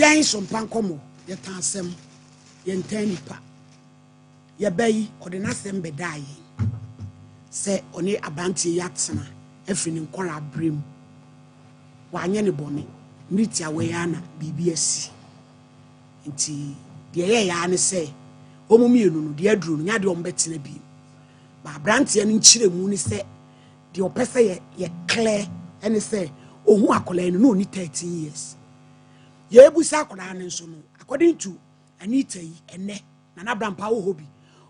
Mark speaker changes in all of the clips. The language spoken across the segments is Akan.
Speaker 1: Jane Sompa Nkomo ye tansem ye ntanipa ye bayi ordinasem bedai se oni abanti yatsena afini nkora abrem wanye ne bone nitia we yana BBS nti de ye ya ne se omumienu no de aduru no nya de ombetena bi ba brantie no nchiremu ni se de opese ye clear ene se ohu akola no oni 13 years ye ebusa akola ne nso no according to Anita yi ene na brampa wo hobi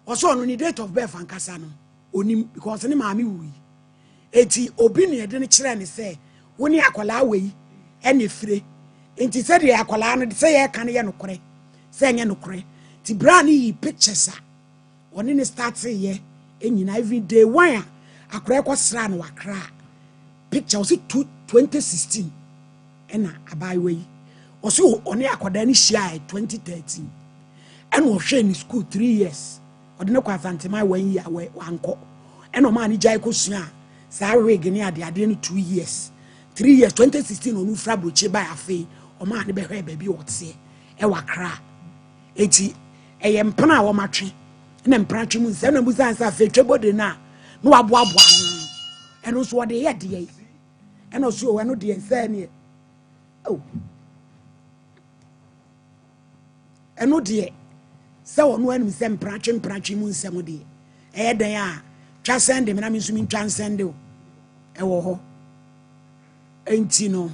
Speaker 1: oso no ni date of birth ankasa no onim because ne maami wuyi eti obi ne de ne kire ne se woni akola aweyi ene fire enti se de akola no se ye ka ne ye nokore se enye nokore ti bra ne yi pictures a oni ne start ye enyina every day one akora ko sra no wakra picture was 2016 ena abai weyi oso oni akoda ni shia 2013 ena o hwe ni school 3 years odi ne kwa santima 1 year we anko ena o ma ni jai ko sua sa rig ni ade ni 2 years 3 years 2016 onu fra broche ba afi o ma ne be hwe ba bi wote e wakra eti eye mpana wo matwe na mpana twe mu se na bu san sa fe twebode na no aboaboa no eno so de ye de eno so we no de se ne oh eno de se wono anu se mpratwe mu nsem de den a twa sende me na me nsumi twa sende o e wo ho enti no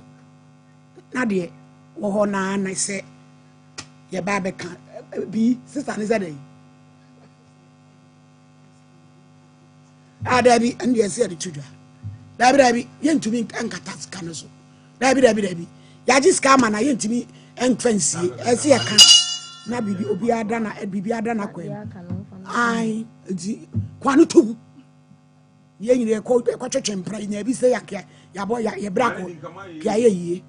Speaker 1: na de wo ho na se ye ba be kan bi sister ne zade dabi and ye say the children dabi yentumi ankata ska no so dabi ya ji ska ma na yentumi entrancy ese ye kan na bibi obi ada na kwem ai di kwanu tum ye nyire ko twetwe mpra nya bi se ya bo ya brako kia ye yie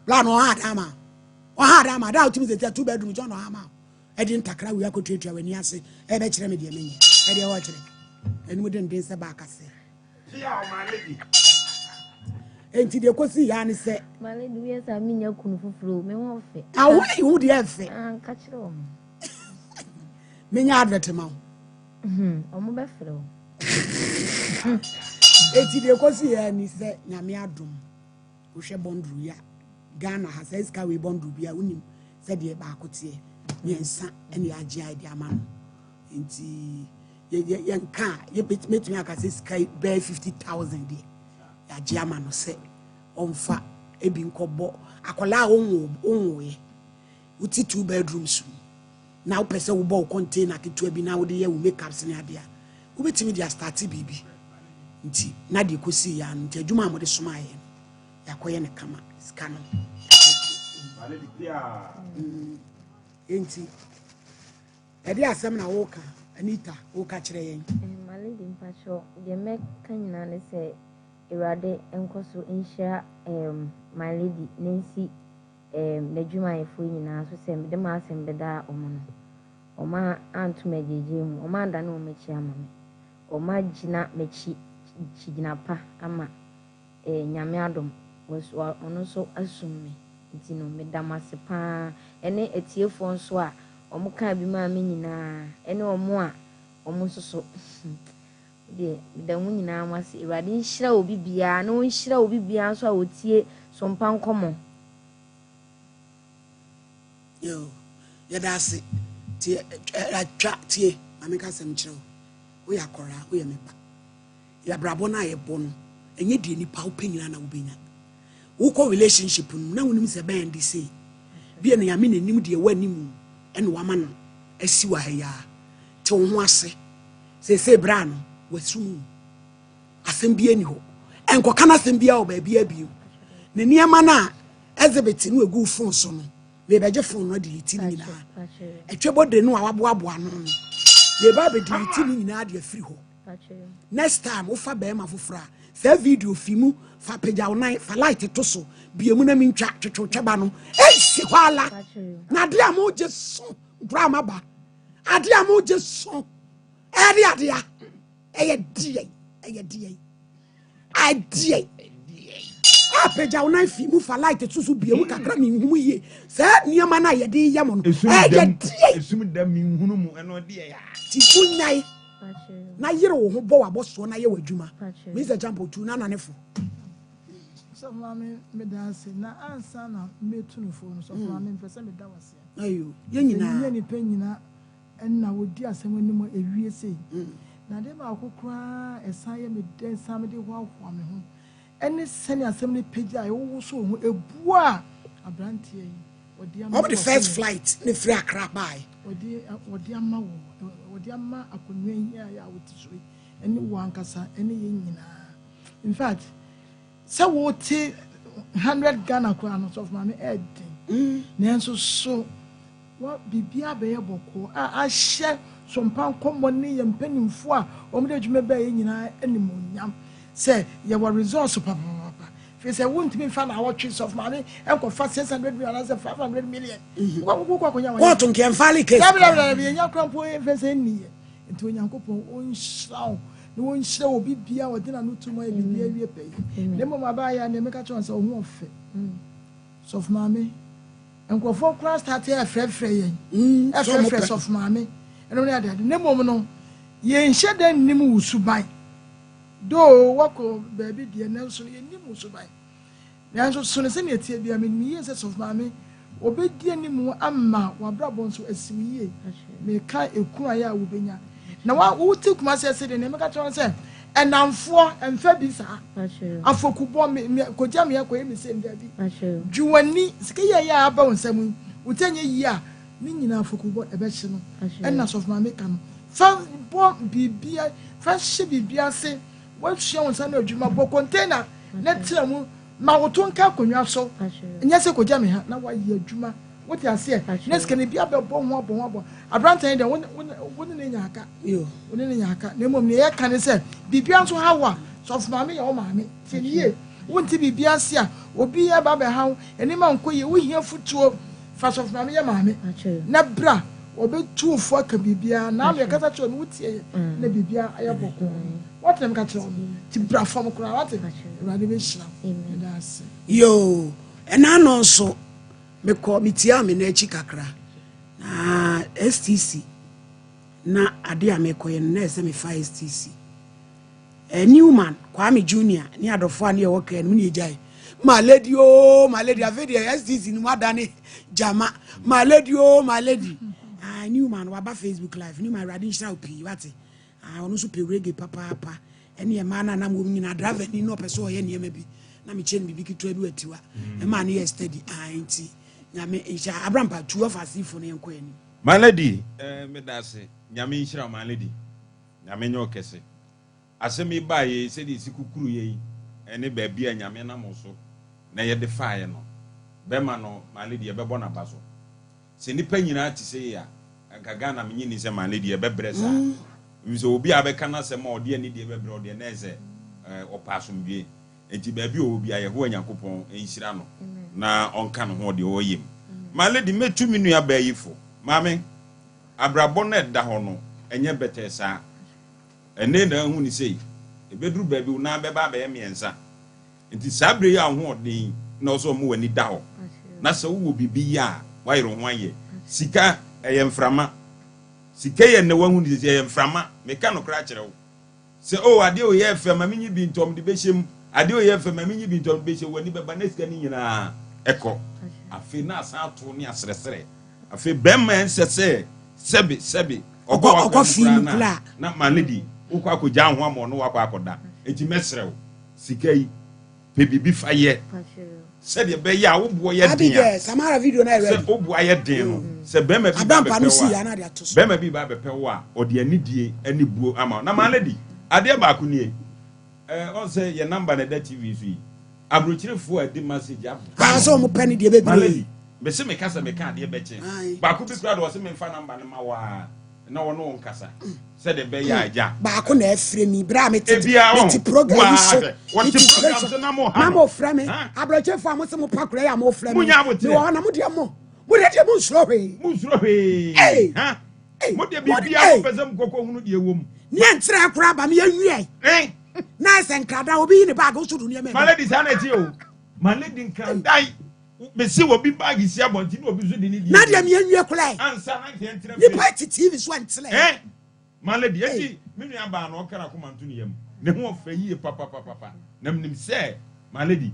Speaker 1: la no ha ma da utimi se 2 bedroom jo no ha ma e di ntakra wi akotwetwa wani ase e be kire me de menye e de wo kire eni mo den se ba kase ya o ma lady enti de kosi ya ne se
Speaker 2: ma lady wi esa mi nya kunu fufuro me wo fe
Speaker 1: awai hu de efe
Speaker 2: ka kire o
Speaker 1: me nya advert ma
Speaker 2: o mo be fere o
Speaker 1: enti de kosi ya ni se nyame adom wo hwe bondru ya Ghana has eska we bondru bia unim se de ba akote nyensa ene age ide amano enti ye nka ye betumi akase sky bear 50,000 de ya age amano se onfa ebi nkobo akola onwo ye uti 2 bedrooms na wo pese wo bo container ketua bi na wo de ye wo makeups ne ade a wo betumi dia start bibi nti na de kosi ya nti adwuma mo de soma ye yakoye ne kama skano vale di clear enti edi asem na woka Anita woka kire yen
Speaker 2: male di mpacho de me kanyina ne se irade enkoso insha my lady Nancy n'adwuma yefo nyina so se me de ma asem beda omo oma antu mejeje mu oma anda na omechi amame oma gina mechi gina pa ama nyame adom ono so asumi nti no medamase pa ene etiefo nso a omo ka bi ma me nyina ene omo a omo so de medamu nyina amase irade nhira obi bia na onhira obi bia nso a otie Sompa Nkomo
Speaker 1: yo ya dase tie atwa tie ameka sem kire wo ya kora wo ya meba ya brabo na ye bo no enye die nipa wo penyina na wo benya wo ko relationship no na wonim se ben di sei bia na ya me nanim de wanimu ene wama no asi wa ya te wo ho ase se bra no wasum asem bia ni ho enko kana asem bia wo ba bia bio na niema na Elizabeth no egu phone so no we beje phone no delete ni na etwebode no awaboaboa no ye ba be delete ni na de afiri ho next time wo fa be ma fofora sa video fimu fa pagya onan fa light to so biemu na mentwa twetwetweba no si kwala na de am oje so drama ba ade am oje so ade eye die peja una fi mu fa light tusu bie mu kakra mi hu ye se niema na ye de yam no
Speaker 3: esum da mi hunu mu eno de ya
Speaker 1: ti kunyai na yere wo ho bo wabo so na ye wadwuma me se jump tu na nanefo
Speaker 4: so mama me dance na ansa na metu no fo no so mama me pese me da wase
Speaker 1: ayo ye nyina
Speaker 4: ni panyina enna wodi asem anim ewie sei na de ba akokra esan ye me den sam de ho ahwa me ho ene sene asem ne page a wo so ho ebu a abrantie yi wodi ama
Speaker 1: the first flight ne free Accra by
Speaker 4: wodi ama akonwa yi a wotisoi ene wo ankasa ene ye nyina in fact so what 100 Ghana crowns of mama Eddie. Nanso so what bibia be boko a share Sompa Nkomo ne yempanimfo a omde dwuma ba nyina animonyam say ye were resource papa fi say won't be fan our trees of money and go for 600 million as 500 million
Speaker 1: what on can fali case
Speaker 4: be nya krampo e fe say ni enti onyankopon onhraw no one show bibia o dina no tuma bibia wie pay ne mo maba ya ne meka chon say ohu ofe so of mame enkofo class start here frefre yen frefre of mame eno ne ade ne mo no ye nhye dan nim wusuban do wako baby de na so ye nim wusuban na so so ne se ne tie bia me mi yes of mame obedi anim amma wabrabo nso asiwiye me ka ekun aya wo benya na wo ti kuma se de ne meka chon say enamfo emfa bi sa afokubo me koja me akoye me se ndabi juwani sike ya aba wonsam utenye yi a ni nyina afokubo ebe hye no enna sof ma meka no fa bo bibia fa hye bibia se wo hye wonsam na adwuma bo container na tiramu ma woto nka konwa so nya se koja me ha na wa yi adwuma what you say next can be abo ho abrantan de won ne nyaka yo won ne nyaka na mom ne ye kan say bibia so hawa so of mama ye o mama ti ye won ti bibia se a obi ye ba be hawo eni ma nkoye wo hia futuo fa so of mama ye mama na bra obetu fo aka bibia na me kasa cho no tie na bibia ayaboko what them ka cho ti bra fo mo kura what urade be shira that's
Speaker 1: yo ena no so me call me tia me na echi kakra na STC na ade a me koye na ese me fa STC Newman Kwame Junior ni adofo ani e wo ka no ni ejai my lady avedi STC ni madane jama my lady Newman wa ba Facebook live ni my radin shall pi wate onu so pe reggae papa ene e mana na mo nyina driver ni no person ye ne bi na me chen bibi kitu bi atiwa e ma na steady anti nyame insha abrampa tuwa fasifo ne enko ani
Speaker 3: malady me dase nyame inshira malady nyame nyo kese asemi baye se di sikukuru ye ene ba bia nyame na mo so na ye de faaye no be ma no malady e be bona baso se nipa nyina ti se ya gaga na menyi ni se malady e be bresa so obi abeka na se ma ode ani de be bre ode na eze opasum bie enti ba bia obi aye ho anyakopon inshira no na onka no ho de oyim malady metu minu ya bayifo mame abrabo na da ho no enye betesa ene na hu ni sei ebeduru ba bi na be ba ba yemiensa enti sabre ya ho odin na so mo wani da ho na se wo bibi ya wayro ho aye sika eyemframa sika ye ne wahu ni sei eyemframa meka no kra kire wo se o ade o ye fema menyi bi ntom de behyem ade o ye fema menyi bi ntom de behyem wani beba na sika ni nyina eko afi na asato ni asresere afi bemma nsese sebi
Speaker 1: ogo fi nukla
Speaker 3: na malady ukwa akoja ho amo no wakwa akoda enti mesrew sikai pe bibi faye se de be ya wo bo ye den
Speaker 1: ya samara video na ready
Speaker 3: se obo aye den no se bemma bi ba bemma bi ba bepe wo a ode anidie ani buo ama na malady ade ba ko nie on say your number na da TV so abrochirefo adi message
Speaker 1: ba so mo pani de bebre
Speaker 3: be se me kasa me ka de be che ba ko bi kura do se me fa number na ma wa na wono nkasa se de be ya aja
Speaker 1: ba ko na afre mi bra me ti program so
Speaker 3: what the program so na
Speaker 1: mo fra me abrochirefo amoso mo pakura ya mo fra me wo na mo de mo nsuro hwe
Speaker 3: ha mo de bibia mo pese mo kokko hunu de ewom
Speaker 1: ni entra kura ba me anwie Nice and crowd will be in the bag also to near me.
Speaker 3: My lady sanity o. My lady can die. Me see what be bag is here but you know be so dey need.
Speaker 1: Na dem yen wie kula.
Speaker 3: Answer na dey enter.
Speaker 1: You party TV so antle.
Speaker 3: My lady eti me nua ba na okara ko manto ne yam. Ne ho ofa yie papa. Na mnim say my lady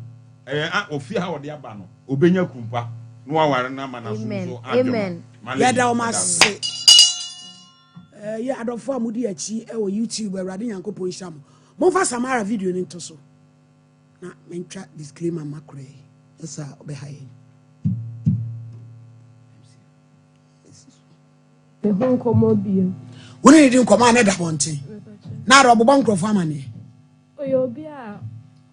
Speaker 3: ofi ha ode aba no obenya kumpa no aware na ma na so so.
Speaker 2: Amen.
Speaker 1: Ya da o ma se. Ya adofo amudi achi e wo YouTube Awurade Nyankopon hia mo. Mo fa Samara video ni to so. Na mentwa disclaimer makure. Esa obehaye.
Speaker 5: The whole Nkomo bio.
Speaker 1: Woni di Nkomo na da bonten. Na ro bobon krofo amane.
Speaker 5: Oyo bi a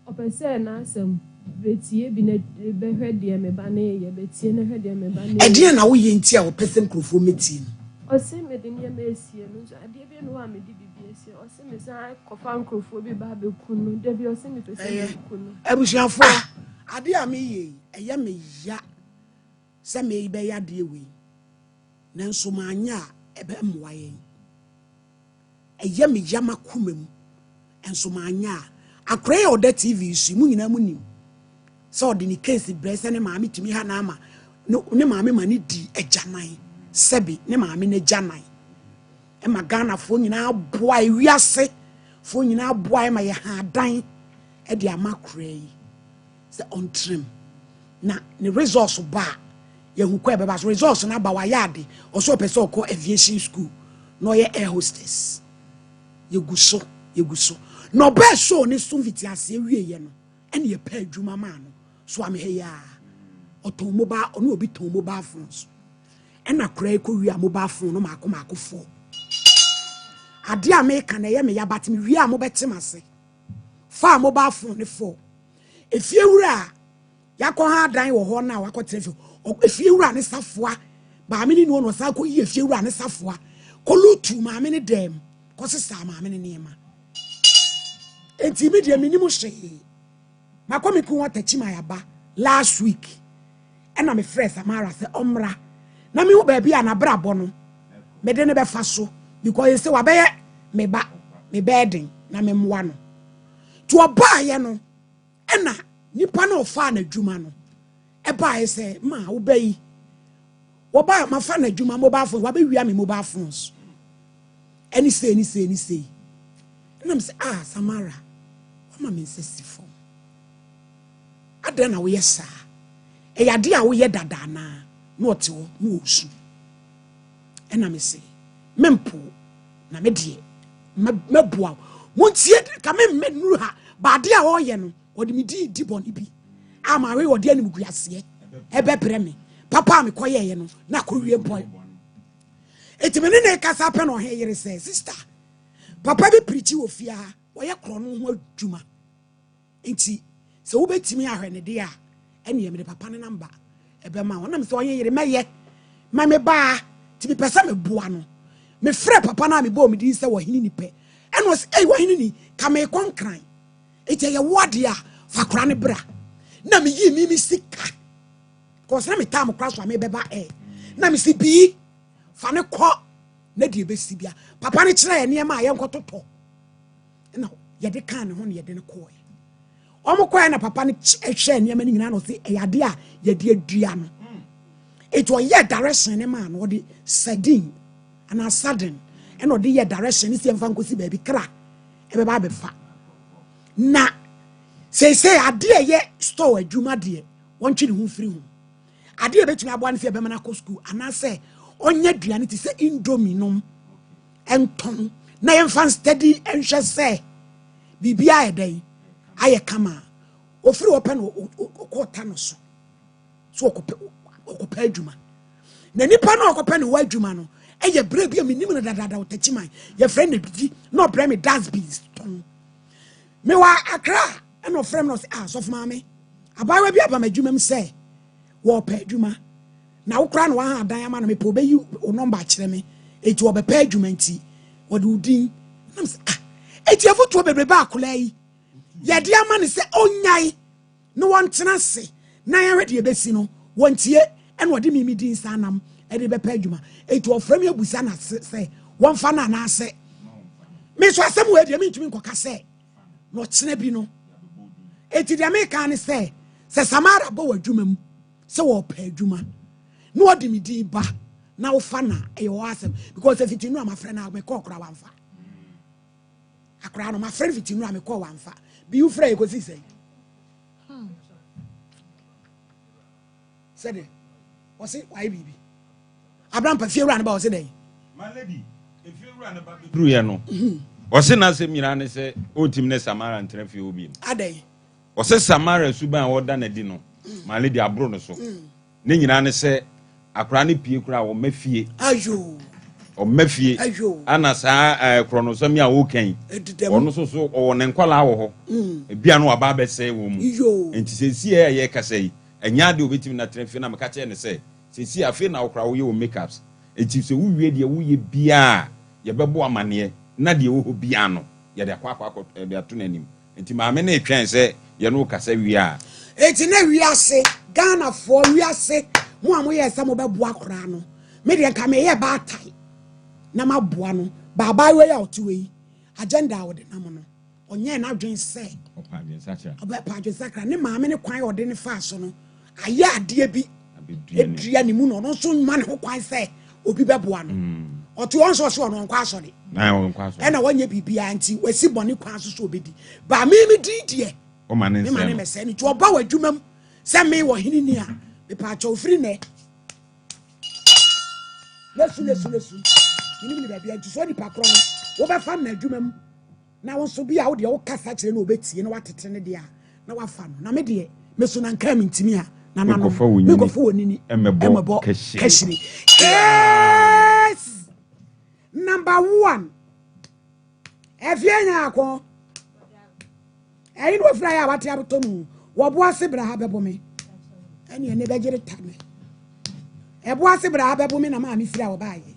Speaker 5: opese na asem betie bi na behwe de me ba na ye betie na hwe de me ba na.
Speaker 1: E de na wo ye nti a opese krofo metie no.
Speaker 5: Ose me de ne ma esie no so ade bi no wa me di bibi esie ose me san kofa nkrofo bi ba be kunu de bi ose me pese be kunu.
Speaker 1: Abusuafo ade a me ye eye me ya se me be ya de we. Nanso manya ebe mwa yen. Eye me ya makumem. Enso manya akure ya oda TV su mu nyina mu nim. So de ni case brese ne maami tumi ha na ama. Ne maami mani di ejanan. Sebi ne maami ne janan. E magana fo nyina aboa ewiase. Fo nyina aboa e ma ye ha dan e de amakure yi. Se on trim. Na ne resource ba ye hu kwa beba so resource na ba wa yade o so pese okọ aviation school no ye air hostess ye guso no be so ne so fiti ase wie ye no ene ye pa adwuma ma no so am he ya oton mobile ono obi ton mobile phones ena kra ko wi a mobile phone no mako fo ade a me ka na ye me ya bat me wi a mo betem ase fa mobile phone ne fo efie wura yakọ ha dan wo ho na wakọ trefi efie wura ne safoa ba me ni no no sa ko yi efie wura ne safoa ko lutu ma me ne dem ko sesa ma me ne nema enti me de me ni mo hwe makọ me ku watachi ma yaba last week ena me fresh Samara se omra na me wo ba bia na brabo no me de ne be fa so because you say wa be me ba me bedin na me mwa no to oba ye no ena nipa na ofa na adwuma no e ba e se ma wo bayi wo ba ma fa na adwuma mobile phone wa be wia me mobile phones any say na me say Samara wo ma me nsesi fo adena wo yesa e yade a wo ye dada na na ote wo mu osu e na me say mempo na me de meboa montie ka me nuru ha ba de a wo ye no odi mi di boni bi ama we odi anim guase ebe pre me papa me koye ye no na ko wie boy etimene ne kasa pe no he yere say sister papa bi preach wo fia wo ye kro no ho adwuma enti se wo betimi ahwe ne de a ene ye me papa ne number ebe ma wona me se onye yere meye ma me ba ti me pesa me boa no me frɛ papa na me bo me di se wo hini ni pe eno se wo hini ni ka me konkran ete ye wode a fakora ne bra na me yi mi sika ko se na me tam kra so me beba na me si bi fa ne ko na de be si bia papa ne kire ye ne ma ye nkototo na ye de kan ne ho ne ye de ne ko ye omo ko na papa ne hwe ne ma ne nyina no se yade a ye de adua no it was ye direction ne ma no de sardine ana sudden and o de ye direction ne se mfa nkosi ba bi kra e be ba be fa na say ade ye store adwuma de wontwe ne ho firi ho ade betumi abo an fe be mana ko school ana say onya duane ti say indomie nom enton na ye fan steady enhwe say bibia edai aye kama ofiri open ko ta no so okopa adwuma na nipa na okopa ne wa adwuma no eye bre bia menim na dada otachiman ye friend na bidi no bre me dustbins ton me wa akra e no frem no say so for mame abawa bi aba madwuma m say wo pa adwuma na wo kra no wa adan ama no me po be yi o number kire me eti wo be pa adwuma nti wo de udin na me say eti afoto bebre ba akola yi ye de ama ne say onyai no won tena se na ya rede ebesi no wontie en wo de mimi din sanam e de be pa adwuma eti wo frem abusa na say won fa na na ase me so asem we de me ntumi nkoka say no chene bi no eti de me kan say Samara bo adwuma mu se wo pa adwuma no odi me din ba na wo fa na e wo asem because if it no am afre na me call kra wanfa akra no ma friend fit no am call wanfa bi you frɛ ko si say said was it why bibi Abraham pa fie ran ba was it dey
Speaker 3: my lady if you run about the through no was it na se mira ne se o tim ne Samara ntra fie obi
Speaker 1: adai
Speaker 3: was it Samara suban oda na di no my lady abro no so ne nyina ne se akra ne pie kura wo mafie
Speaker 1: ayo
Speaker 3: o mafie ana sa kronosomi a wo kan ono so so o ne nkwala wo ho bia no aba be se wo mu enti se si e ye kasa yi enya de obetim na trafie na meka che ne se si afi na okra wo ye wo makeups enti se wo wie de wo ye bia ye bebo amane na de wo ho bia no ye de akwa de ato nanim enti ma me na etwen se ye no kasa wie a
Speaker 1: enti na wi ase Ghana fo wi ase mo amo ye sa mo bebo akra no me de ka me ye ba tai na maboa no baba we ya otiwe agenda wo de na mo no onye na adwen se
Speaker 3: opa bien sakra
Speaker 1: oba pa adwen sakra ne maame ne kwan ode ne fa so no aye ade bi edua ni mu no no so ma ne ho kwan se obi beboa no otu on so so no nkwa so de
Speaker 3: na on nkwa so
Speaker 1: e na wanye bibia nti wasi bone kwan so obedi ba me didie
Speaker 3: o ma ne
Speaker 1: me me se ni to oba wadwumam se me wo hini ni a me pa cha ofiri ne lesu ni ba bia nti so ni pa kro no wo be fa na adwumam na wo so bia wo de wo kasa kire na obetie na watete ne de a na wafa no na me de me so na nka mintimi a na na no me go fo wonini emebo kashiri yes number 1 efianya akọ eyi no fra ya wate abotomu wo bo ase bra ha bebo me ene ne bejere tame e bo ase bra ha bebo me na ma mi fira wo baaye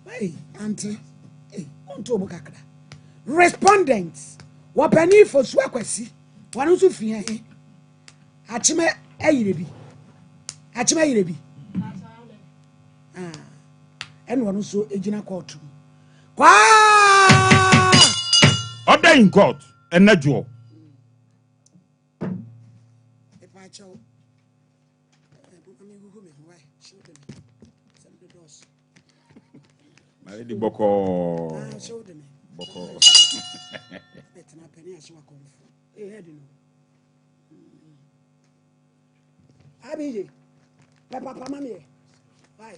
Speaker 1: hey auntie onto obo kakra respondents wo pani for so akwasi wonu so fia he achime ayire bi ene wonu so ejina court kwa
Speaker 3: order in court enajo
Speaker 1: epacho
Speaker 3: Maledi boko
Speaker 1: betna peni aswa konfu head no abije papa mami why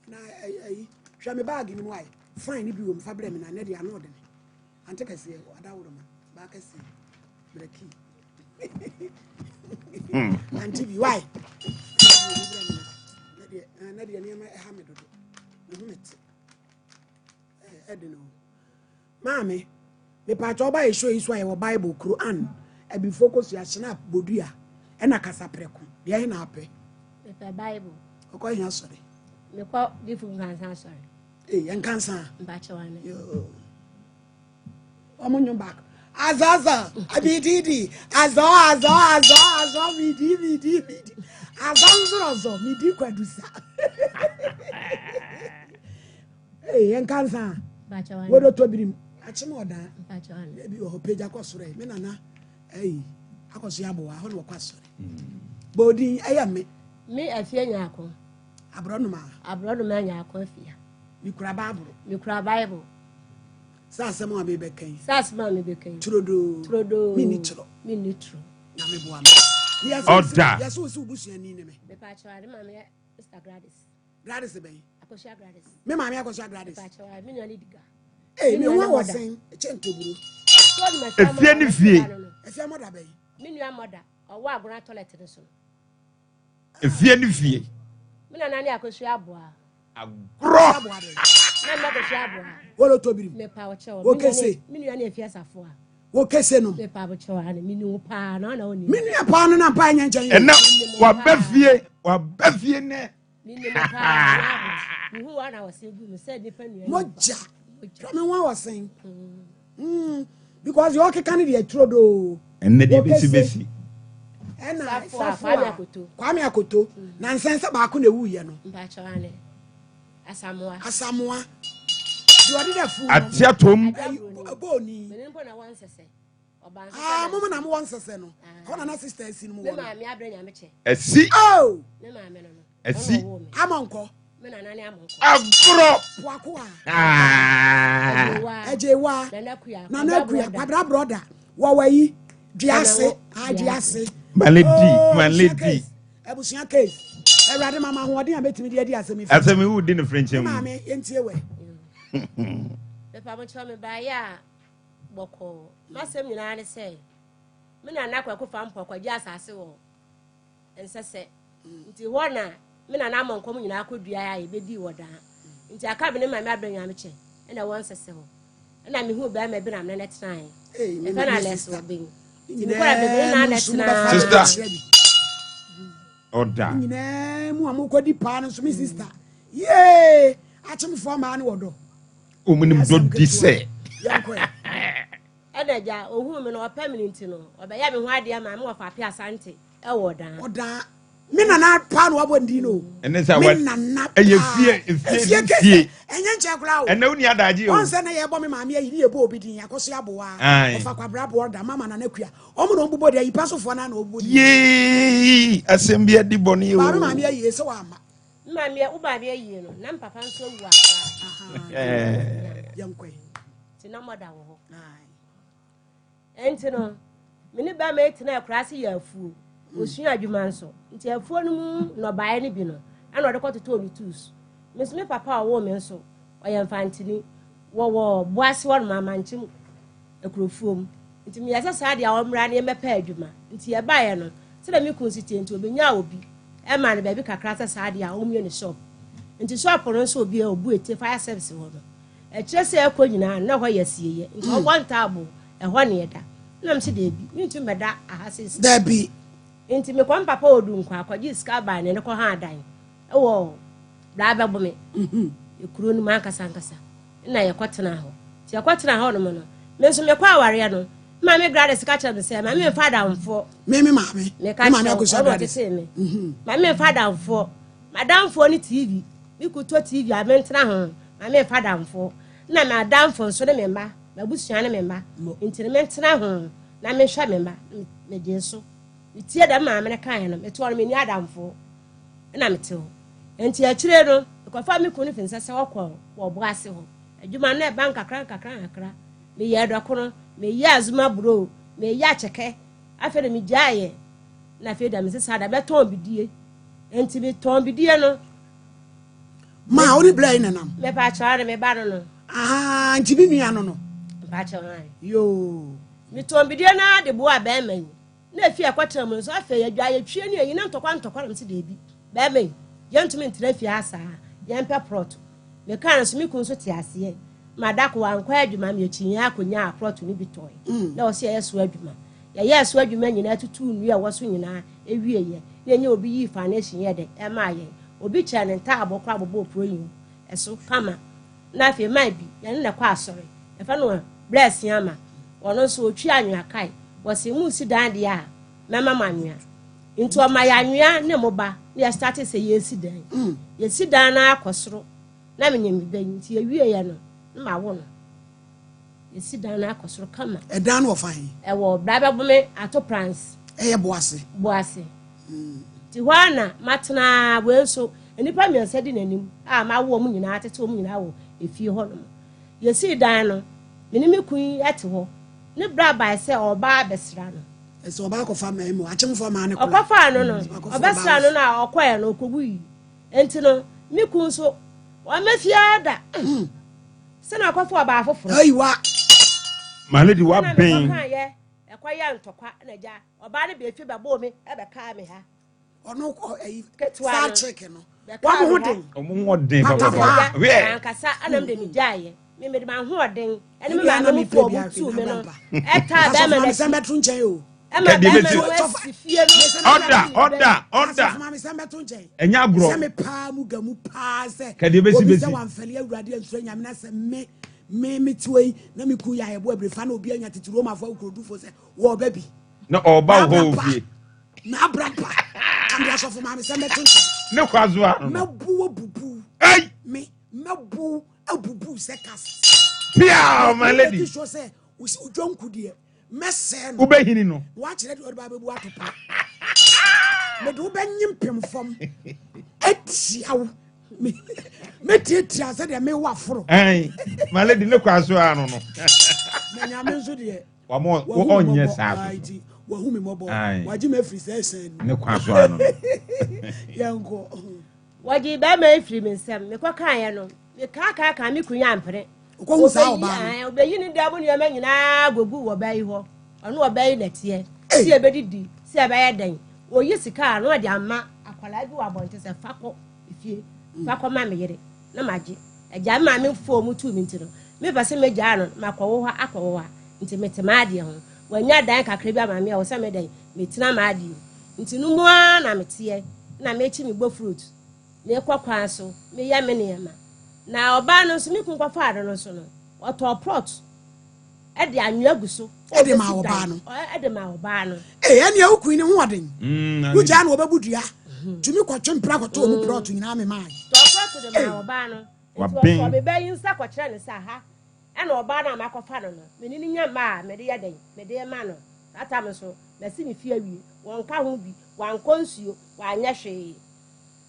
Speaker 1: na hwa me bag ni why fine ni bi wo mfa bre me na de ano de ante kase adaworo ma ba kase breki anti bi why na de ni ma ha me dodo no meti edino mami me pa cho ba e show iso aye wo bible Quran e bi focus ya snap bodua e na kasa preko de ahe na ape
Speaker 2: the Bible.
Speaker 1: Oko hin asore.
Speaker 2: Me kwa different kansan sorry.
Speaker 1: En kansan.
Speaker 2: Mbache wane.
Speaker 1: Yo. Omunyo back. Azaza, abididi, azo midi. Azanzo midi kwadusa. En kansan.
Speaker 2: Mbache wane.
Speaker 1: Wodo to birim. Achime oda.
Speaker 2: Mbache wane.
Speaker 1: Ebi o page akosore. Me nana. Akoso yabo ho no kwasore. Bodi ayame.
Speaker 2: Me afia nyako. Abronuma nyako afia.
Speaker 1: Mi kura
Speaker 2: Bible.
Speaker 1: Sasa mo abebe kan.
Speaker 2: Sasa mo me bekan.
Speaker 1: Trodo. Minitro. Na me boa me.
Speaker 3: Order.
Speaker 1: Yes, so busu ni ne me.
Speaker 2: Me pa chawa ma me Mr.
Speaker 1: Gladys be.
Speaker 2: Akosha Gladys.
Speaker 1: Me ma me akosha Gladys.
Speaker 2: Pa chawa me no diga.
Speaker 1: Me wa wasen chentoburo.
Speaker 3: Efie ni fie.
Speaker 1: Efie moda be.
Speaker 2: Me nua moda. Owo agona toilet ne so.
Speaker 3: Efie ni fie.
Speaker 2: Me na nani akosha aboa.
Speaker 3: Agro.
Speaker 2: Na me akosha aboa.
Speaker 1: Wolo tobiri.
Speaker 2: Me pa wo chewo.
Speaker 1: Okese.
Speaker 2: Me nua na efie safo a.
Speaker 1: Wo kese no.
Speaker 2: Me pa wo chewo ha me nu pa na oni.
Speaker 1: Me nua pa no na pa nyanchen.
Speaker 3: Ena wa ba fie ne.
Speaker 2: Me nu pa. Me hu wa na wo se gu me say nipa nua.
Speaker 1: Moja. Me wa wasen. Because you okay can dey trodo.
Speaker 3: Enne de besi.
Speaker 1: Ena Kwame Akoto na nsense ba ko na wu ye no
Speaker 2: mba chawane asamoa
Speaker 1: you are the fool
Speaker 3: atiatom
Speaker 1: boni
Speaker 2: menimpo na wansese
Speaker 1: mama na mo wan sese no ko na sister esi no mo
Speaker 6: me ma me abre nya me che
Speaker 3: esi
Speaker 1: oh
Speaker 6: me ma me no
Speaker 3: esi
Speaker 1: amonko
Speaker 6: me na nani amonko
Speaker 3: agro
Speaker 1: wako
Speaker 3: ah
Speaker 1: ejewa na na kuya kwadra brother wo wayi duase duase
Speaker 3: maledi
Speaker 1: ebusia case erade mama hoɔden a betimi de adi asɛm ifi
Speaker 3: asɛm wu di ne french
Speaker 1: mama me entie we
Speaker 6: me pa mo cho me ba ya bɔkɔ masɛm nyinaa ne sɛ me na na kwako fa mpɔkɔ gye asase wɔ nsɛsɛ nti hɔ na me na na amonko mu nyinaa kɔdua ya ebedi wɔ da nti aka me ne ma me abrɛ nyame kyɛ ɛna wɔn nsɛsɛ hɔ ɛna me hu ba ma bi na me ne tenae ɛfɛ na lɛs wɔ ben nti me kɔra bebe na na tena
Speaker 3: sister oda
Speaker 1: nyinaa mu amukodi pa no so me sister yee achemfo ma ne wodo
Speaker 3: omunim do di sɛ
Speaker 6: ɛna gya ohun me no ɔpɛ me nti no ɔbɛyɛ me ho ade ma me wɔ fa pia asante ɛwɔ dan
Speaker 1: oda me na na pa no wabɔ ndi no
Speaker 3: ɛne sɛ wa ɛyɛ fie
Speaker 1: ɛnyɛ nkyɛ kora o
Speaker 3: ɛna woni adagye o
Speaker 1: on sɛ na yɛbɔ me maame ayi ne yɛbɔ obi din yakɔso aboa ɔfa kwabra bo da mama na na kua ɔmo no mbobɔ de ayi pasofo na obɔ
Speaker 3: ye asɛm bi adi bɔne o
Speaker 1: ba me maame ayi sɛ wa ama
Speaker 6: maame wo ba be ayi no na papa nso wu akra
Speaker 1: yankɔ
Speaker 6: ti na moda wo enti no me ne ba me tena akra se ya afuo osua adwuma nso nti afuo no mu no bae ne bi no ana ɔde kɔtotɔ no tools me papa wo me nso ɔyɛ mfantini wo boase wɔ no mamankyem akurofuo mu nti me yɛsɛ saa de a wɔmra ne mɛpɛ adwuma nti yɛ bae no sɛ da me konsiti nti obenya obi ɛma ne baabi kakra sɛ saa de a wɔmue ne shop nti shop no nso obi a obu ete fire service wɔ no ɛkyerɛ sɛ ɛkɔ nyinaa na hɔ yɛ sieyɛ nti ɔbɔ ntaabo ɛhɔ ne yɛda na me se de bi me ntu mɛda ahase
Speaker 1: da bi
Speaker 6: nti me kɔm papa odu nkwa akɔgye sika ba ne kɔ ha adan ɛwɔ da bɛbo me ekuro no mankasa na yɛkɔtena hɔ ti yɛkɔtena hɔ no mo no me nso me kɔ aware no ma me grade sika kyerɛ me sɛ ma me fa damfo
Speaker 1: me maame
Speaker 6: me ka kyerɛ akɔsa grade ma me fa damfo madamfo ne tv me kuto tv a me ntena ho ma me fa damfo na me adamfo nso ne me mba babusua ne me mba nti me ntena ho na me hwɛ me mba me gye so tie da maame ne kan no me to no me ni adamfo na me te ho enti akyire no kofa me kunu finsa sɛ wɔkɔ wɔ boase ho adwuma no ɛban kakra me yɛ dɔkono me yɛ azuma bro me yɛ akyɛkɛ afɛ de me gyae na afɛ da me sesa da bɛtɔn bidie enti me tɔn bidie no
Speaker 1: ma ori blai nanam
Speaker 6: me pa kyara me ba no
Speaker 1: nti bi nua no
Speaker 6: pa kyara
Speaker 1: yo
Speaker 6: me tɔn bidie na de bo a bɛn man na afie akɔtara mu so afɛ yɛ dwa yɛ twie ne yi na ntɔkwa no se de bi bɛn man yɛntumi ntena fie asa yɛmpɛ prot me kan so me kun so te aseɛ madako ankɔ adwuma me akyinya akonya prot no bi tɔe na ɔse yɛ so adwuma yɛ so adwuma nyina tutu nua wɔ so nyina ewie yɛ na enye obi yi foundation yɛ de ɛma yɛ obi kyɛ ne nta abɔkɔ abɔbɔ proyin ɛso kama na afei mai bi yɛne na kɔ asɔre ɛfa no bless yama ɔno nso otwi anwea kai wɔse mu si dan de a mɛma manwea nti ɔma yɛ anwea ne moba na yɛ start sɛ yɛsi dan na akɔsoro na menyam bi nti yɛwie yɛ no na ma wo no yɛsi dan na akɔsoro kama
Speaker 1: ɛdan no ɔfa he
Speaker 6: ɛwɔ brabɛbome ato prance
Speaker 1: ɛyɛ boase
Speaker 6: ti hɔ na matena wei nso nipa mmiɛnsa di n'anim a mawo mu nyinaa tete mu nyinaa wɔ efie hɔ no yɛsi dan no me ne me kun ɛte hɔ ne bra bae sɛ ɔbaa bɛsra no
Speaker 1: ɛsɛ ɔbaa kɔfa ma mu akyemfo ma ne kɔ
Speaker 6: ɔkɔfa no ɔbɛsra no na ɔkɔɛ no ɔkɔgu yi enti no me kun so ɔmɛfia da sɛ na ɔkɔfa ɔbaa foforɔ
Speaker 1: ayiwa
Speaker 3: maledi wa bɛn
Speaker 6: ɛkɔyɛ ntɔkwa na gya ɔbaa no bɛfie bɛbɔɔ me ɛbɛkaa me ha
Speaker 1: ɔno ɛyi
Speaker 6: ketewa
Speaker 1: saa
Speaker 6: no
Speaker 1: chicken no wɔn ho den
Speaker 3: ɔmo ho den
Speaker 1: Patapa.
Speaker 6: ankasa anam de me gyaeɛ me de ma ho ɔden ɛne me ma no mu fo mu tu me no ɛta bɛma na
Speaker 1: sɛ mbɛto nkyɛn o
Speaker 6: ɛma bɛma no asi fie no
Speaker 3: ɔda
Speaker 1: mama sɛ mbɛto nkyɛn
Speaker 3: ɛnya agorɔ
Speaker 1: sɛ me paa mu gamu paa sɛ
Speaker 3: Kɛdeɛ bɛsi
Speaker 1: obi
Speaker 3: bɛsi.
Speaker 1: sɛ wamfɛle awurade ansuro nyame na sɛ me tiwa yi na me ku yɛ ayɛbɔ abiri fa na obi anya tete roma fo akurodufo sɛ wɔ ba bi
Speaker 3: na ɔba wo hɔ ofie
Speaker 1: na abra pa amra sɔfo mama sɛ mbɛto nkyɛn
Speaker 3: ne kwazo a
Speaker 1: mɛbu abubu
Speaker 3: ai
Speaker 1: me mɛbu abubu sɛ kas
Speaker 3: pia maledi
Speaker 1: sɛ sɛ udwonku deɛ mɛsɛɛ no
Speaker 3: wobɛhini no
Speaker 1: woakyerɛ de ɔde baabu atopa mede wobɛnyem pem fam atia wo metiatia sɛdeɛ mewɔ aforo
Speaker 3: malady ne kwa so ano no
Speaker 1: na nyame nso deɛ
Speaker 3: ɔnyɛ saa so
Speaker 1: wahu me mmɔbɔ wagye me afiri sɛ ɛsɛn
Speaker 3: ne kwa so ano no
Speaker 1: yɛnkɔ
Speaker 6: wɔgye bɛrima afiri me nsɛm mekɔkaeɛ no mekaakaaka me kunya ampere
Speaker 1: wokɔhu saa ɔbaa no
Speaker 6: obɛyi ne da mu nneɛma nyinaa gogu wɔ bɛyi hɔ ɔno wɔbɛyi nɛteɛ si ɛbɛdidi si ɛbɛyɛ dɛn oyi sika a na ɔde ama akwalaa bi wɔ abɔnte sɛ fakɔ efie fakɔ ma me yere na magye agya ma me fo mu tu mi nti no me pɛ sɛ megyaa no makɔwo hɔ akɔwo hɔ nti mete maadeɛ ho wanya dan kakra bi ama me a wɔ sɛ me dɛn metena maadeɛ nti no mu a na meteɛ na mekyi me bɔ fruit mekɔ kwan so meyɛ me nneɛma na ɔbaa no nso mekun kɔfa ado no so no ɔtɔ plot ɛde anwea gu so
Speaker 1: ɛde ma ɔbaa no
Speaker 6: ɛde ma ɔbaa no
Speaker 1: ɛnea wokui ne ho ɔden wogyaa na wɔbɛbu dua tumi kɔtwe mpra kɔtɔ ɔmu prɔto nyinaa me maa
Speaker 6: tɔ de ma ɔbaa no nti ɔbɛbɛyi nsa kɔkyerɛ ne sɛ ha ɛna ɔbaa no a makɔfa no no mene ne nya ma a mede yɛ dɛn mede yɛ ma no tata me so masi me fie awie wɔnka ho bi wankɔ nsuo wanyɛ hwee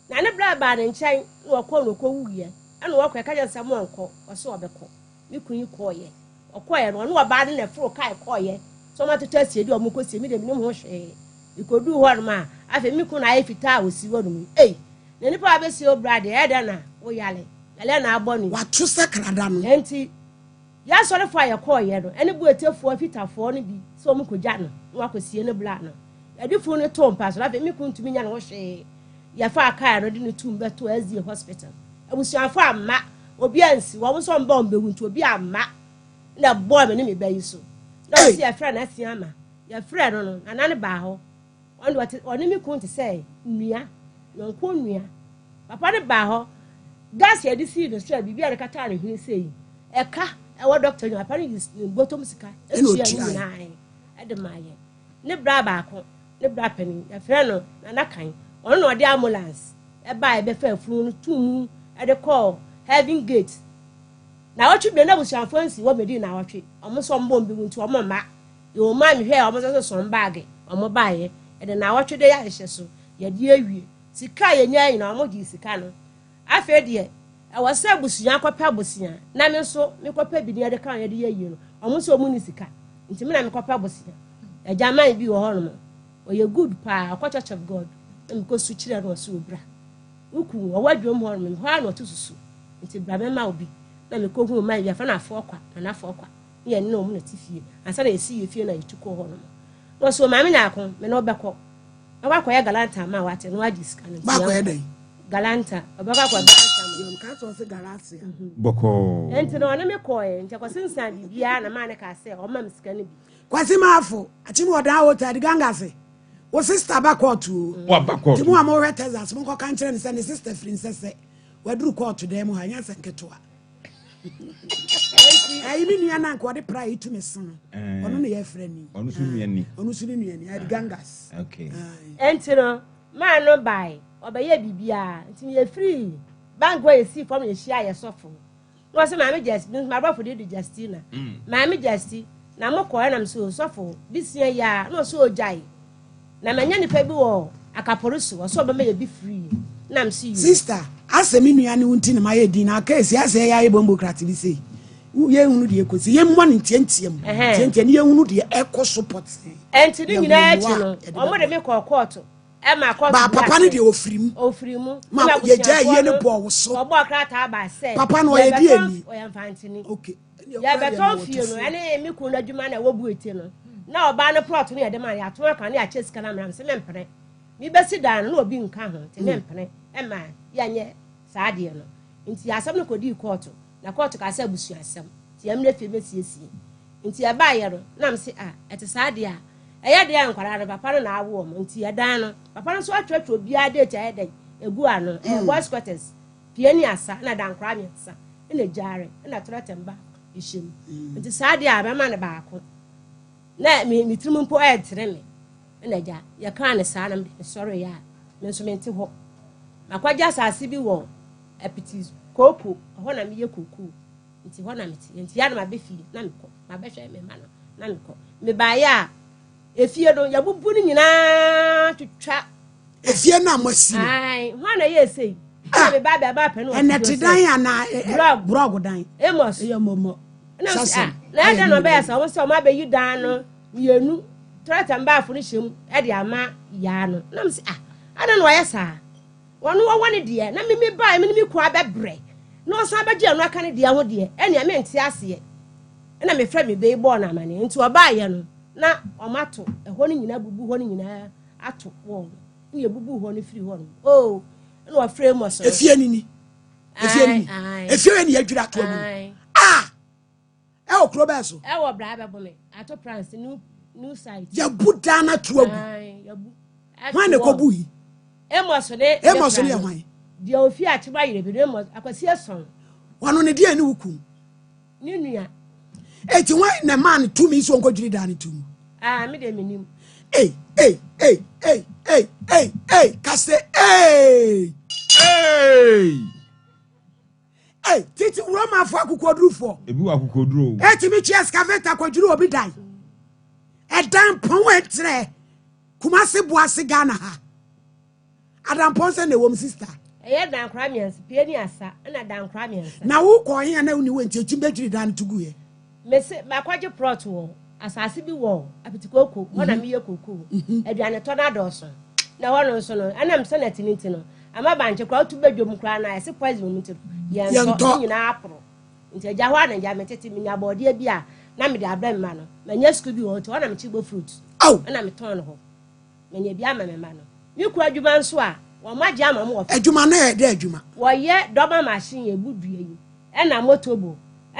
Speaker 6: na ne bra baa ne nkyɛn na wɔkɔ no kɔwuiɛ ɛna wɔkɔ ɛka kyɛ sɛ mo nkɔ ɔsɛ ɔbɛkɔ me kun yi kɔɔyɛ ɔkɔɔyɛ no ɔno ɔbaa no na ɛforo kae kɔɔyɛ sɛ ɔmatotɔ asie de ɔmo kɔsie me de menim ho hwee ikɔduu hɔ nom a afei me kun na ayɛ fitaa a ɔsi hɔ nom ei na nipa a bɛsie obra deɛ ɛdɛ na woyale ɛlɛ na abɔ no
Speaker 1: wato sɛ krada no
Speaker 6: ɛnti yɛasɔrefo a yɛkɔɔyɛ no ɛne buetefoɔ fitafoɔ no bi sɛ ɔmo kɔgya no na wakɔsie no bla no ɛdifo no to mpa so afei me kun tumi nya no ho hwee yɛfa akae no de ne tum bɛto azie hospital abusuafo amma obi ansi wɔn nso mbɔ mbɛwu nti obi amma na bɔɔ me ne me bɛyi so na ɔsi yɛfrɛ no asia ama yɛfrɛ no no nana ne baa hɔ ɔne me kun te sɛ nnua nɔnko nnua papa ne baa hɔ gas yɛde sii no so a biribi a nekata ne hwene sɛ yi ɛka ɛwɔ dɔkta nyɛ papa no yi bɔtɔm sika ɛtua no nyinaa ɛde ma yɛ ne bra baako ne bra panin yɛfrɛ no nana kan ɔno na ɔde ambulance ɛbaa ɛbɛfa afunu no tum ɛde kɔɔ heaven gate na wɔtwe bɛ na busuafo nsi wɔ medi na wɔtwe ɔmo sɔ mbɔ mbi nti ɔmo ma yɛ ma me hwɛ ɔmo sɛ sɔ mbaage ɔmo baayɛ ɛde na wɔtwe de yɛ ahyɛ so yɛde awie sika yɛ nya nyina ɔmo gye sika no afei deɛ ɛwɔ sɛ busua kɔpɛ busua na me nso me kɔpɛ bi ne yɛde kan yɛde yɛ yie no ɔmo nso ɔmo ni sika nti me na me kɔpɛ busua agya man bi wɔ hɔ no ɔyɛ good pa ɔkɔ church of god na me kɔ su kyerɛ no ɔso obra uku ɔwɔ adwom hɔ no me hɔ na ɔto susu nti bra me ma obi na me kɔ hu man bi afa na afɔ kwa na afɔ kwa ne yɛ ne ɔmo na ti fie ansa na yɛsi yɛ fie na yɛtu kɔ hɔ no na ɔso maame nyaako me na ɔbɛkɔ na wakɔyɛ galanta ma wate na wagye sika no
Speaker 1: bakɔyɛ dɛn
Speaker 6: galanta ɔbɛkɔ akɔ galanta
Speaker 1: yɛm ka sɔ sɛ galase
Speaker 3: bɔkɔɔ
Speaker 6: ɛnti na ɔne me kɔɛ nti akɔsensan biribiara na maa ne ka sɛ ɔma me sika no bi
Speaker 1: kwasi maafo akyimi wɔda a wɔta de gangase wo sister ba kɔɔto
Speaker 3: waba kɔɔto
Speaker 1: ti mu a mowɛ texas mo nkɔka nkyerɛ ne sɛ ne sister firi nsɛsɛ waduru kɔɔto dɛn mu ha nyɛ sɛ nketewa ayi me nua na nka ɔde pra yi tumi so no ɔno ne yɛfrɛ ni
Speaker 3: ɔno so nuani
Speaker 1: ɔno so ne nuani ade gangas
Speaker 3: okay
Speaker 6: ɛnti no maa no bae ɔbɛyɛ biribiara nti yɛfiri bank hɔ yɛsii fam yɛhyia yɛsɔfo na ɔsɛ maame Justy mabɔfo de Justina maame Justy na mokɔɛ nam sɛ ɔsɔfo bi sia yi a na ɔsɛ ɔgyae na manya nipa bi wɔ akapɔre so ɔsɛ ɔbɛma yɛ bi free nam si
Speaker 1: sister asɛ me nua ne wonti ne ma yɛ din na case asɛ yɛ ayɛ bombo krate bi sei yɛ hunu deɛ kɔsi yɛ mmɔ ne ntiantiam tiantia ne yɛ hunu deɛ ɛkɔ support
Speaker 6: ɛnti ne nyinaa akyi no ɔmo de me kɔ kɔɔto ɛma kɔɔto
Speaker 1: ba papa ne deɛ ofiri mu ma yɛgya yie ne bɔ wo so
Speaker 6: ɔbɔ krataa ba sɛ
Speaker 1: papa no ɔyɛ di ani
Speaker 6: ɔyɛ mfantini
Speaker 1: okay
Speaker 6: yɛbɛtɔn fie no ɛne me kun no adwuma na ɛwɔ buete no na ɔbaa no plot no yɛde ma yɛato aka ne yɛakyɛ sika no mmram sɛ mempene mebɛsi dan no na obi nka ho nti mempene ɛma yɛnyɛ saa adeɛ no nti asɛm no kɔdii kɔɔto na kɔɔto ka sɛ abusuasɛm nti yɛmmerɛ fie bɛsiesie nti yɛbaayɛ no nam se ɛte saa adeɛ a ɛyɛ deɛ nkwaraa no papa no na awo ɔmo nti yɛdan no papa no nso atwerɛtwerɛ obiara date a ɛyɛ egu ano boys quarters pie ne asa na dankora mmiɛnsa ɛna gyaare ɛna torɔtɛmba ehyɛ mu nti saa adeɛ a bɛma no baako na me tirim mpo ɛɛtere me ɛna gya yɛkaa ne saa na mesɔre yɛ a me nso mente hɔ makɔgye asase bi wɔ apiti kooko hɔ na meyɛ kooko nti hɔ na mete nti ya na mabɛfie na mekɔ mabɛhwɛ me ma no na mekɔ me baya efie do ya bubu ni nyina twetwa
Speaker 1: efie na mosi
Speaker 6: ai hwana ye sei me ba pe no
Speaker 1: enete dan ana brog dan
Speaker 6: emos
Speaker 1: ye momo
Speaker 6: na na da no be ya so so ma be yi dan no yenu trata mba afo ni hyem e de ama ya no na me ada no ya sa wono wo ne de na me ba me ni ku abebre no so abeje anu aka ne de ho de ene me nte ase na me fra me be bo na amane nti oba ye no na omato ho ni nyina bubu ho ni nyina ato wo ye bubu ho ni free ho no oh na wa fra mo so
Speaker 1: efie ni efie ni adwira to amu e okro be so
Speaker 6: e wo bra be bo me ato France new site
Speaker 1: ya budana to amu
Speaker 6: ya bu
Speaker 1: hwan ne ko buyi
Speaker 6: emos ne
Speaker 1: ya hwan
Speaker 6: dia ofi acheba yire bi emos akwasi eson
Speaker 1: wano ne dia ne wukum
Speaker 6: ni nua
Speaker 1: eti hwan na man to me so nko dwiri dan to mu
Speaker 6: me de menim
Speaker 1: kase titi Roma fo akukodrufo
Speaker 3: ebi wa akukodru
Speaker 1: eti mi chi excavator kodwiri obi dan edan pon etre kumase boase Ghana ha adam pon se na wom sister
Speaker 6: dan kra miense pie ni asa na dan kra miense
Speaker 1: na wo ko hin na uni wenti chimbedwiri dan tugu ye
Speaker 6: mese makwaje prot wo asase bi wo apitikoko wona me ye koko aduane to na do so na wono so no anam senate ni ti no ama banche kwa tu bedwom kra na ese poison mu ti yenso nyina apro nti agya ho na agya metete minya bode bi a na me de abra me ma no manya school bi wo to wona me chibo fruit na me ton ho manya bi ama me ma no mi ku adwuma nso a wo magye ama mo wo
Speaker 1: adwuma na ye de adwuma
Speaker 6: wo ye doma machine ye budue yi na motobo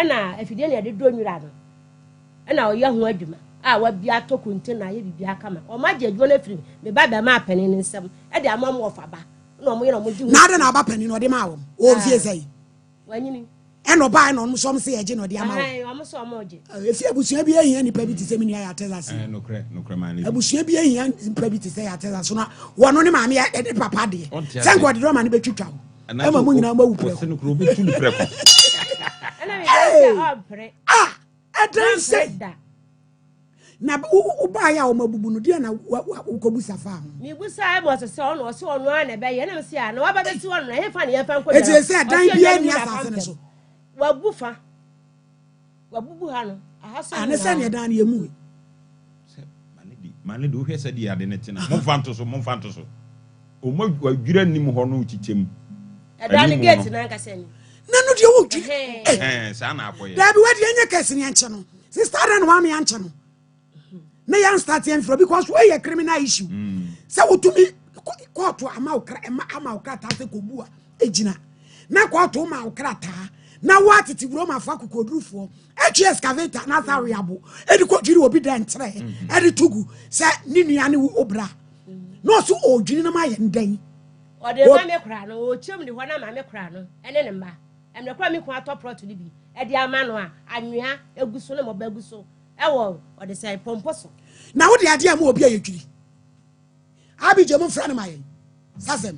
Speaker 6: na afide na de do nwira no na wo ye ho adwuma a wa bia to container ye bibia kama wo magye adwuma na firi me ba ba ma apene ne nsam de ama mo wo fa ba na mo ye na mo di
Speaker 1: na de na ba pani no de ma wo o fie sei
Speaker 6: wanyini
Speaker 1: eno ba no so mo se ye je no de ama wo
Speaker 6: o mo so mo je
Speaker 1: efi abusua bi ehia nipa bi ti se mini ya teza se
Speaker 3: nokre mani
Speaker 1: abusua bi ehia nipa bi ti se ya teza so na wono ne maame ya de papa de se ngo de Roma ne betwitwa wo ama mu nyina ma wu pre
Speaker 3: se nokre obi tu pre ko
Speaker 6: ana me se opre
Speaker 1: adan se na uba ya o mabubu no de na ukobusa fa ho
Speaker 6: mi busa ai mo se ono se ono na be ye na me se a na wa ba beti ono na he fa ne ye fa nko
Speaker 1: eti se adan bi ani asase ne so
Speaker 6: wabufa wabubu ha no aha so
Speaker 1: ana se ne dan ye mu
Speaker 3: manedi wo hwese di ade ne tina mo fanto so o mo adwira nim ho no chichem
Speaker 6: dan gate na nka se ni
Speaker 1: na no de wo twi
Speaker 3: sa na akoye
Speaker 1: da bi wadi enye kese ne enche no sister na wa me enche no na yan start yan for because we a criminal issue say utumi court ama ukra ta se kobua ejina na court ma ukra ta na watiti Roma fa kokodrufo echi excavator na sariabo edi kodwiri obi da ntre edi tugu say ni nua ne obra no so odwiri na ma ye ndan
Speaker 6: o de ma me kra no o chem ni ho na ma me kra no ene ne mba emne kra me ko atopro to ni bi edi ama no a anwea eguso na mo ba eguso ewo o de say pomposo
Speaker 1: na wo de ade am obi ayedwiri abi je mo fra na maye sasem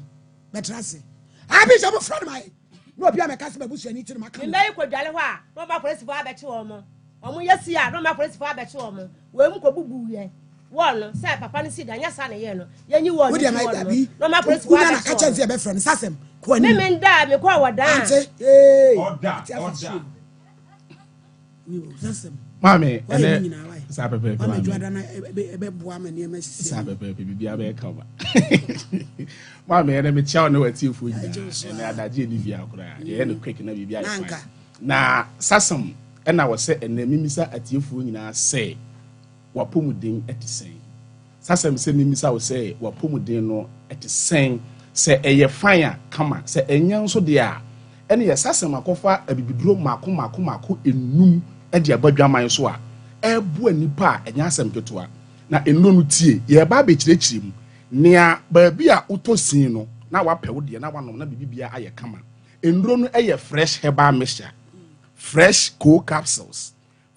Speaker 1: betrase abi je mo fra na maye no obi ameka se babusu ani tiri maka
Speaker 6: me yi ko dwale ho a no ba polisi fo abeche wo mo omo yesi a no ba polisi fo abeche wo mo we mu ko bubu ye wo no say papa ni si da nya sa na ye no yenyi wo
Speaker 1: no
Speaker 6: no ma polisi fo abeche
Speaker 1: na ka chenze be fra sasem ko ani
Speaker 6: me nda me ko woda
Speaker 1: ante
Speaker 3: oda
Speaker 1: sasem
Speaker 7: mame ene sa pepe
Speaker 1: mama juada na ebe boa mane ma sisi
Speaker 7: sa pepe bibia be ka ba mame ene me chawo ne watifu nyina ene adaje ni bia akura ye ne quick na bibia ya na sasam ena wo se ene mimisa atiefu nyina se wapomuden etisen sasam se mimisa wo se wapomuden no etisen se eye fire kama se enya nso de a ene ye sasam akofa abibiduro mako enum edi abadwaman so a ebu anipa enya asem ketewa na eno no tie ye ba be kirekire mu nea baabi a utosin no na wapewo de na wanom na bibibia aye kama enro no eye fresh herbal mixture, fresh cold capsules,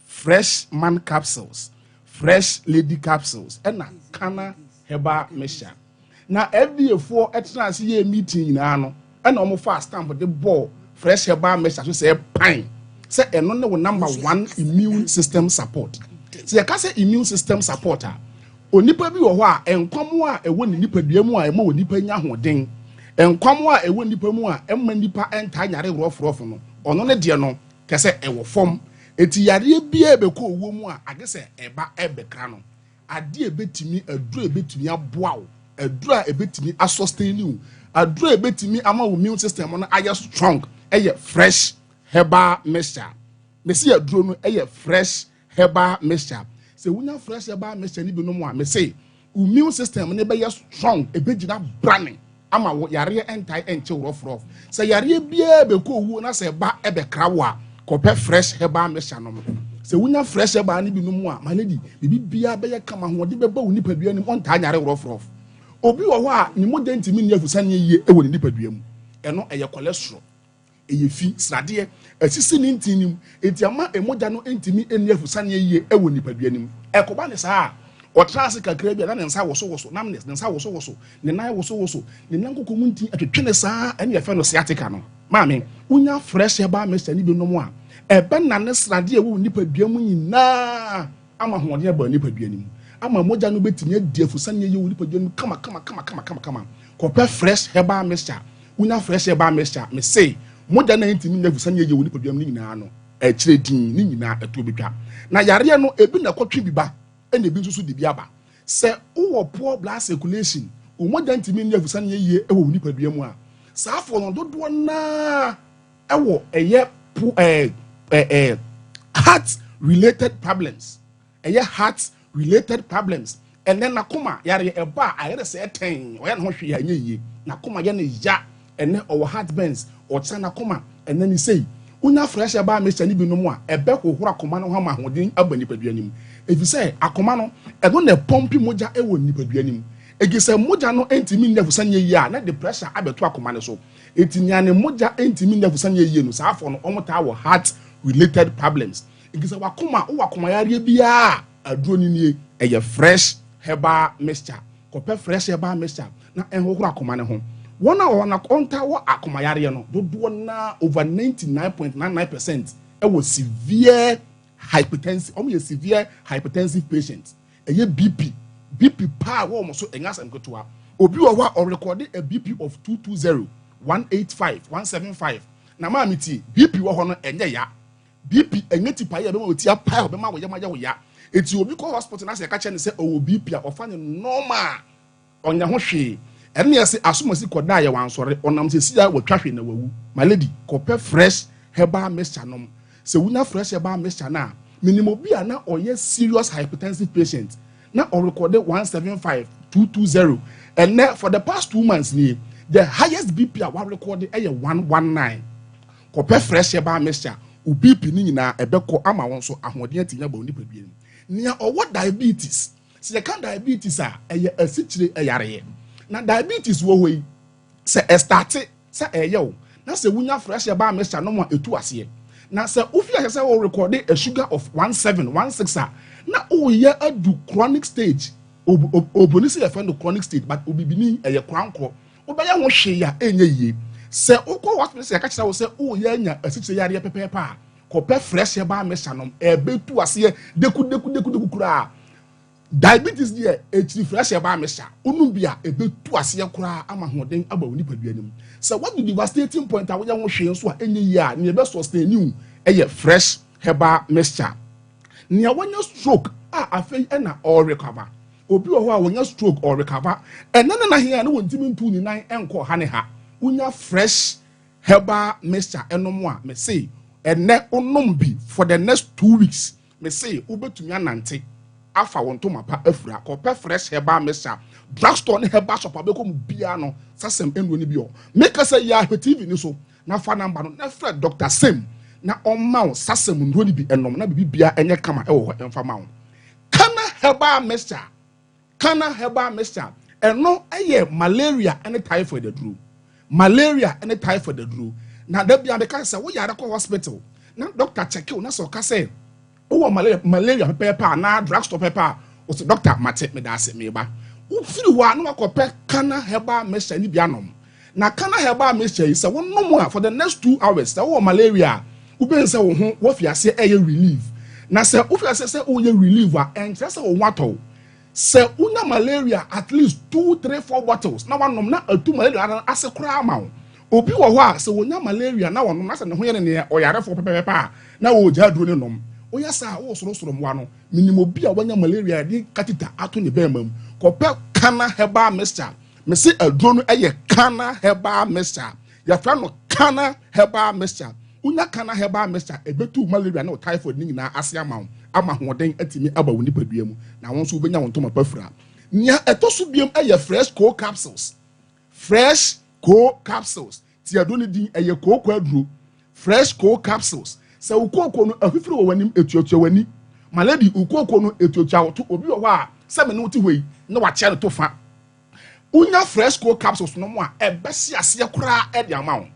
Speaker 7: fresh man capsules, fresh lady capsules na kana herbal mixture na FDA for etna se ye meeting na no na omo fa stamp de ball fresh herbal mixture so say pine say eno ne wo number 1 immune system support So you can say immune system supporter. Onipa bi wo ho a enkwam a ewo ni nipadua mu a ema onipa nya hoden. Enkwam a ewo nipa mu a emma nipa enta nyare rofrofo no. Ono ne de no kese ewo fom. Eti yare bia ebeko owo mu a agese eba ebekra no. Ade ebetimi aduru ebetimi aboa wo. Aduru a ebetimi asustain you. Aduru ebetimi ama wo immune system no aye strong. Eye fresh herbal mixture. Me see aduru no eye fresh herbal mixture. Se wunya fresh herbal mixture ni bi no mo a me say immune system ne be strong ebegina brane ama wo yare entai enche rof se yare bia be ko wu na se ba ebe krawo a kope fresh herbal mixture no se wunya fresh herbal ni bi no mo a maledi bibi bia be ye kama ho de be ba woni padua ni on ta nyare rof obi wo ho a ni mo de ntimi ni afusane ye e wo ni padua mu eno eye cholesterol eye fi srade asisi ni ntinim etiama emoja no ntimi eni afusane ye e wo ni padua nim ekoba ne saa otrase kakra bia na ne nsa woso nam ne nsa woso ne nan woso ne nankoko munti atwetwe ne saa ene efe no sciatica no maame unya fresh herbal mixture ni bi no mo a ebe na ne srade e wo ni padua mu nyina ama hoode ba ni padua nim ama moja no betimi adi afusane ye wo ni padua nim kama kope fresh herbal mixture unya fresh herbal mixture me say moja na ntimi na afusane ye wo ni padua nim nyina no akire din ni nyina eto betwa na yare no ebi na kotwe biba ene bi nsusu de biaba se wo poor blood circulation o moja ntimi na afusane ye e wo ni padua mu a saa fo no dodo na ewo eye heart related problems and then nakoma yare eba ayere se eten oya no hwe ya nye nakoma ye ne ya ene owo heart burns o tsa nakoma and then he say unya fresh herbal mixture ni bi no mu a ebe hohoro akoma no ho ma hodin aba nipadua nim efi say akoma no edo na pompi moja ewo nipadua nim egise moja no entimi nnefu sanye yi a na the pressure abeto akoma ne so etinyane moja entimi nnefu sanye yi no saa afo no omota wo heart related problems egise wakoma yare bia aduro ni nie eye fresh herbal mixture kope fresh herbal mixture na enhohoro akoma ne ho wona konta wo akoma yare no dodo na over 99.99% ewo severe hypertensive severe hypertensive patients eye BP pa wo mo so enyasam ketoa obi wo wa o record a BP of 220 185 175 na ma meti BP wo ho no enye ya BP enye tipa ya be ma otia pa be ma wo ya eti obi ko hospital na se ka che ne se o BP a ofa ne normal onya ho hwe ene yesi asomasi koda ya wansore onam se sia watwahwe na wawu my lady kope fresh herbal mixture nom se wunya fresh herbal mixture na minimum bi na oye serious hypertensive patient na o recorded 175 220 and now for the past 2 months ni the highest BP a wa recorded 119 kope fresh herbal mixture u BP ni nyina ebeko ama won so ahoden atinya ba oni padua ni owo diabetes se kan diabetes a eye asichire eyare na diabetes wo hoi se start se eyo na se wunya fresh herbal mixture no mo etu ase na se ofia se wo record a sugar of 1716 na o ye adu chronic stage oboni se defend the chronic stage but obibini eye kranko obeya ho hwe ya enye yie se okọ hospital se ka kira wo se o ye anya asichire yare pepepa kope fresh herbal mixture no ebetu ase deku kura diabetes there echiri fresh herbal mixture onum bia ebetu ase kura ama hoden aba woni padua nim so what the devastating point a wo ya ho hwe nso a enye yie a ne be sustain you eye fresh herbal mixture ne wonya stroke a afei na all recover obi wo ho a wonya stroke or recover enana na hia na wontimi ntu ni nan enko ha ne ha wonya fresh herbal mixture enom a me say ene onom bi for the next 2 weeks me say ubetumi anante afa wonto mapa afura kope fresh herbal mixture drugstore ne herbal shop abekom bia no sasem enu ni bi o make say ya TV ni so na fa number no na fra Dr. Sam na omma sasem ndo ni bi enom na bibia enye kama ewo emfa ma wo kana herbal mixture eno eye malaria and typhoid aduru na da bia be ka say wo yare ko hospital na doctor check you na so ka say o malaria pepper na drugstore pepper o say doctor mate me da say me ba wo firi wa na wakope kana herbal mixture ni bia nom na kana herbal mixture is one no more for the next 2 hours say wo malaria wo be say wo ho wo fiase eye relief na se ufa se uye reliever and se o wato se unya malaria at least 2 3 4 bottles na wanom na atu malaria ase kura ma obi wo ho a se wonya malaria na wonom na se ne ho ye ne oyarefo pepepepa na wo ja duro ne nom oya sa wo soro mwa no minimo bi a wonya malaria di katita ato ne ba mam ko pe kana herbal mixture me se aduro no eye kana herbal mixture ya fa no kana herbal mixture unya kana herbal mixture ebetu malaria na typhoid ni nyina ase ama hoden atimi aba woni padua mu na won so benya won to mapafra nya etoso biem eye fresh cold capsules ti adoni din eye cold aduro fresh cold capsules se ukoko no afifiri wo wanim etuotua wani maladi ukoko no etuotua to obi wo a se me no ti hoi na wa chia no to fa unya fresh cold capsules no mo a ebesi ase kura e de ama wo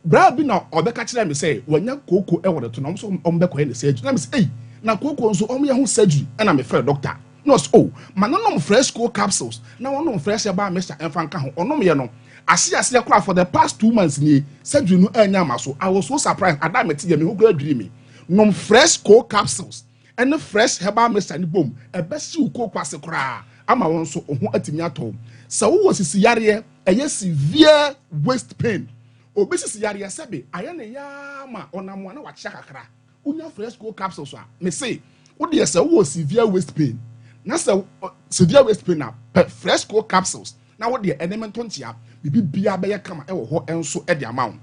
Speaker 7: bra bi na obeka kire me say wanya koko e wo to no so ombekọ ne say na me say na koko nso omo ye ho surgery na me frɛ doctor nurse manonom fresh cold capsules na wonom fresh herbal mixture emfa nka ho onom ye no ase kura for the past 2 months ni surgery no anya maso I was so surprised adameti ye me ho kura dwiri me nom fresh cold capsules and fresh herbal mixture ni bom ebesi ukoko ase kura ama won so ho atimi ato sa wo sisi yare eye severe waist pain obesisi yare sebe aye ne yama onamo na wa kya kakra unya fresh cold capsules a me say wo de say wo severe waist pain na say severe waist pain na fresh cold capsules na wo de element ntia bibia be ye kama e wo ho enso e de amount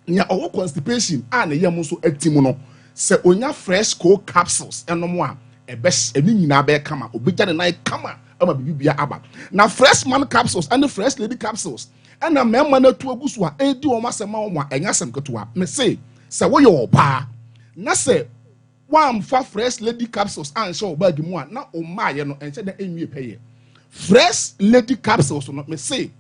Speaker 7: nya owo constipation a na yam so atimu no say onya fresh cold capsules enomo a eni nyina be kama obegya ne nai kama ama bibia aba na fresh man capsules and the fresh lady capsules and na memma na tu agusu a edi o masema o ma enya sem ketoa me say wo ye oba na say one for fresh lady capsules and show bag mu a na o ma ye no enche da enwie peye fresh lady capsules no me say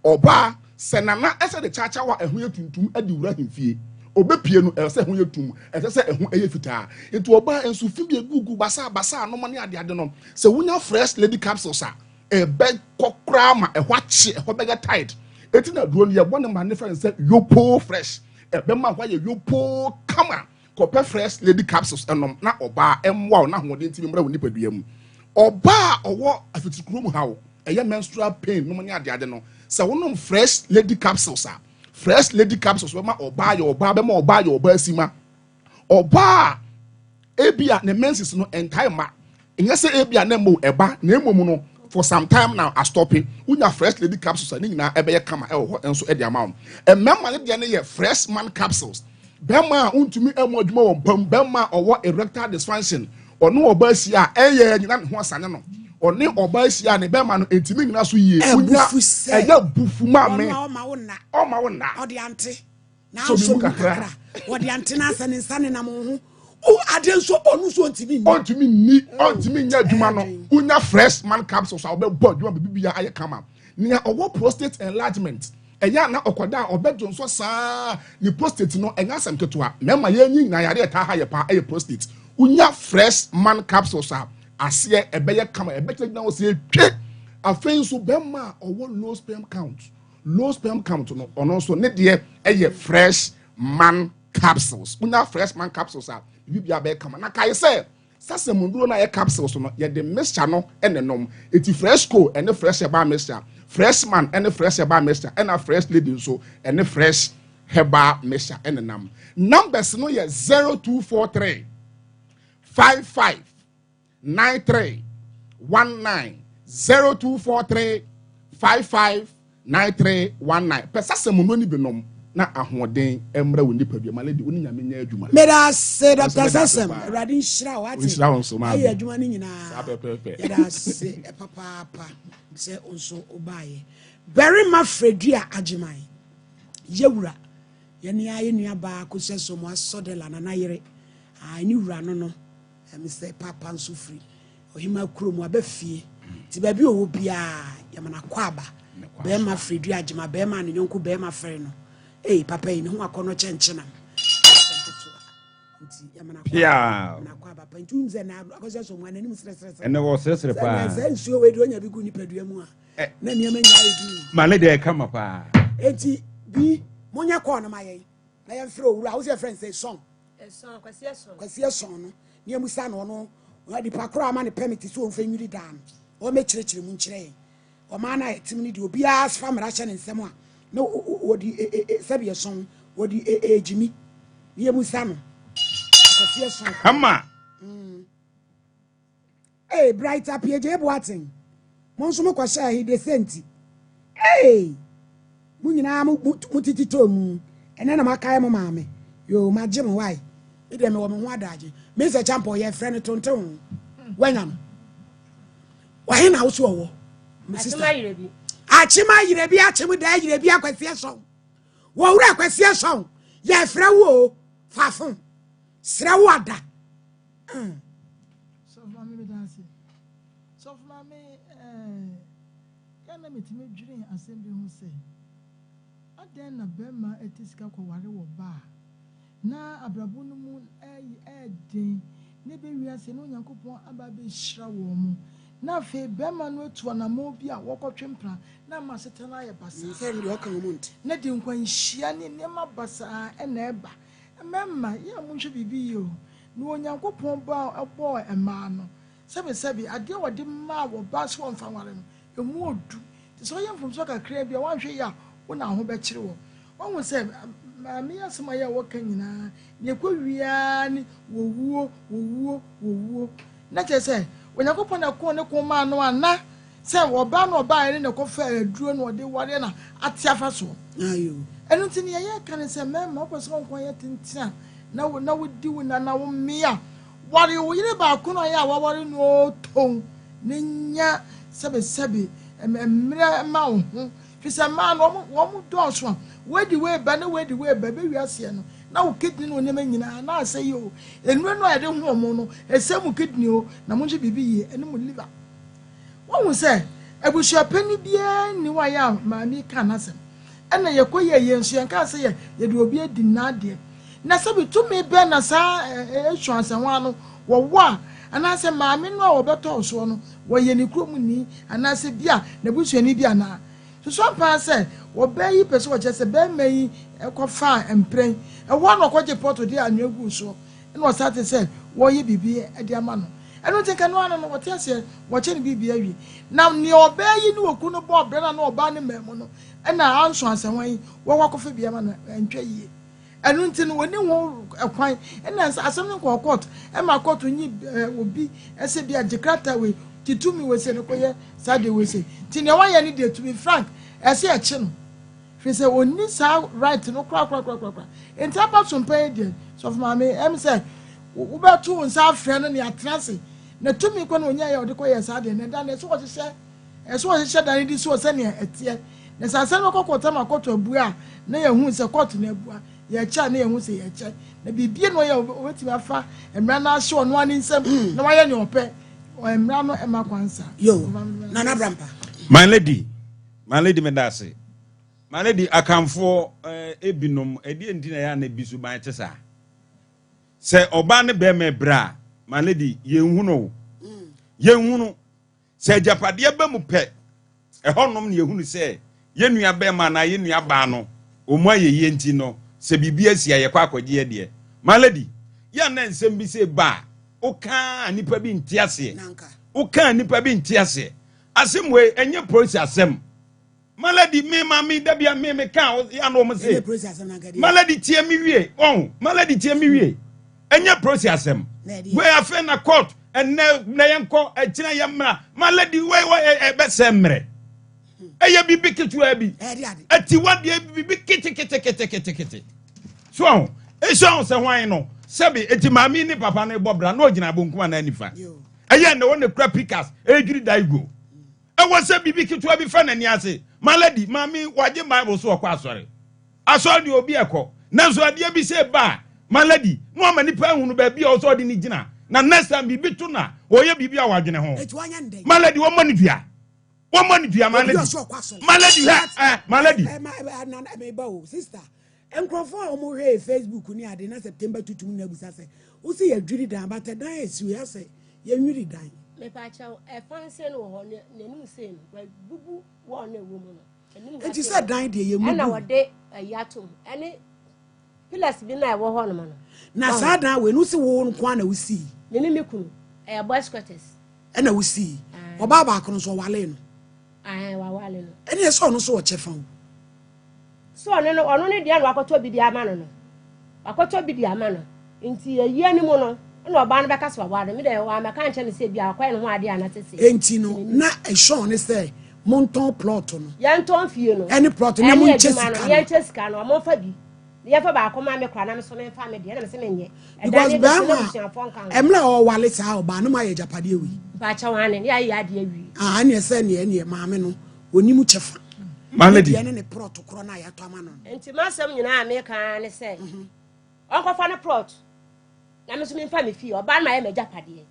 Speaker 7: oba se nana ese de chacha wa ehun etuntum adi wura himfie obepie no ese ehun etum ese ehun eye fitaa etu oba ensu fibie gugu basa no mane ade no se wunya fresh lady capsules a ebe kokra ma ehwache ehobega tight eti na duo no ye bone ma ne friend say yopo fresh ebe ma hwa ye yopo kama kope fresh lady capsules enom na oba emwa na hode ntimi mra woni padua mu oba owo afitikuro mu hawo eye menstrual pain no mane ade no se wonom fresh lady capsules a fresh lady capsules be ma oba be ma oba asima oba ebia ne menses no entire ma enye se ebia na mo eba na emom no for some time now I stop it unya fresh lady capsules ani nyina ebe ye kama e ho enso e de amount emema ne de ne ye fresh man capsules bema untumi emu adwuma won pam bema owo erectile dysfunction ono oba asia eye nyina ne ho asane no oni oba asia ne bema no entimi nyina so yie unya eya bufu ma me o ma wona
Speaker 1: odi ante na so kakra odi ante na asane nsane na mo ho o adenso onu so ontimi nya adwuma no unya fresh man capsules a obebo adwuma bibia aye kama nia owo prostate enlargement eya na okoda obedo nso saa ni prostate no enya asem ketoa mema ye nyi na yare ta ha ye pa aye prostate unya fresh man capsules a ase ebeye kama ebete na wo se twe afen so bema owo low sperm count no ono so ne de eye fresh man capsules unya fresh man capsules a bibia be kama na kai say sasemunduro na ye capsules no ye de mixture no enenom eti fresh co and fresh herbal mixture fresh man and fresh herbal mixture and a fresh lady so and fresh herbal mixture enenam numbers no ye 0243 55 93 19 0243 55 93 19 pesa semundo ni benom na ahoden emra woni padua maledi oni nyame nya adwuma meda se Dr. Sasem radi nshira wati
Speaker 7: nshira wonso ma
Speaker 1: ayi adwuma ni nyina
Speaker 7: apepepe
Speaker 1: yeda se papa se onso obaye very ma fredua agiman yewura yeni aye nua ba ko se so mo asodela na yere ani wura no me say papa nso free ohima kurom abafie ti ba bi owo bia yamana kwaba be ma fredua agima be ma no nyonko be ma fre no papa yi ne ho akono chenchena nti yamana kwa papa nti unze na akoso so mwana nim sresres
Speaker 3: ene wo sresre pa
Speaker 1: za nsuo we do nya bi gu ni padua mu a na niam nya edu
Speaker 3: male de kama pa
Speaker 1: enti bi monya ko na maye na ye mfre owura wo se friend say song
Speaker 6: son kwasi son
Speaker 1: no ne musa no di pakro ama ne permit so on fa nwiri dan o me kirikiri mu nkire o ma na etim ni di obi as famra hye ne nsem a no wodi sabi eson wodi ejimi ne musa no akosi eson
Speaker 3: ama
Speaker 1: bright up here je boatin mo nso mo kwasha he de senti mu nyina mu titi to mu ene na makae mo maame yo magye mo why ide me wo me ho adaje me se champo ye friend tonton wanyam wa he na wo so wo me sister achima yirebi achim da yirebi akwasi eso wo wura akwasi eso ye fra wo fafun sra wo ada
Speaker 4: so mama me dance so mama kana metime dwurin asem bi ho se aden na bema etisika ko ware wo ba na abrabo no mu den ne be wiase no Nyankopon aba be hyira wo mu na fe bema no etu na mo bi a wokotwempra na ma setena ye basa
Speaker 1: se ndi okan mu nti
Speaker 4: na di nkwan hyia ne nema basa na eba memma ya mu hwe bibi yo no Nyankopon ba abo ema no sebe ade wode ma wo ba so mfa ware no emu odu ti so yem from so kakra bia wan hwe ya wo na ho be kire wo won se maami asema ya wo kanyina ne kwa wia ni wo na kese Onyankopon na ko ne ko ma no ana se wo ba no ba ere ne ko fa aduro no de ware na ate afa so
Speaker 1: ayo
Speaker 4: enu ti ne ye kan se memma ko so nko ye tintia na wo di wo na wo mia ware wo yire ba ko no ya ware no ton ne nya sebe emre ma wo fisa ma no wo mu do so wedi we ba be wiase no na wo kidney no ne manyina na ase yo enure no ede ho mo no esemu kidney o na mo nje bibi ye ene mo liver wo se ebusua pani bia ni wa ya ma mi ka na se ena ye koye ye nsu ye ka se ye de obi edi na de na se bi tumi be na sa ehwu asenwa no wo ana se ma mi no wo beto so no wo ye ni krom ni ana se bia na busua ni bia na so pa se wo be yi pese wo che se be meyi ekofa empren e wo no kwaje poto de anwegu so na wo start se wo ye bibi e de ama no eno te kan no wo te se wo che ni bibi awi na ni obe yi ni oku no bo bre na no oba ne memo no e na anso asenwan yi wo wakofa bi ama no entwa yi eno nti no woni wo ekwan e na asem no ko court e ma court nyi obi e se bia jekrata we titumi we se no koye sade we se ti ne wa ye ni de to be frank e se e chi no fi se oni sa right no kra enti aba so mpa de so of mama em say wo be to nsa afre no ne atrase na tumi ko no onya ye ode koye sade ne da ne so wo hye da ne di so se ne etie ne sa se no kokota makoto abu a na ye hu se court na abu a ye cha na ye hu se ye cha na bibie no ye obeti afa emra na ahye ono ani nsem na wa ye ne ope emra no ema kwansa
Speaker 1: yo nana brampa
Speaker 3: my lady me da say my lady akamfo ebinom edi ndina ya na bisu ban tesa se oba ne be me bra my lady yenhunu se japade ba mu pe ehonom ne yehunu se yenua be ma na yenua ba no omu ayeye nti no se bibia sia ye kwa akwaje de my lady ya na nsem bi se ba oka nipa bi ntiase oka nipa bi ntiase asem we enye process asem malady me mami dabia me ka ya no mo se malady tie mi wie malady tie mi wie enye process asem we afa na court na yenko akina yemra malady we be semre eye bibi kitu abi ati wade bibi kete so so se hwan no sebi eti mami ni papa no bobra na ogina bonkuma na anifa eye na won kura pikas ejuri daigo e wo se bibi kitu abi fa na ni ase malady mami waje bible so okwa asori de obi eko na so ade bi se ba malady no amani pa hunu ba bi o so de ni gina na next time bibi to na oye bibi a wadwene ho malady wo mani dua malady
Speaker 1: malady sister enkrofo a omo hwe Facebook ni ade na September 2 na busa se wo se yadwiri dan bata dan esiu ya se yenwiri dan
Speaker 6: me pa chaw e fanse no ho ne nenu se no bubu wo na wo mu no
Speaker 1: enti se dan de yemu
Speaker 6: na wode yatom ene pillars bi na wo ho no no
Speaker 1: na sa dan we no se wo nko na wo si
Speaker 6: me kunu boys quarters
Speaker 1: ɛna wo si ɔba ba kono so wale no
Speaker 6: wa wale no
Speaker 1: ɛne ɛsɛ ɔno so wɔ kyɛfa wo
Speaker 6: so ɔno ne deɛ no akɔtɔ bi di ama no akɔtɔ bi di ama no nti yie ni mu no na ɔba no bɛka so wa no me de wa meka nkyɛ ne sɛ bia akɔyɛ no ho ade anatese
Speaker 1: enti no na ɛhwɛ ne sɛ monton plot no
Speaker 6: yɛntɔn fie no
Speaker 1: ɛne plot ne mo nkyɛ sika no
Speaker 6: yɛnkyɛ sika no ɔmo fa bi yɛfa ba akɔma me kora na me so me fa me deɛ na me se menyɛ
Speaker 1: because bɛma ɛmla ɔwale saa ɔba no ma yɛ japade wi
Speaker 6: ba kyɛ wane ya yɛ ade awi
Speaker 1: ne ɛsɛ ne maame no onim kyɛfa
Speaker 3: malady
Speaker 1: ɛne ne plot korɔ na yɛtɔ ama no
Speaker 6: enti masɛm nyinaa me ka ne sɛ ɔnkɔfa no plot na me so me fa me fie ɔba no ma yɛ me japade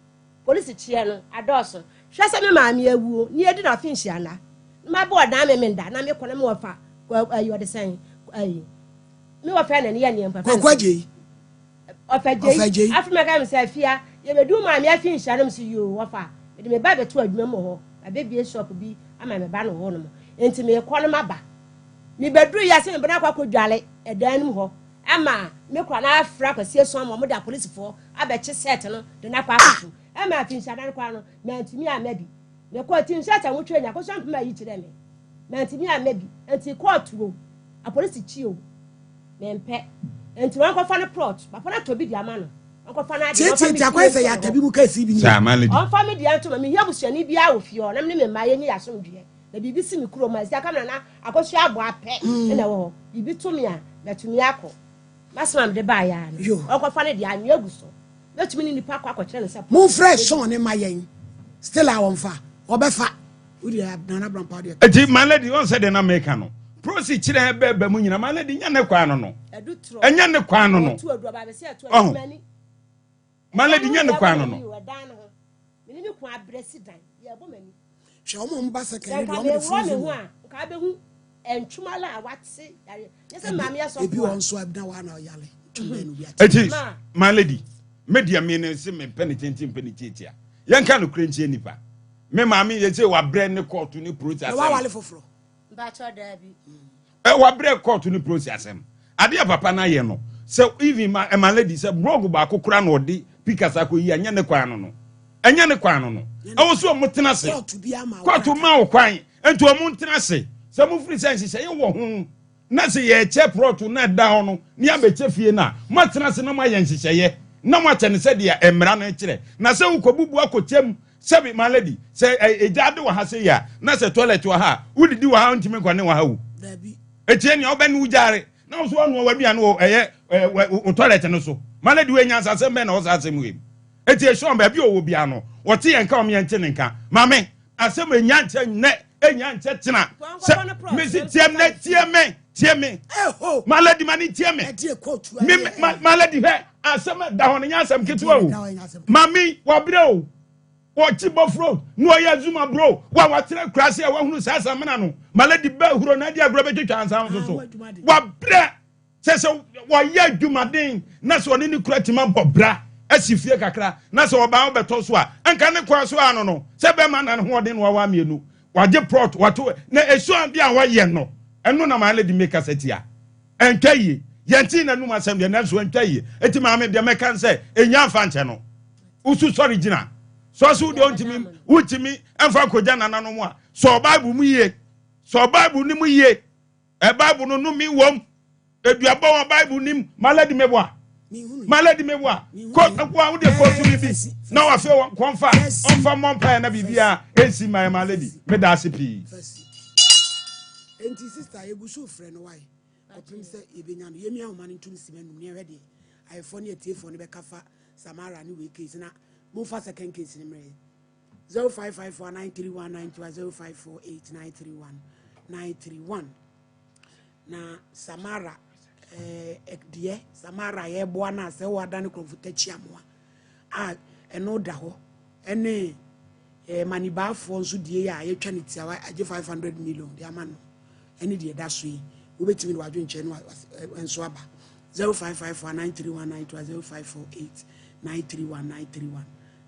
Speaker 6: police kyie no adɔɔso hwɛ sɛ me maame awuo ni edi na ɔfe nhyiana ma bɔ ɔdan me nda na me kɔ na me wɔfa ayi ɔde sɛn ayi me wɔfa na ne yɛ ne mpa
Speaker 1: kwagye
Speaker 6: ɔfagye afima ka me sɛ afia ye bedu maame afi nhyiana me so yo wɔfa me de me ba beto adwuma mu hɔ abebie shop bi ama me ba no hɔ no mo enti me kɔ no maba me beduru ya sɛ me bana akɔ dwale ɛdan mu hɔ ama me kɔ na afra kwasi eson mo de police fo abɛkye set no de na kwa afu ama afi nhyiana no kwa no na ntimi amabi me kɔ tin shata wotwe nya kɔ so mpema yi kyerɛ me na ntimi amabi enti court wo a police chi o me mpe enti wan kɔ fa no plot papa na to bi di ama no wan kɔ fa na ade
Speaker 1: enti akɔ sɛ ya tabi mu kasi bi ni
Speaker 3: sa malady
Speaker 6: on fa me di anto me hia busuani bi a wo fie o na me ma ye nyi asomdue na bibi si me kuro ma sia kamera na akɔhwe abo apɛ na wo bibi to me a metumi akɔ masam de ba ya no on kɔ fa ne di anwe aguso metumi ni nipa akɔ kyerɛ ne sɛ
Speaker 1: mo fresh son ne ma yɛn still a wɔn fa ɔbɛfa wodi nana brampa de
Speaker 3: eti malady on said na make no prosi kyerɛ bɛbɛ mu nyina malady nya ne kwa no enya ne kwa no malady nya ne kwa no
Speaker 6: me ni kwa abresi dan ye bo mani
Speaker 1: hwɛ ɔmo mba
Speaker 6: ka
Speaker 1: second
Speaker 6: be wo me ho a ka be hu entwumala a wate yese maame ya so
Speaker 1: ebi won so abna wa na oyale twumba no bi
Speaker 3: eti malady media me ne se me penitenti penititia yɛnka no krenchie nipa me maame ye se wa bre ne court ne process
Speaker 1: wa wale foforo
Speaker 6: ba cho da bi
Speaker 3: wa bre court ne process am ade papa na ye no se even malady se blog ba kokora na odi pikasa ko yi anya ne kwan no anya ne kwan no ɛwo so mo tena se court ma wo kwan enti o mo tena se se mo free sense se ye wo ho na se ye che plot na da ho no ni abeche fie na mo tena se na mo ayen hyehyeye na mo akyɛ ne sɛ de emra no kyerɛ na sɛ ukobubu akotem sɛ bi malady sɛ ejade wa ha sɛ ya na sɛ toilet wa ha udidi wa ha ntimi kwane wa ha wu
Speaker 1: dabi
Speaker 3: etie ne obɛne ujare na so anu wa bia no ɛyɛ toilet no so malady we nyansa sɛ mɛ na wo sa asɛm we etie shon ba bi owo bia no wɔte yɛn ka o me yɛnte ne nka mame asɛm enya nkyɛ ne enya nkyɛ tena sɛ me si tiem ne tie me malady mani tie me malady he asɛm da ho ne nya asɛm ketewa o mami wa bre o wɔkyi bɔfro no ɔyɛ zuma bro wa watere krase a wahunu saa samena no malady ba huro na dia bro betwitwa ansa so wa bre sɛ wɔyɛ adwumaden na sɛ ɔne ne kura tima bɔbra asifie kakra na sɛ ɔba wɔbɛtɔ so a anka ne kwa so ano no sɛ bɛma na ne ho ɔden no wa mienu wagye prot wato na esuan bia wɔyɛ no ɛno na malady make asetia ɛntwaye yɛnti na num asɛm deɛ na so ɛntwaye eti maame deɛ mɛka sɛ enya afa nkyɛ no usu sorry gina so so de ontimi utimi emfa koja nananom a so bible mu yie so bible ni mu yie e bible no no mi wom eduaba wa bible nim malady meboa ko kwa wo de ko tu bi na wa fe konfa onfa mompa na bibia esi my malady me da asipi
Speaker 1: enti sister ebusu frɛ no why opim sɛ ebenya no yemi ahoma no ntum simanum ne hwɛ de ayefo ne atiefo ne bɛkafa samara ne we case na mo fa second case ni mre 05549319 0548931931 na samara ekdie samara ye boa na se wada ne konfuta chiamoa a eno da ho ene manibafo nso die ya ye twa ne tiawa age 500 million de amano ene die da so yi obetimi no adwo nche no enso aba 05549319 0548931931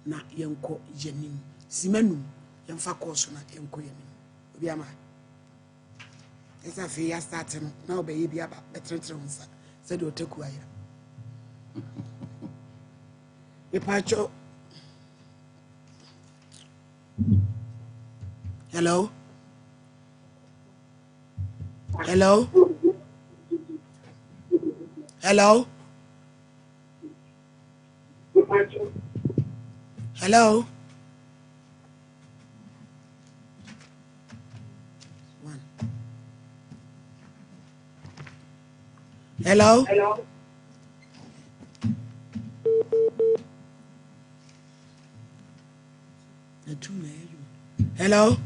Speaker 1: na yenko yenim simanum yemfa course na yenko yenim obi ama esa fe ya start no na obeye bi aba betretre unsa se de oteku aya e pacho Hello. Hello. Hello. Hello. One. Hello. Hello. Hello.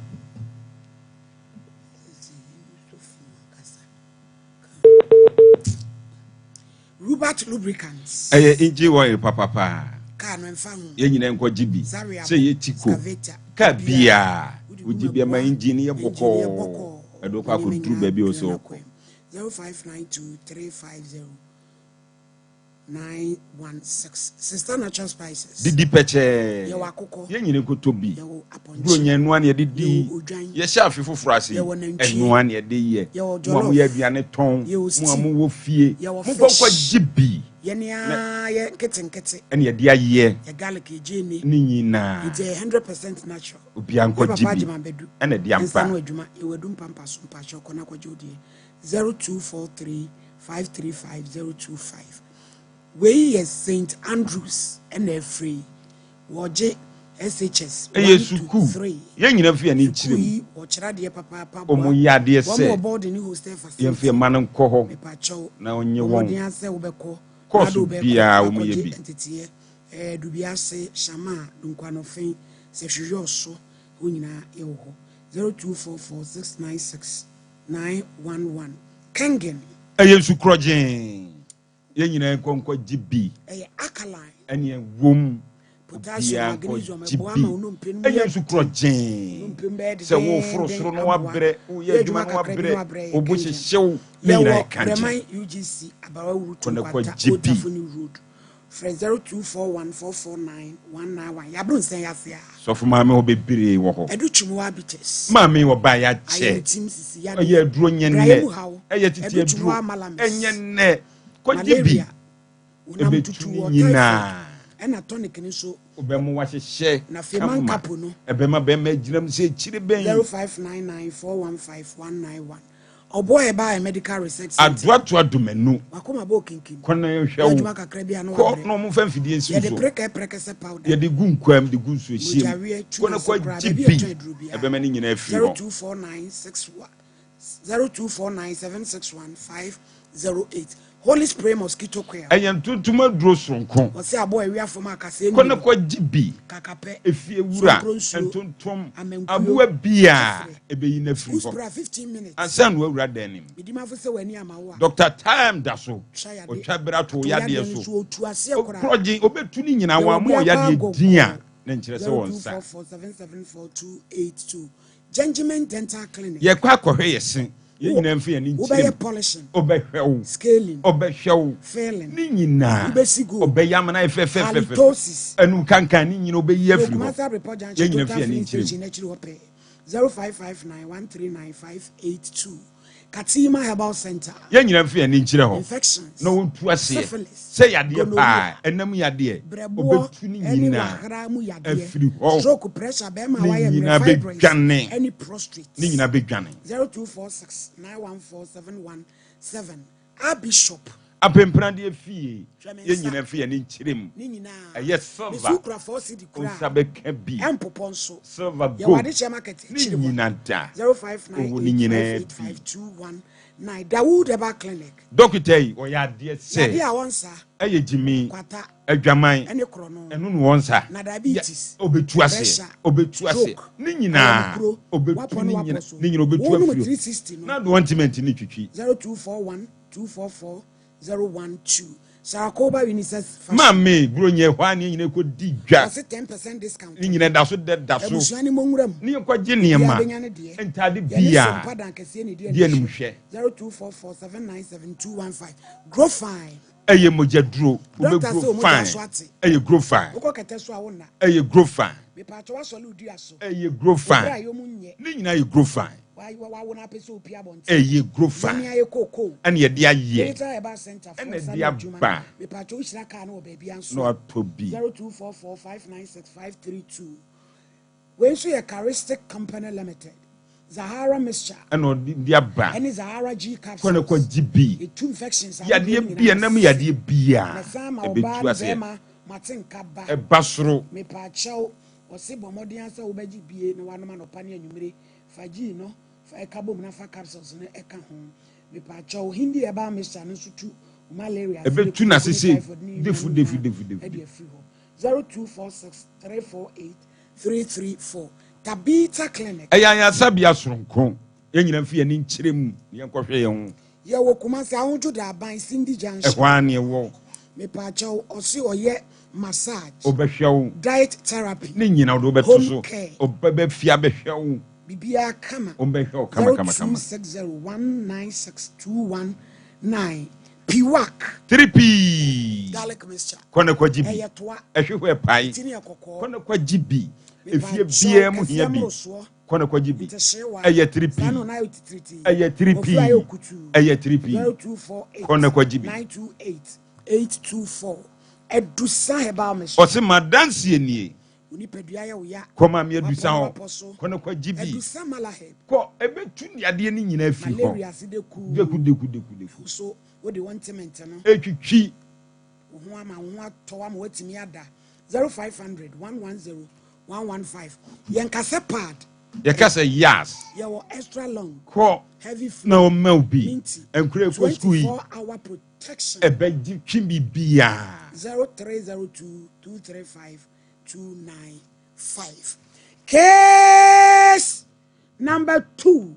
Speaker 1: Robert Lubricants.
Speaker 3: Inji oil papa.
Speaker 1: Car no mfamu.
Speaker 3: Ye nyina nko gibi. Say ye tiko. Ka bia. Ujibi ama engine ye boko. Edo kwa ko dru baby oso.
Speaker 1: 0592350916. Sister Natural Spices.
Speaker 3: Didi peche.
Speaker 1: Ye wakoko.
Speaker 3: Ye nyina nko tobi. Bro nya enu an ye didi. Ye sha afifu frase. Enu an ye de ye. Mo amu ye aduane ton. Mo amu wo fie. Mo kwa gibi.
Speaker 1: Yenia ye kete.
Speaker 3: Ene ye dia ye.
Speaker 1: Ye garlic ejeni.
Speaker 3: Ni nyina.
Speaker 1: It's 100% natural.
Speaker 3: Obi anko gibi. Ene dia mpa.
Speaker 1: Nsano adwuma e wadum pampa so mpa cho kona kwa jodi 0243535025. We is St Andrews and free. Woje SHS 123.
Speaker 3: Ye nyina fi ani chirem.
Speaker 1: Wo chira de papa.
Speaker 3: Omo ya de se.
Speaker 1: Wo board ni hostel facility.
Speaker 3: Ye fi man nko ho.
Speaker 1: Me pa cho.
Speaker 3: Na onye won.
Speaker 1: Wo ase wo beko.
Speaker 3: Koso bia wo ye bi.
Speaker 1: Entity dubiase shama dunkwano fen se hwehwe so wo nyina ye wo ho. 0244696911. Kengen.
Speaker 3: Eye su krojen. Ye nyina nko gibi.
Speaker 1: Eye alkaline.
Speaker 3: Ene wom.
Speaker 1: Potassium, magnesium,
Speaker 3: eye su krojen. Se wo frosro no wabre, wo ye adwuma no wabre, obo hyehyew me nyina kanche.
Speaker 1: UGC abawa wutu
Speaker 3: kwata
Speaker 1: Otafuni Road. Fre 0241449191. Yabro nsen yafia.
Speaker 3: So for mama obebire wo ho.
Speaker 1: Edu twumu wa bites.
Speaker 3: Mama wo ba ya che. Eye aduro nyenne. Eye titi aduro. Enye ne. Ko gibi. Ebe tutu nyina.
Speaker 1: Ena tonic ni so
Speaker 3: obemu wa hyehye
Speaker 1: na feman kapo no
Speaker 3: ebema be ma giram se chire ben
Speaker 1: 0599415191 oboy ba medical research center
Speaker 3: aduato adomanu
Speaker 1: wakoma bo kinkin
Speaker 3: kona ye hwe
Speaker 1: adwuma kakra bia no
Speaker 3: ko no mo fa mfidie nsi so
Speaker 1: ye de preke se powder
Speaker 3: ye de gu nkwam de gu nsu ehiem kona kwa gibi ebema ni nyina afiri ho
Speaker 1: 0249761508 Holy Spray mosquito coil.
Speaker 3: Ayen tuntuma duro sonko.
Speaker 1: O se abo ewia fo ma kase enu.
Speaker 3: Kona kwa gibi.
Speaker 1: Kakape.
Speaker 3: Efie wura. Entuntum. Abua bia ebeyi na firi ho.
Speaker 1: Spray 15 minutes.
Speaker 3: Ansan wo wura danim.
Speaker 1: Bidima fo se wani amawo.
Speaker 3: Dr. Time da so. O twabra to yade so.
Speaker 1: O tuase kora.
Speaker 3: Proje obetu ni nyina wa mo yade dia. Na nkire se won sa.
Speaker 1: 0447742282. Gentleman Dental Clinic.
Speaker 3: Ye kwa akɔhwe yesen. Ye nyina mfi ani nkyire.
Speaker 1: Obeye polishing.
Speaker 3: Obehwew.
Speaker 1: Scaling.
Speaker 3: Obehwew.
Speaker 1: Filling.
Speaker 3: Ni nyina.
Speaker 1: Obesigo.
Speaker 3: Obeyam na efefefe.
Speaker 1: Halitosis.
Speaker 3: Anu kankan ni nyina obeyi afiri ho.
Speaker 1: Ye nyina mfi ani nkyire. 0559139582. Katima Herbal Center.
Speaker 3: Ye nyina mfi ani nkyire ho.
Speaker 1: Infections.
Speaker 3: No wontu ase. Se yade pa, enam yade. Obetu ni nyina. Afiri ho.
Speaker 1: Stroke pressure be ma wire
Speaker 3: fibroids.
Speaker 1: Any prostrate.
Speaker 3: Ni nyina bedwane.
Speaker 1: 0246914117. Bishop.
Speaker 3: Apempra de fie. Ye nyina mfi ani nkyire mu.
Speaker 1: Ni nyina.
Speaker 3: Eye silver. Osabe ka bi.
Speaker 1: Empoponso.
Speaker 3: Silver gold.
Speaker 1: Ye wade che market
Speaker 3: ni nyina da.
Speaker 1: 05985219. Dawood Herbal Clinic.
Speaker 3: Doctor yi o ya de se.
Speaker 1: Ya dia wonsa.
Speaker 3: Eye jimi.
Speaker 1: Kwata.
Speaker 3: Adwaman.
Speaker 1: Ene krono.
Speaker 3: Enu no wonsa.
Speaker 1: Na diabetes.
Speaker 3: Obetu ase. Obetu ase. Ni nyina. Obetu ni nyina. Ni nyina obetu afiri. Na do wantimenti ni twitwi.
Speaker 1: 0241244012. Sarakoba Unisex Fashion.
Speaker 3: Mame, bro nye hwani nyina ko di dwa.
Speaker 1: 10% discount.
Speaker 3: Ni nyina da so da so.
Speaker 1: Ebusuani monwuram.
Speaker 3: Ni ko gye niema. Entade bia. Die nim hwe.
Speaker 1: 0244797215. Grow fine.
Speaker 3: Eye moja duro. Ube grow fine. Eye grow fine.
Speaker 1: Uko kete so awona.
Speaker 3: Eye grow fine.
Speaker 1: Me pa cho wasolu di aso.
Speaker 3: Eye grow fine. Ni nyina ye grow fine. Eye grow fine. And ye dia ye. And ye dia ba. No atobi.
Speaker 1: 0244596532. we nso yɛ Charistic Company Limited. Zahara mixture.
Speaker 3: ɛna ɔde aba
Speaker 1: Any Zahara G
Speaker 3: kɔne
Speaker 1: capsules.
Speaker 3: kɔ GB
Speaker 1: The two infections.
Speaker 3: yadeɛ bia nam yadeɛ bia
Speaker 1: Mesama
Speaker 3: ɛbɛtu
Speaker 1: oba
Speaker 3: aseɛ
Speaker 1: bema matin kaba.
Speaker 3: ɛba soro
Speaker 1: Me pa chaw ɔse bɔmmɔden asa wobɛgye bie na wanoma no pa ne anwumere fa gyi no fa ɛka bom na fa capsules no ɛka ho me pa chaw hindi ɛba mixture no nso tu malaria
Speaker 3: ɛbɛtu na sese defu
Speaker 1: ɛde afiri hɔ 0246348334 Tabita Clinic.
Speaker 3: ɛyɛ ayasabea soronko yɛnyina mfi yɛne nkyerɛ mu yɛnkɔhwɛ yɛn ho
Speaker 1: Yɛwɔ Kumasi ahodwo da aban Cindy Junction.
Speaker 3: ɛhɔ a ne ɛwɔ
Speaker 1: Me pa chaw ɔse ɔyɛ massage,
Speaker 3: ɔbɛhwɛ wo
Speaker 1: diet therapy,
Speaker 3: ne nyina wode wobɛto
Speaker 1: home
Speaker 3: so
Speaker 1: care.
Speaker 3: ɔbɛbɛfia bɛhwɛ wo
Speaker 1: bibia kama.
Speaker 3: ɔmbɛhwɛ wo kama
Speaker 1: 0260196219 Piwak
Speaker 3: 3p
Speaker 1: garlic mixture.
Speaker 3: kɔne kɔ gye bi
Speaker 1: Ɛyɛ toa.
Speaker 3: ɛhwehwɛ pae
Speaker 1: Tini ɛkɔkɔɔ.
Speaker 3: kɔne kɔ gye bi efie
Speaker 1: Mepa
Speaker 3: biaa mu
Speaker 1: chaw,
Speaker 3: hia bi
Speaker 1: ɛfiam rosoɔ.
Speaker 3: kɔne kɔ gye bi
Speaker 1: Ntɛhyewa.
Speaker 3: ɛyɛ 3p
Speaker 1: Saa na ɔna ayɛ titiriti.
Speaker 3: ɛyɛ 3p
Speaker 1: Ofi ayɛ okutu.
Speaker 3: ɛyɛ 3p
Speaker 1: 0248
Speaker 3: kɔne kɔ gye bi
Speaker 1: 928 Edusa Herbal mixture.
Speaker 3: ɔse madanseɛ nie
Speaker 1: Onipadua yɛ wo ya.
Speaker 3: kɔma me adusa ho
Speaker 1: Wapɔ so.
Speaker 3: kɔne kɔ gye bi
Speaker 1: Edusa malaheb.
Speaker 3: kɔ ɛbɛtu ne adeɛ no nyinaa firi
Speaker 1: Malaria
Speaker 3: hɔ
Speaker 1: si de ku.
Speaker 3: deku
Speaker 1: So wo de ointment no.
Speaker 3: ɛtwitwi
Speaker 1: Wo ho ama wo ho atɔ ama watimi ada. 0500 110 115. Yɛnkasɛ pad.
Speaker 3: yɛka sɛ yas
Speaker 1: Yɛwɔ extra long.
Speaker 3: kɔ
Speaker 1: Heavy
Speaker 3: na
Speaker 1: flow.
Speaker 3: ɔma wo bi
Speaker 1: Minty.
Speaker 3: ɛnkura ɛkɔ skul yi
Speaker 1: 24-hour protection.
Speaker 3: ɛbɛgye twe biribiaa
Speaker 1: 0302 235 295. Case number 2.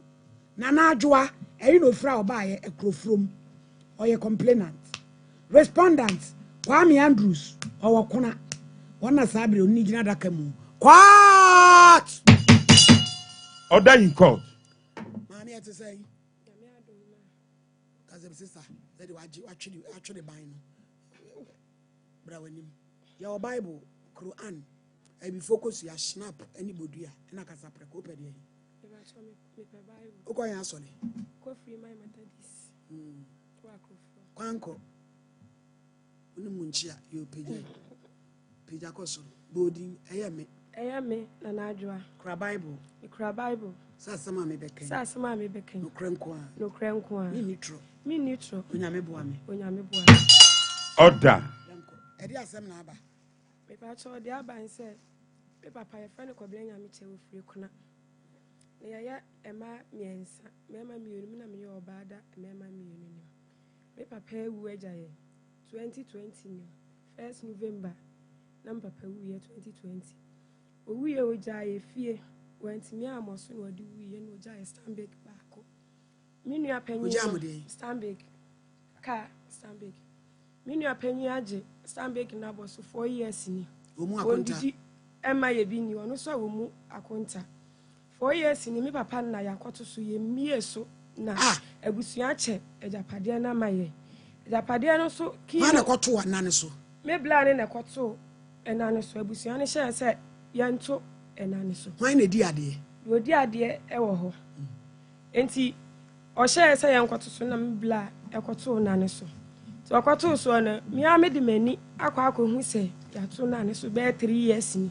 Speaker 1: Nana Adwoa, ɛyi no fra ɔbaayɛ ɛkurofrom. Ɔyɛ complainant. Respondent, Kwame Andrews, ɔwɔ kona. Ɔna sabere onni gyina daka mu. Court!
Speaker 3: order in court
Speaker 1: Maame ɛte sɛ yi. Kasem sister, sɛde watwe ban no. Bra w'anim. Yɛwɔ Bible, Quran, ɛbi focus ya snap ɛne bodua ɛna kasa prɛko wopɛ deɛ yi. Wokɔ yɛn asɔre. Kwankɔ. Wone mu nkyi a yɛ pagya kɔ soro. Bodin ɛyɛ me.
Speaker 5: Ɛyɛ me Nana Adwoa.
Speaker 1: Kura Bible.
Speaker 5: Mekura Bible.
Speaker 1: Sɛ asɛm a mebɛka. Nokorɛ nko a.
Speaker 5: Nokorɛ nko a.
Speaker 1: Menni toro. Onyame boa me.
Speaker 5: Onyame boa.
Speaker 3: order
Speaker 1: Yɛnkɔ. Ɛde asɛm na aba.
Speaker 5: Mepakyɛ ɔde aba sɛ me papa yɛfrɛ no Kɔbere Nyame kyɛ wɔ firi kuna. Na yɛyɛ ɛma mmiɛnsa, mmarima mmienu na meyɛ ɔbaa da mmarima mmienu nim. Me papa ewu agya yɛ 2020 nim 1st November na me papa wu yɛ 2020. Owu yɛ ogya yɛ fie wantimi amoso na ɔde wu yɛ na ogya yɛ Stanbic baako. Me nua panyin Stanbic ka Stanbic. Me nua panyin agye Stanbic na bɔ so 4 years ni.
Speaker 1: Omu akonta.
Speaker 5: Emma ye bi ni ɔno so omu akonta. 4 years ni me papa na yakɔto so ye mie so na abusua kyɛ agyapadeɛ na maye. Agyapadeɛ no so ki
Speaker 1: Ma na kɔto wa nane so.
Speaker 5: Me bla ne na kɔto ɛnane so abusua ne hyɛ sɛ yɛnto ɛnane so.
Speaker 1: Hwan na di adeɛ?
Speaker 5: Odi adeɛ ɛwɔ hɔ. Enti ɔhyɛ sɛ yɛnkɔto so na me bla ɛkɔto nane so. So akɔto so na me a me de mani akɔhu sɛ yato nane so bɛɛ 3 years ni.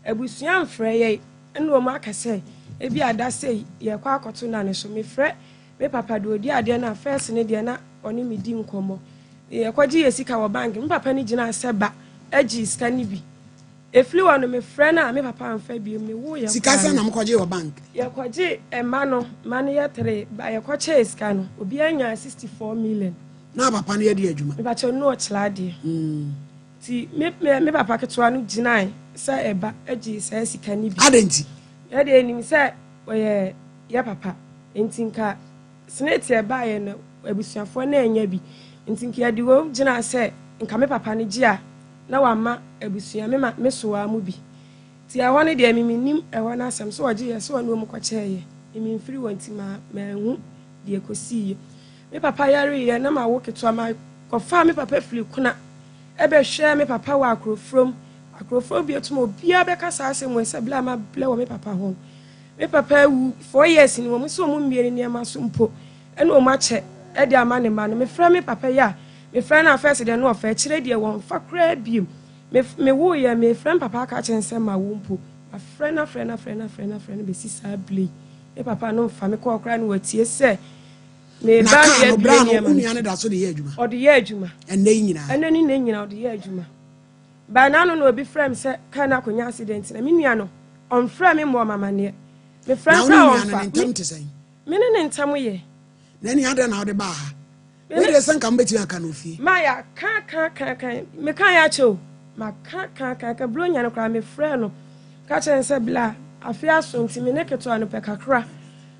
Speaker 5: Abusua mfrɛ yɛ ɛna ɔmo aka sɛ ebi ada sɛ yɛkɔ akɔto nane so me frɛ me papa de odi adeɛ na first ne deɛ na ɔne me di nkɔmmɔ. Yɛkɔgye yɛ sika wɔ bank me papa ne gyina sɛ ba agye sika ne bi. Efli wɔ no me frɛ na me papa amfa bi me wo yɛ.
Speaker 1: Sika sa na mkɔgye wɔ bank.
Speaker 5: Yɛkɔgye ɛma no ma no yɛ 3 ba yɛkɔkyɛ sika no obi anya 64 million.
Speaker 1: Na papa no yɛ di adwuma.
Speaker 5: Me ba kyɛ no ɔkyela adeɛ. Ti me papa ketewa no gyinae sɛ ɛba agye sɛ sika ne bi.
Speaker 1: Adenti.
Speaker 5: Yɛde anim sɛ ɔyɛ yɛ papa enti nka senate ɛba yɛ no abusuafoɔ na anya bi enti nka yɛde wɔ gyina sɛ nka me papa no gye a na wama abusua me so wa mu bi ti ɛhɔ ne deɛ miminim ɛhɔ na asɛm so ɔgye yɛ so ɔno mu kɔkyɛ yɛ mimfiri wɔn ti ma hu deɛ kɔsi yɛ me papa yare yɛ na ma wo ketewa ma kɔfa me papa firi kuna ɛbɛhwɛ me papa wɔ akorofrom bi etum obia bɛka saa asɛm wɔ sɛ bla ma bla wɔ me papa ho me papa wu 4 years ni wɔn so wɔn mmie ne nneɛma so mpo ɛna wɔn akyɛ ɛde ama ne ma no me frɛ me papa yɛ a me frɛ na first deɛ no ɔfɛ kyerɛ deɛ wɔn fa kraa biem me wo yɛ me frɛ papa aka kyɛn sɛ ma wo mpo friend be sister blay e papa no fa me ko okra no watie se me
Speaker 1: na
Speaker 5: ba
Speaker 1: ka
Speaker 5: ye
Speaker 1: no bra no unu ane da so de ye adwuma
Speaker 5: o de ye adwuma
Speaker 1: enne
Speaker 5: nyina o de ye adwuma ba na no obi frame se ka na konya accident na me nua no on frame me mo mama ne me friend ka on fa me ne ntam ye
Speaker 1: na ni ada na o de ba ha we de san ka mbeti aka no fi
Speaker 5: ma ya ka me kan ya cho ma ka bro nya no kra me frɛ no ka chen se bla afia so ntimi ne keto anu pe kakra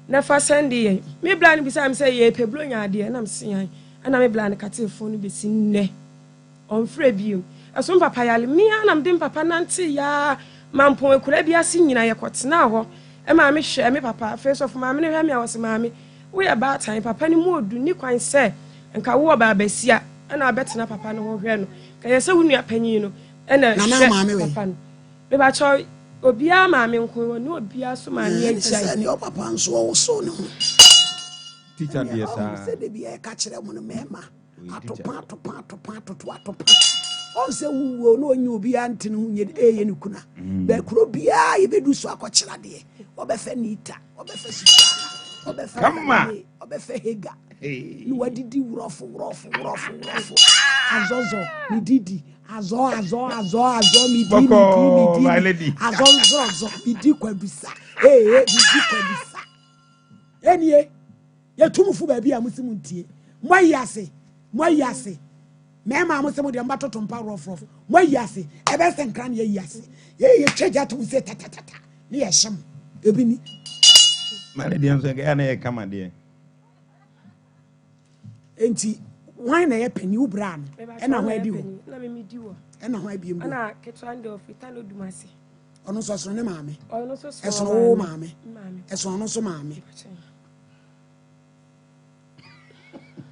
Speaker 5: na fa send ye me bla no bi sa me se ye pe bro nya de na me se yan ana me bla no ka telefone no be si nne on frɛ biom aso papa yale me ana me dem papa nante ya mampo ekura bi ase nyina ye kotena ho e ma me hwɛ me papa face of ma me ne hwɛ me awose ma me wo ya ba tan papa ni mu odu ni kwan se nka wo ba basia ana abetena papa no ho hwɛ no ka ye se wo nua panyin no ena papa no me ba cho obia ma me nko no obia so ma ne agya
Speaker 1: ni o papa nso wo so no
Speaker 3: teacher dear sir
Speaker 1: se de bia ka kire mo no mema atopa on se wo no onyu obia ntene hu nye eye ne kuna ba kuro bia ye bedu so akokira de obefa nita obefa sisana obefa
Speaker 3: kama
Speaker 1: obefa hega ni wadidi wurofo azozo ni didi azo mi di azo mi di kwadusa mi di kwadusa enie ye tumufu ba bia musimu ntie moyase mema amusemu de mbatoto mpa rof moyase ebe se nkran ye yase ye tweja to se tatatata ni ye sham ebi ni
Speaker 3: maledi anso ga na ye kama de
Speaker 1: enti wan na ye pani ubra no e na ho adi ho
Speaker 5: na me medi wo
Speaker 1: e na ho abi mbo
Speaker 5: ana ketwande of itano dumase
Speaker 1: ono so so ne maame
Speaker 5: ono so so
Speaker 1: eso wo maame eso ono so maame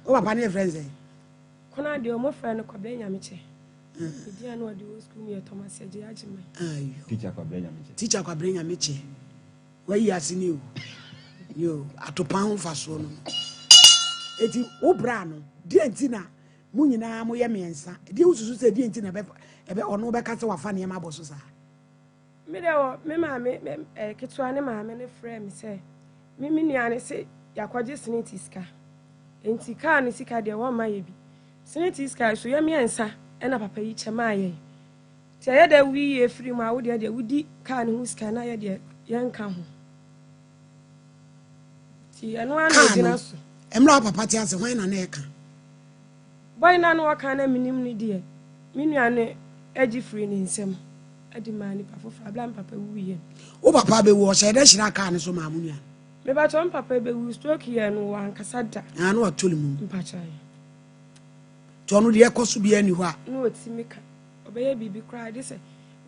Speaker 1: o papa ne friends eh
Speaker 5: kona de o mo friend ko be nyameche idi anu odi wo school me Thomas eje agime
Speaker 1: ayo
Speaker 3: teacher kwa be
Speaker 1: nyameche wa yi asini o yo atopan ho faso no eti wo bra no di entina mu nyina mo ye mensa di ususu se di entina ebe ono be ka se wa fa ne ma boso sa
Speaker 5: me de wo me ma me ketwa ne ma me ne friend se me nua ne se yakwaje siniti ska enti ka ne sika de wo ma ye bi siniti ska so ye mensa e na papa yi chema ye ti ye da wi ye free ma wo de wudi ka ne hu ska na ye de ye nka ho ti eno anu dina so
Speaker 1: emra papa ti ase hwan na na eka
Speaker 5: boy na no waka na minim ni de me nua ne agi free ni nsem adi mani papa fra blam papa wu ye
Speaker 1: o papa be wo se de shira ka ne so ma mu nua
Speaker 5: me ba ton papa be wu stroke ye no wan kasada
Speaker 1: anu atoli mu
Speaker 5: mpacha ye
Speaker 1: to no de ekoso bia ni ho a
Speaker 5: no otimika obeye bibi kra de se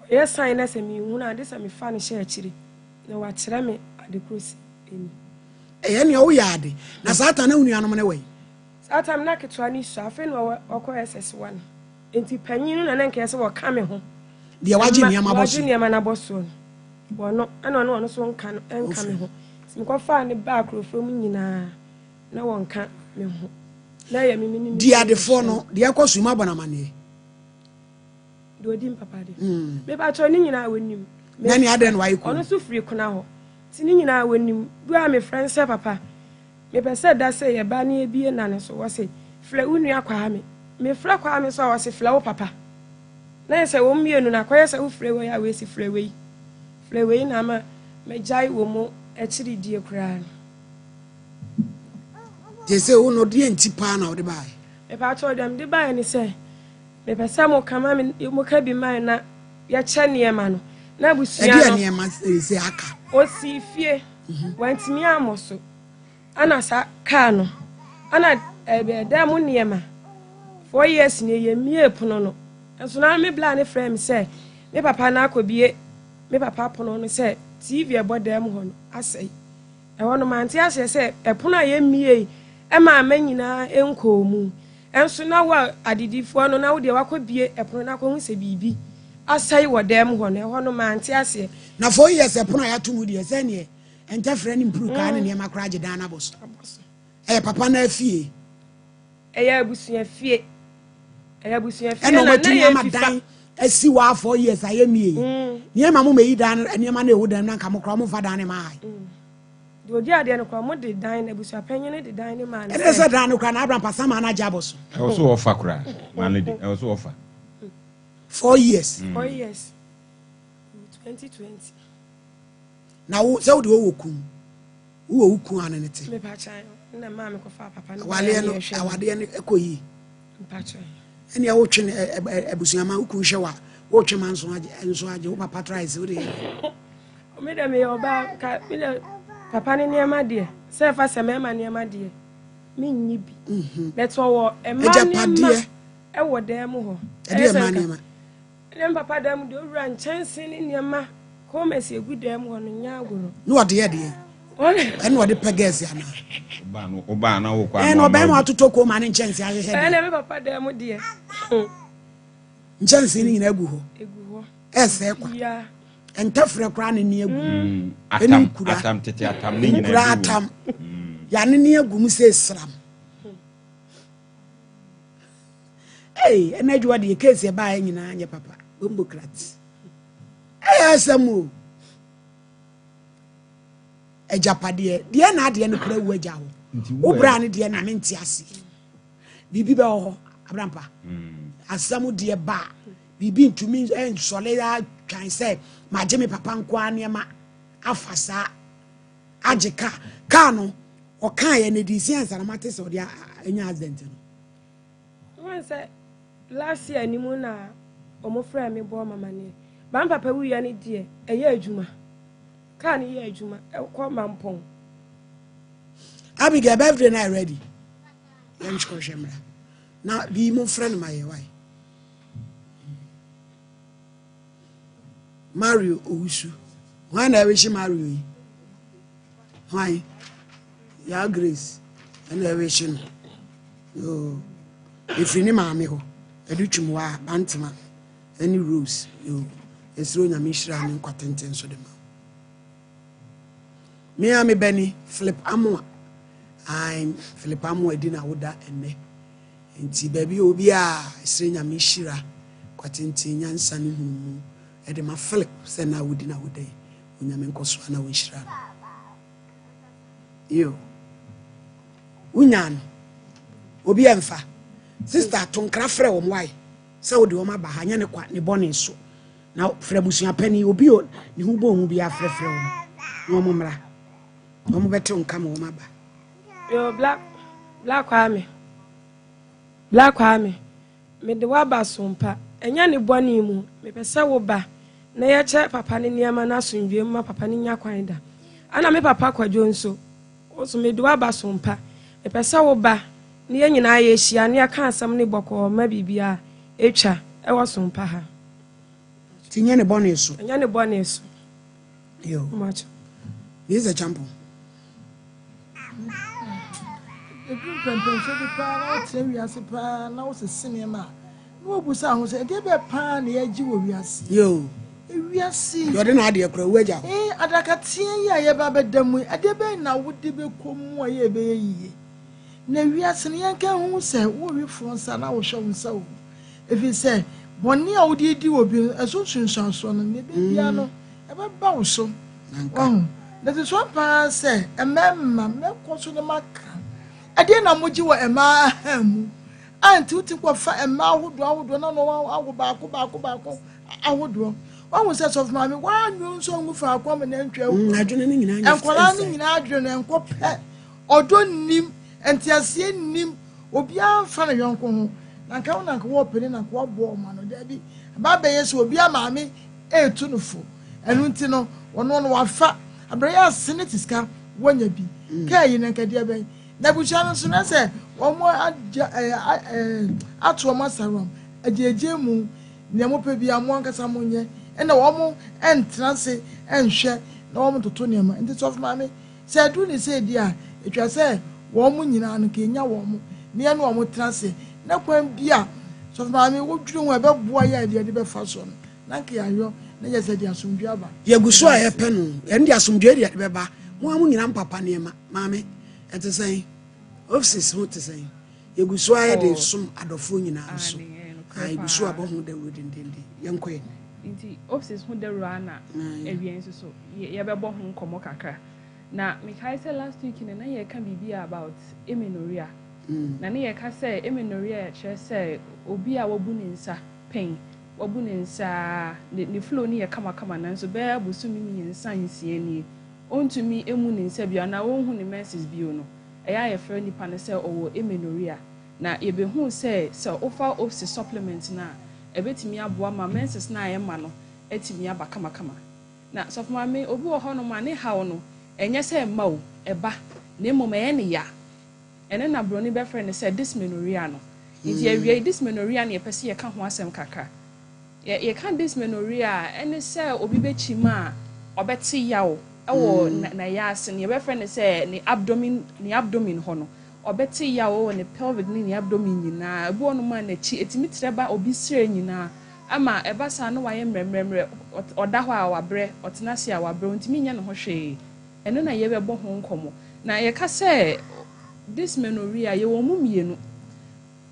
Speaker 5: ye sign na se mi hu na de se mi fa ne share chiri na wa kire me ade cross eni
Speaker 1: eye ne wo ya ade na satan na nua no ne we
Speaker 5: satan na ketwa ni so afi no okọ SS1 enti panyin no na nke se wo ka me ho
Speaker 1: de waji ni ama boso
Speaker 5: waji ni ama na boso no ana no so nka me ho simko fa ne ba akrofo mu nyina na wonka me ho na ya mi ni
Speaker 1: di ade fo no de ekoso mu abona mane
Speaker 5: do di papa de me ba cho ni nyina wonim
Speaker 1: na ni ade no wayi ko
Speaker 5: ono so free kuna ho ti ni nyina wonim bua me friend say papa me pese da say ye ba na ebie na ne so wo say fle unu akwa me fle kwa me so wo say fle wo papa na say wo mienu na kwa say wo fle wo ya we si fle we na ma me jai wo mo echiri die kura
Speaker 1: je say wo no die nti pa na wo de bae
Speaker 5: me pa cho dem de bae ni say me pese mo kama me mo ka bi man na ya che ne ma no na busua no
Speaker 1: e die ne ma say aka
Speaker 5: o si fie wantimi amoso ana sa ka no ana da mu niema 4 years ne ye mie pono no enso na me bla ne frame say me papa na akobie me papa pono no say TV e bodam ho no asai e wono mante ase say e pono ye mie e ma manyina enko mu enso na wa adidifo no na wo de wakobie e pono na ko hu se bibi asai wodam ho no e wono mante ase
Speaker 1: na 4 years e pono ya tumu de say ne enta frɛ ne impru ka ne ma kra gye dan na boso papa na afie
Speaker 5: eya abusua fie
Speaker 1: na na ye esi wa 4 years ayemi niye ma mo meyi dan niye ma na ewu dan na kam kro mo fa dan ne ma hai
Speaker 5: de odi ade no kro mo de dan na busu apanyin ne de dan ne ma na
Speaker 1: e se dan no kra na Abraham pasama na jabos
Speaker 3: e wo so offer kra man lady e wo so offer
Speaker 1: 4 years
Speaker 5: 4 years 2020
Speaker 1: na wo se wo de wo kum wo kum ane ne te
Speaker 5: me pa chan na ma me ko fa papa no
Speaker 1: wale no awade ne ekoyi
Speaker 5: pa chan
Speaker 1: ene wo twe abusuama ukun hwe wa wo twe man so age wo papa try se wo de
Speaker 5: o me de me oba ka me de papa ne niam ade se fa se me ma niam ade me nyi bi beto wo e ma niam e wo dem ho
Speaker 1: e ma niam
Speaker 5: dem papa dem de owura nchanse ne niam ko mesi egu dem ho no nya agoro
Speaker 1: no wode ye de ene wode peges ya na
Speaker 3: oba na wo kwa
Speaker 1: ene oba ma atoto ko ma ne nchanse ahwe he
Speaker 5: ene me papa dem de
Speaker 1: nchanse ni nyina egu ho ese kwa
Speaker 5: ya
Speaker 1: entafre kra ne ni egu
Speaker 3: atam tete atam ne nyina
Speaker 1: egu atam ya ne ni egu mu se sram ene adwa de case ba ya nyina anye papa bombokrat asamu ejapade de na ade ne kra wu aja ho wo bra ne de na menti ase bibi be ho abrampa asamu de ba bibi ntumi ensole ya twan se maje me papa nko anema afasa agika ka no o kan ye ne di siansa na mate so de anya accident no
Speaker 5: won say last year ni mu na omo frɛ me bo mama ne ban papa wu ya ne die eye adwuma ka ne ye adwuma ko mampon
Speaker 1: Abigail birthday na ready yan chko shemra na bi mo frɛ no maye why Mario Owusu why na wish Mario yi why ya Grace na wish no yo ifini maame ho edutwum wa bantema any Rose yo esro nya mishira ne kwatenten so de ma me am beni flip amwa I'm Philip Amo edina woda enne nti baby obi a esre nya mishira kwatenten nyansa ne hunu ede ma Philip se na wodina woda onyame nkoso na wonshira yo unyan obi emfa sister tonkra frɛ wo mwai sɛ wode wo ma ba ha nya ne kwa ne bone so na frɛ busua pani obi o ne hu bo hu bi afrɛfrɛ wo no mo mra no mo bɛte onka mo ma ba
Speaker 5: yo black kwame me de wa ba sompa enya ne bone mu me pese wo ba na ye che papa ne niama na asundwe ma papa ne nya kwan da ana me papa kwadwo nso oso me de wa ba sompa me pese wo ba ne ye nyina ye hia ne aka asam ne bɔkɔ ma bibia etwa e wo sompa ha
Speaker 1: tinye ne bone so
Speaker 5: enya ne bone so
Speaker 1: yo
Speaker 5: much
Speaker 1: this is a champion
Speaker 4: Egin pempen so di pa na otre wiase pa na wo se sinema na wo busa ho se de be pa na ye gi wo wiase
Speaker 1: yo
Speaker 4: wiase
Speaker 1: yo de na ade akura waja
Speaker 4: adakatien ya ye ba bedamu ade be na wo de be komu a ye be yiye na wiase ne yanka hu se wo wi fonsa na wo hwe nsa wo efi se bonni a wo di wo bi eso sunsan so no ne be bia no e ba ba wo so that is one pa se ememma me ko so ne maka ade na moji wo ema ahamu anti uti kwa fa ema ahodo na no awo baako ahodo won se so mama wa nyu nso ngu fa akwa me na ntwa wu
Speaker 1: adwene ne nyina anya
Speaker 4: enkwala ne nyina adwene enko pe odo nim entiasie nim obi amfa na yonko ho na nka wona nka wo pene na nka wo bo ma no da bi ba be yeso obi amaame etu no fo enu nti no wono no wafa abraya senetiska wonya bi kai ne nka dia ben na buchano so na se omo ato masarom ajeje mu ne mo pe bia mo ankasa mo nye na omo entrance enhwe na omo toto ne ma nti so mama se adu ni se dia etwa se wo mo nyina no kenya wo mo ne ya no omo trance na kwan bia so mama wo dwuru ho ebe boa ya dia de be fa so na nke ayo na je se dia asomdua ba
Speaker 1: yeguso a ye pe no ndi asomdua dia de be ba mo amu nyina mpapa ne ma mama ete say offices what to say yeguso aye de sum adofo nyina so ai bi so abo ho da ro dendende yenkoe
Speaker 8: nti offices ho da ro ana ewie nso so ye bebo ho nkomo kakra na me kai say last week na ye ka bibia about amenorrhea na ne ye ka say amenorrhea che say obi a wabu ne nsa pain wabu ne nsa ne flow ne ye kama na nso be abusumi mi nsa nsia ni ontumi emu ne nsa bia na wonhu ne menses bio no eya ye frɛ nipa ne say owo amenorrhea na ye be hu say ofa office supplement na ebetimi aboa ma menses na aye ma no etimi aba kama na so for me obi wo ho no ma ne hawo no enye say ma o eba na emom eye ne ya ene na broni be friend say dysmenorrhea no nti awie dysmenorrhea na ye pese ye ka ho asem kakra ye ka dysmenorrhea ene say obi be chima obeti yawo ewo na ya ase ne be friend say ne abdomen ho no obeti yawo ne pelvic ne abdomen nyina ebu onu ma na chi etimi treba obi sire nyina ama eba sa no waye mremremre oda ho a wabre otenase a wabre ntimi nya ne ho hwe eno na ye bebo ho nkomo na ye ka say dysmenorrhea ye wo mumienu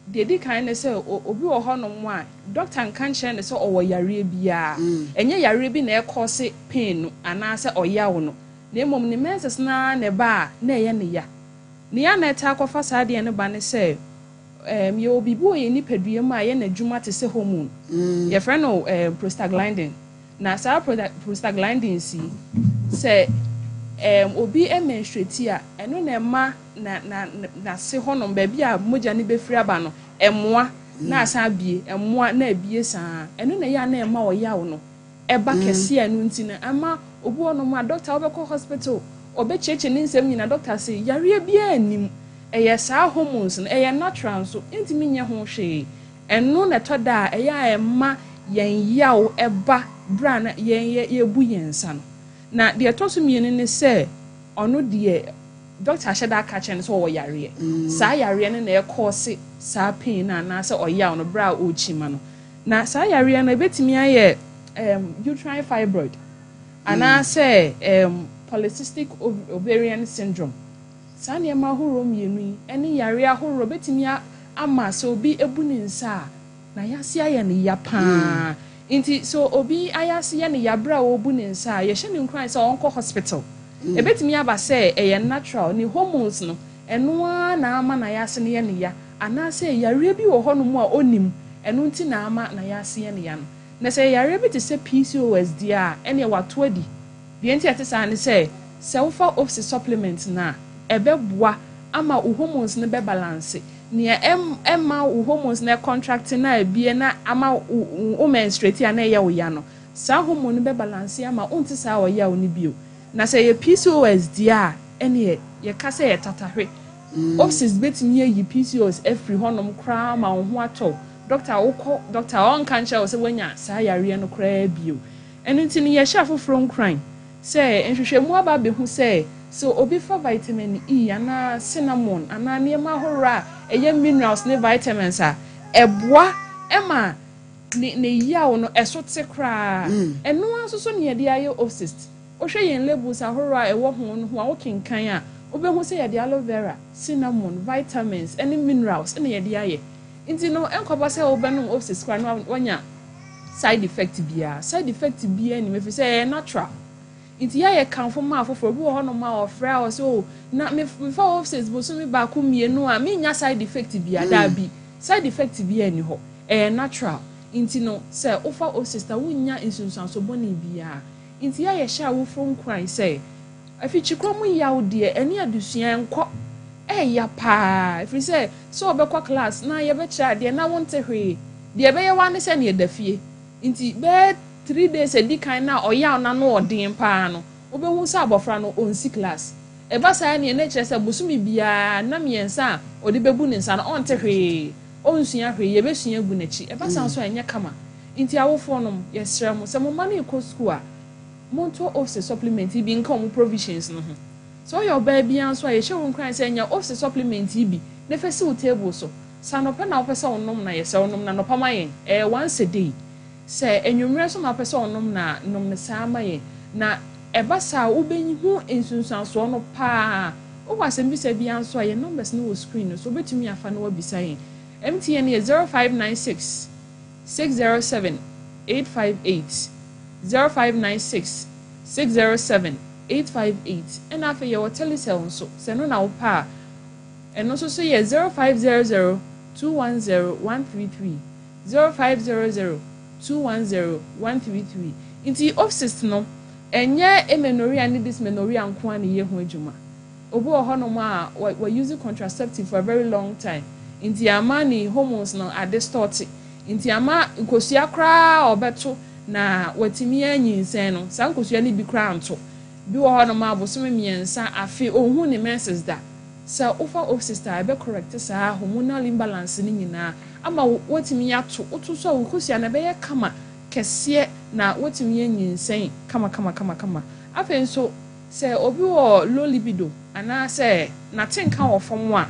Speaker 8: de di kan ne say obi wo ho no mo a doctor nkan che ne say owo yare bia enye yare bi na e cause pain no ana say oyawo no na emom ne menses na ne ba na ye ne ya ne ya na eta akɔfa saa de ne ba ne say ye obi bu ye nipadua ma ye na dwuma te se hormone ye frɛ no prostaglandin na saa prostaglandin si say obi menstruate a eno na ma na se honom ba bia moja ne befiri aba no emoa na asa bie emoa na abie saa eno na ya na ema oyawo no eba kese anu nti na ama obi onom a doctor obekɔ hospital obecheche ne nsɛm nyina doctor say yare bia anim eye saa hormones no eye natural so ntimi nye ho hwe eno na toda eye ema yen yawo eba bra na ye bu yensa no na de etoso miene ne se ono de doctor asheda ka chen so wo yare saa yare ne na e cause saa pain na na se oya no bra o chima no na saa yare na betimi aye uterine fibroid ana se polycystic ovarian syndrome saa ne ma horo mienu ene yare ahoro betimi ama so obi ebu ne nsa na yase aye ne ya pa inti so obi ayase ye ne yabra obu ne nsa ye hye ne nkran se onko hospital ebetimi aba se eye natural ni hormones no eno na ama na yase ne ye ne ya ana se yare bi wo hono mu a onim eno nti na ama na yase ye ne ya no na se yare bi te se PCOS dia ene wato adi de enti ate sa ne se ufa office supplement na ebeboa ama u hormones ne be balance ni emma u hormones na contract na ebie na ama u menstruate na ye wo ya no sa hormone be balance ama unti sa wo ya wo ni bio na se ye PCOS dia ene ye ka se ye tatahwe offices betimi ye PCOS every honom kra ma ho ato doctor on kan che wo se wanya sa yare no kra bio ene nti ni ye sha foforo nkran se enhwehwemu aba be hu se so obi for vitamin E ana cinnamon ana niema hora eye minerals ne vitamins a eboa ema ne yawo no esote kra eno aso so ne yede aye obsessed ohwe yen labels ahora ewo ho no ho a wokenkan a obehu se yede aloe vera cinnamon vitamins any minerals ne yede aye nti no enkoba se obenum obsessed kra no wanya side effect bia ni mefi se natural inti ya ye kan fo ma afoforo bi wo ho no ma ofra o so na me for offices bo so me ba ko mienu a me nya side effect bia da bi side effect bia ni ho natural inti no se ofa o sister wo nya insunsan so boni bia inti ya ye sha wo from cry say afi chikromu yawo de eni adusua enko ya pa afi say so obekwa class na ye be cha de na wonte hwe de be ye wa ne se ne dafie inti be 3 days edi kan na oya na no odin pa no obehu sa abofra no onsi class e ba sa ne na kire se bosumi bia na miensa odi bebu ne nsa no onte hwe onsua hwe ye besua gu na chi e ba sa so enye kama inti awofo no yesrɛ mo se mo ma na eko school a monto office supplement bi nka mo provisions no ho so your baby anso a ye hye won kran se nya office supplement bi na fesi wo table so sa no pe na wo pese onom na yese onom na no pama yen once a day se enwumre so na pese onom na nom ne sama yen na eba sa wo benhu ensunsanso no pa wo wasem bi se bi anso a ye numbers no wo screen so betumi afa no wabisa yen MTN ye 0596 607 858 0596 607 858 and after your telecell so send on our pa and also say 0500 210 133 0500 210 133 inti office no enye emenoria ni dysmenorrhea nko an ye ho adwuma obi ho ma we using contraceptive for a very long time inti amani hormones no are distorted inti ama nkosua kra obeto na watimi anyinsen no san nkosua ni bi kra anto bi ho ma abosom miensa afi ohun ni menses da sa ofa of sister be correct sa hormonal imbalance ni nyina ama watimi ato oto so nkosua na be ye kama kese na watimi anyinsen kama afen so se obi wo low libido ana se na tenka wo fom a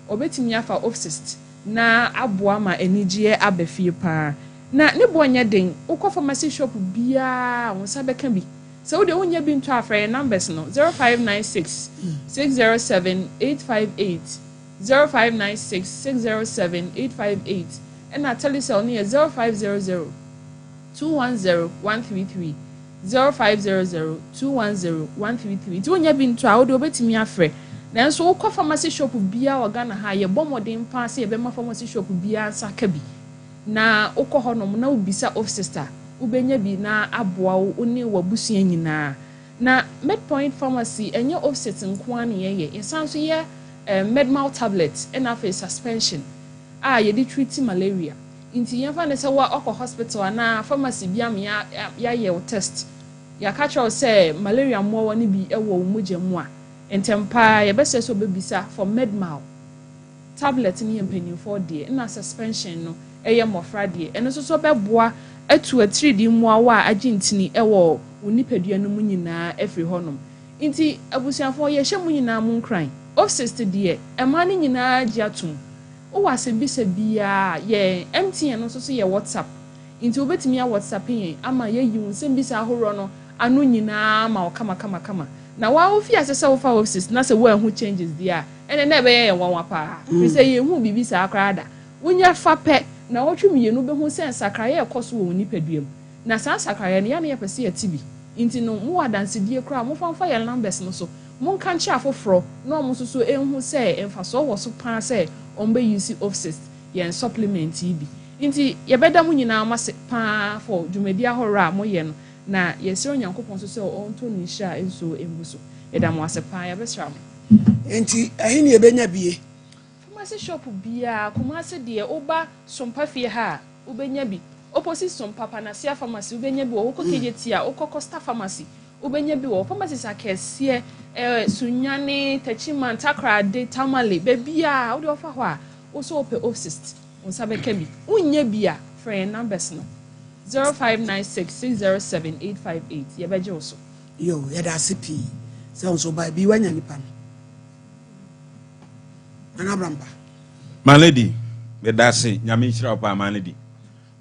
Speaker 8: obetimi afa obsessed na aboa ma enigye abafie pa na ne bonye den ukọ pharmacy shop bia won sa beka bi se wo de wonya bi nto afre numbers no 0596 607 858 0596 607 858 and na telecell ne 0500 210 133 0500 210 133 ti wonya bi nto a wo de obetimi afre nanso ukọ pharmacy shop bia Ghana ha ye bomodin pa se ye be ma pharmacy shop bia nsa ka bi na ukọ honom na ubisa of sister ubenya bi na aboa wo oni wabusua nyina na Medpoint pharmacy enye offset nko an ye yesanso ye medmal tablet and afa suspension ye dey treat malaria inti ye fa ne se wa okọ hospital na pharmacy bia me ya ye test ya ka cho se malaria mo woni bi ewo mogya mu a entempa ye bese so bebisa for medmal tablet ni empanimfo de na suspension no eye mofra de eno so beboa atu atridi mu awa agentini ewo onipadua no mu nyina efri honom inti abusuafo ye hye mu nyina mu nkran office de ema ni nyina giatum o wase bisa bia ye MTN no so ye WhatsApp inti obetimi ya WhatsApp yen ama ye yiwu se bisa ahoro no anu nyina ma kama na wa ofi asese wo fa office na se wo hu changes dia ene na be ye wanwa pa we say ye hu bibi sa akrada wonya fa pe na wotwemienu be hu sen sakraye ekoso wo nipaduam na san sakraye ne ya na ye pese ya tibi inti no mu wadanse die kra mo fanfa ye numbers no so mo kan chi afoforo na mo so enhu se emfa so wo so pa se on be use office ye supplement ibi inti ye beda mu nyina amase pa for dwumadi ahora mo ye no na yesiro nyankopon so se onto ni hia enso embuso eda mo asepa ya besra mo
Speaker 1: enti ahini ebenya bie
Speaker 8: pharmacy shop bia kuma se de oba sompa fie ha ubenya bi opposite sompa panasia pharmacy ubenya bi wo kokejetia okoko star pharmacy ubenya bi wo pharmacy sakese sunyane tachiman takra de tamale bebia wo de ofa ho a wo so ope obsessed won sabeka bi unya bia friend numbers no 0596607858 yebeje oso
Speaker 1: yo yeda sipi se onso ba bi wanya nipa no anabramba
Speaker 3: malady me dase nyame nhira opa malady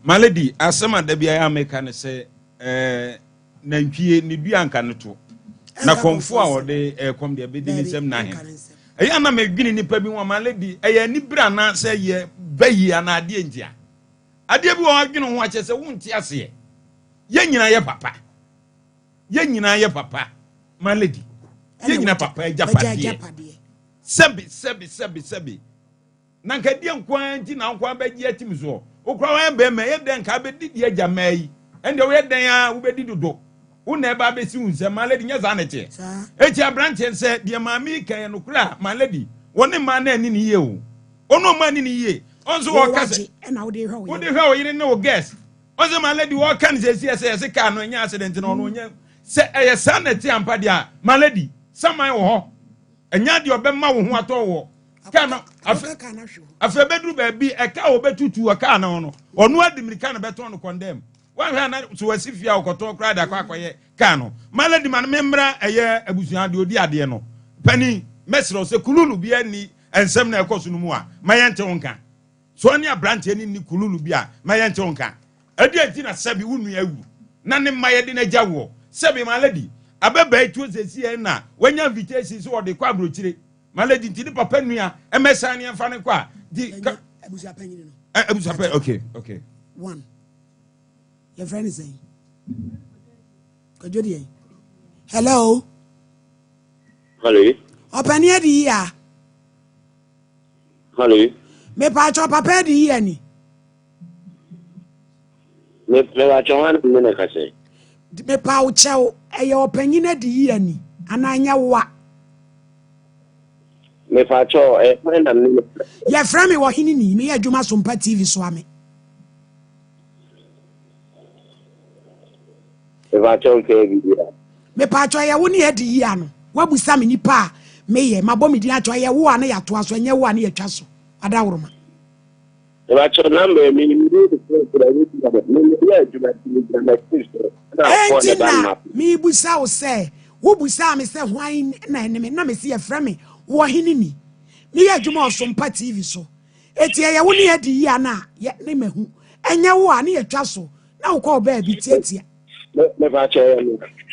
Speaker 3: malady asema da bia ya meka ne se nantwie ne dua nka ne to na konfo a wode kom de be di nsem na he eya na medwini nipa bi wa malady eya ni bra na se ye bayi ana ade ntia ade bi wo adwene ho ache se wonti ase ye nyina ye papa malady ye nyina papa ejapade sebi nanka die nkwanti na nkwan baji atim so okra wan be me ye den ka be didi ajamai ende we den a wo be didodo wo na ba be si unse malady nya za na che echi abranche se die maami kan no kura malady woni ma na ani ni ye o ono ma ani ni ye onzo wo kase
Speaker 1: na wo de hwe
Speaker 3: wo yire na wo guess onzo malady wo kan se ka no nya accident na ono nya se eye sanity ampa dia malady saman wo ho enya de obema wo ho ato wo kana afa bedru ba bi eka obetutu aka na ono onu adimirika na beton no condemn wan hwa na so wasifia okoto kra da kwakoye ka no malady man memra eye abusuan de odi ade no pani mesro se kululu bi ani ensem na ekoso no mu a mayente wonka so ani abrante ani ni kululu bi a mayente wonka adi anti na sabi wunu awu na ne mayede na jawo sabi malady abeba etu sesi na wanya invitation so de kwa abrochire malady ntini papa nua emesa ne mfa ne kwa di
Speaker 1: abusuapanyin no
Speaker 3: abusuapan okay
Speaker 1: 1 your friend is saying. Hello.
Speaker 9: Hello.
Speaker 1: Open here the year.
Speaker 9: Hello.
Speaker 1: Me patch up a di year ni.
Speaker 9: Me patch on one say.
Speaker 1: Me pouch out a open in the year ni. And I know what.
Speaker 9: Me patch a friend and
Speaker 1: your friend me wa hini me adwuma Sompa TV so ame.
Speaker 9: Me patch okay.
Speaker 1: Me patch ya wo ni edi year no. Wabusa me nipa meye mabɔ me din atwa ye wo ane yato aso enye wo ane yatwa so adawroma
Speaker 9: e ba cho number me
Speaker 1: me busa wo se wo busa me se hwan na eneme na me se ye frɛ me wo hini ni me ye adwuma Sompa TV so eti ye wo ne edi yi ana ye ne mahu enye wo ane yatwa so na wo kɔ ba bi tietia
Speaker 9: me ba cho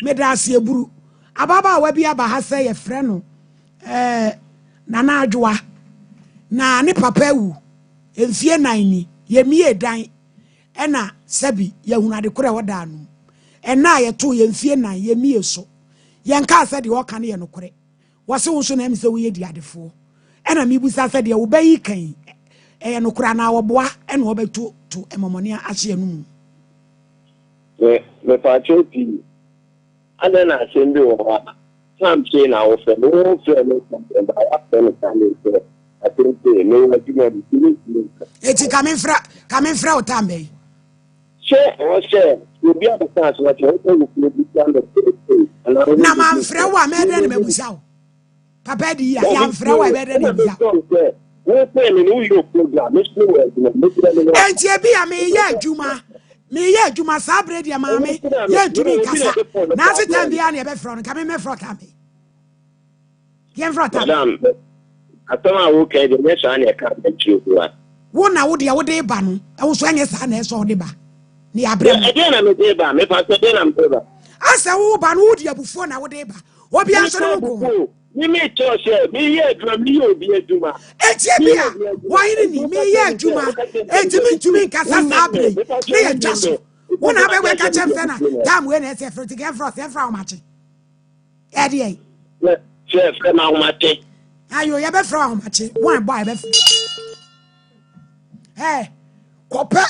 Speaker 1: me da se eburu ababa wa bi aba ha se ye frɛ no nana adwoa na ne papa wu emfie nan ni ye mie dan ena sabi ye hunade kora woda anu ena ye to ye mfie nan ye mie so ye nka ase de woka ne ye no kore wose wo so na emse wo ye di adefo ena mi busa se de wo bayi kan ye no kora na wo boa ena wo betu to emomone ahye anu
Speaker 9: me pa chopi ada na sembe wo something I offer no friend after the I think no
Speaker 1: it's coming from Tambe.
Speaker 9: Share, you'll be able to pass what you
Speaker 1: na man fra wa me den me busaw papa di ya ya fra wa be den me busaw
Speaker 9: we pay me no you program me
Speaker 1: entie bi ya me ye adwuma sa bre dia ma me ye ntumi kasa na se tan bia na e be fra no ka me fra ta me ye fra ta
Speaker 9: madam atoma wo kai de me so an e ka be chiwa
Speaker 1: wo na wo de ba no e wo so anye sa na e so de ba ni abrem
Speaker 9: e de na me de ba me pa se de na me de ba
Speaker 1: asa wo ba no wo de abufo na wo de ba obi anso no ko
Speaker 9: ni me church me ye adwuma me ye obi adwuma
Speaker 1: etie bia why ni me ye adwuma ntumi kasa sa bre me ye twaso wo na be we ka chem fe na tam we na se fruit get frost e fra o machi e de ai
Speaker 9: chef na o machi
Speaker 1: ayo ye be fra o machi one boy be kopa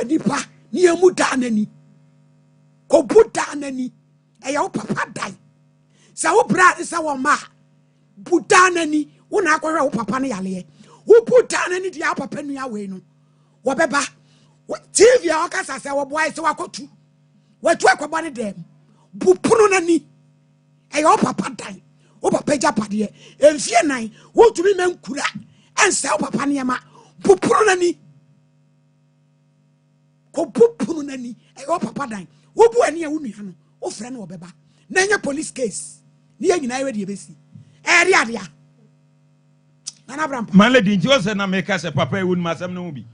Speaker 1: nipa ni emu da nani ko buta nani e ya o papa dai sa wo bra sa wo ma buta nani wo na akɔhwɛ wo papa ne yale wo buta nani dia papa nu ya we no wo beba TV a okasa se wo boy se wakotu watu akɔbɔ ne dem bupunu nani e ya o papa dai wo papa japade emfie nan wo tumi mankura ensa wo papa ne ma bupunu nani ko bupunu nani e ya o papa dai wo bu ani a wo nua no wo frɛ no wo beba na nya police case ni ya nyina we de besi adia nana Abraham
Speaker 3: man lady nti o se na make say papa e wonu masem no bi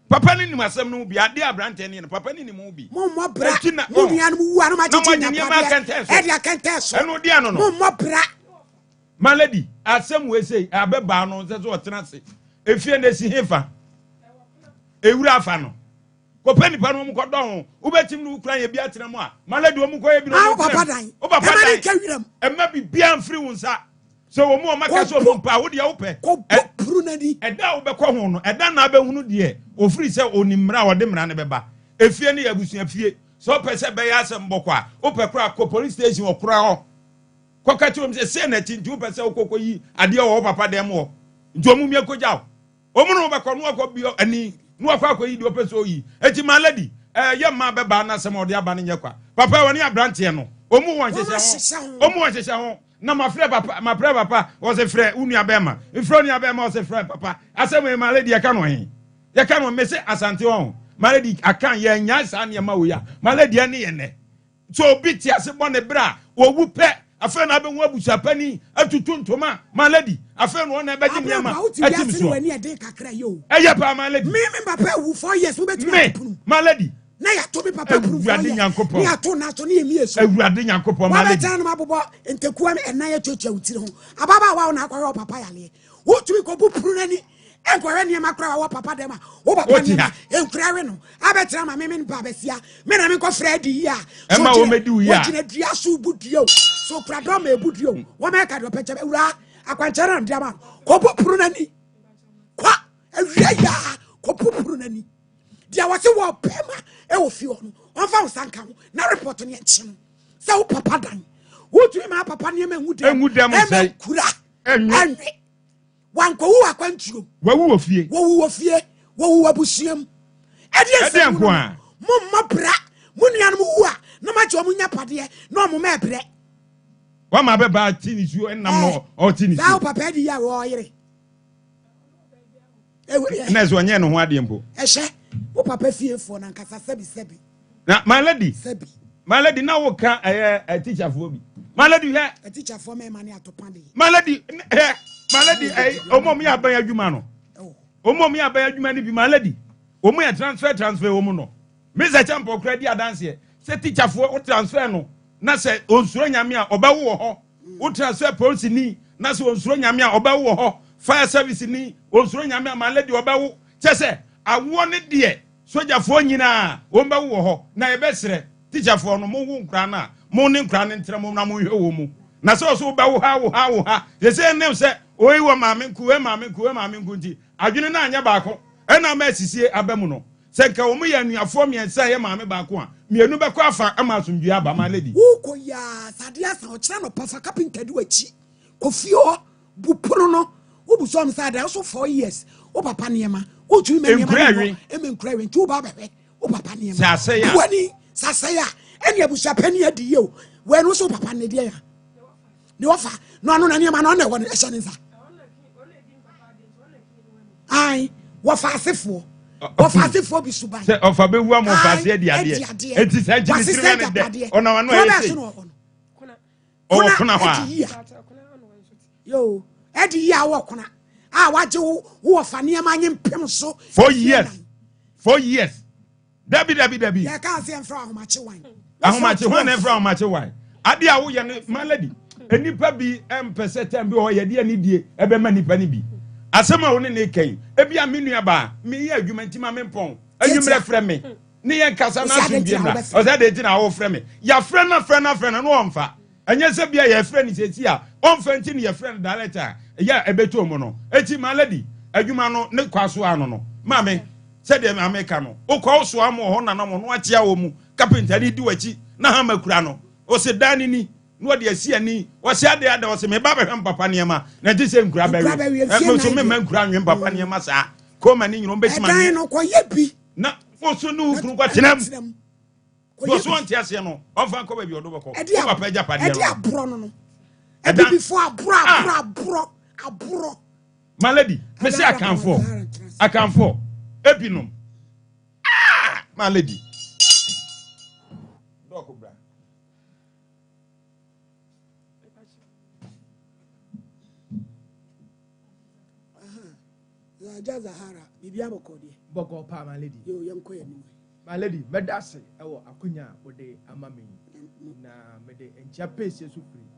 Speaker 3: papa ni masem no bi ade abrante ne papa ni mu bi
Speaker 1: mo bra mo nua no wu anu ma chichi na pa adia kente so
Speaker 3: eno dia no
Speaker 1: mo bra
Speaker 3: man lady asem we say abeba no se so otena se efie na si hefa ewura afa no ko pani pa no mo ko don wo betim no kura ye bi atena mo a man lady wo mo ko ye bi no
Speaker 1: papa dan
Speaker 3: o papa dan e ma bi bia mfiri wonsa so wo mo maka so mo pa wo de wo pe
Speaker 1: ko pru na di
Speaker 3: eda wo be ko ho no eda na be hunu de ofiri se onimra wo de mra ne beba efie ne yabusua fie so pese be ya asem bokwa wo pe kura ko police station wo kura ho ko ka tiwom se na tinti wo pese wo kokoyi ade wo papa dem wo ntomu mi akoja wo mo no be ko no akobio ani no akoyi de wo pese oyi eti ma lady ye ma be ba na asem wo de aba ne nyekwa papa woni abrante no omu won hyehyɛ ho na ma frɛ papa was a frɛ unua bema ifro nia bema was a frɛ papa asem ma lady aka no he ye ka no me se asante won ma lady aka ye nya sa ne ma wo ya ma lady ne ye ne so obi ti ase bɔ ne bra wo wu pɛ afa na be hu abusa pani atutu ntoma ma lady afa no na be di ne ma ati so eye pa ma lady
Speaker 1: me papa wu 4 years wo betu
Speaker 3: ma lady
Speaker 1: na ya to me papa proof ya ya to na so na emi eso
Speaker 3: awurade nyankopon ma lady
Speaker 1: wa na mabobo entekua me ena ya chocha utire ho ababa wa na akwa papa yale wo tumi ko bu puru nani enkwere niema kra wo papa dem a wo papa niema enkwere no abetra ma me npa besia me na me ko fredi ya
Speaker 3: Emma wo medi wo ya
Speaker 1: wo gina dua so budio so kra do ma ebudio wo me ka do peche ura akwanchara ndiama ko popuru nani kwa awia ya ko popuru nani dia wase wo pema e wo fi ono onfa usanka ho na report ne enchi no se wo papa dan wo tumi ma papa niema engudem
Speaker 3: say
Speaker 1: kura enwe wanko wu akwantuo
Speaker 3: wawu ofie
Speaker 1: wowu abusuam edi
Speaker 3: enko a
Speaker 1: mo bra mo nuanom wu a na ma jo mo nya pade na mo ma bre
Speaker 3: wa ma be ba tini su enam no o tini su
Speaker 1: sa papa di ya wo yire
Speaker 3: na zo nye no ho ade mpo
Speaker 1: ehye wo papa fie fo na nkasa sebi
Speaker 3: na my lady
Speaker 1: sebi
Speaker 3: my lady na wo ka teacher fo bi my lady he
Speaker 1: teacher fo me mani atopande
Speaker 3: my lady he my lady omom ya ban adwuma no omom ya ban adwuma ni bi my lady omo ya transfer omo no me za champo credit adanse se teacher fo o transfer no na se onsuro nyame a obawo wo ho o transfer police ni na se onsuro nyame a obawo wo ho fire service ni onsuro nyame a my lady obawo chese awo ne de soja fo nyina o mbawo wo ho na ye besere teacher fo no mo wo nkra na mo ne nkra ne ntra mo na mo hwe wo mu na se so obawo ha ye se nem se oyi wo maame nku nti adwene na anya baako ena ma asisie abamu no se nka wo mu ya nuafo miensa ye maame baako a mienu beko afa ama asomdua aba ma lady
Speaker 1: wo ya sade asa o kira no pafa carpenter di wachi kofio bupono no wo bu so am sade so 4 years wo papa niema wo tumi me niema emenkurawe nti wo ba bebe wo papa niema
Speaker 3: sasaya
Speaker 1: wani sasaya eni abusia pani adi ye o we no so papa ne dia ya ni ofa no anu na niema no na wo ehye ne nsa ai wo fa asefo bi suban
Speaker 3: se ofa be wu am fa ase adi ade enti sa jini tire ne de ona wano e kuna wa
Speaker 1: yo edi ya wo kuna waje wo fa niema nyem pem so
Speaker 3: 4 years dabi
Speaker 1: ya ka se enfra ahomache wan
Speaker 3: ho na enfra ahomache wan ade a wo ye ne my lady enipa bi empese tem bi ho ye de ani die ebe ma nipa ni bi asema wo ne kan ebi a menua ba me ye adwuma ntima me mpon adwumre frɛ me ne ye kasa na asomdie na o se de ti na wo frɛ me ya frɛ na no omfa enye se bia ye frɛ ni sesi a omfa nti ne ye frɛ no director ya ebeto mu no eti my lady adwuma no ne kwaso ano no ma me se de America no o kwa so am ho na no no achia wo mu carpenter ni di wachi na ha makura no o se dani ni no de asi ani o se ade o se me ba be papa niema na ti se nkura ba wi me so me nkura nwe papa niema sa ko ma ni nyiro betima ni
Speaker 1: no ko yebi
Speaker 3: na o so no kuru kwa tenam ko so anti ase no o fa ko ba bi odo beko o papa ja pade no
Speaker 1: e dia bro no e bi before abro
Speaker 3: my lady me say akanfo ebinom my lady doko bra
Speaker 1: Zahara bibia bokodi
Speaker 4: boko pa my lady
Speaker 1: yo yanko ya ni
Speaker 4: my lady medase ewo akunya ode amame na mede encha pese so free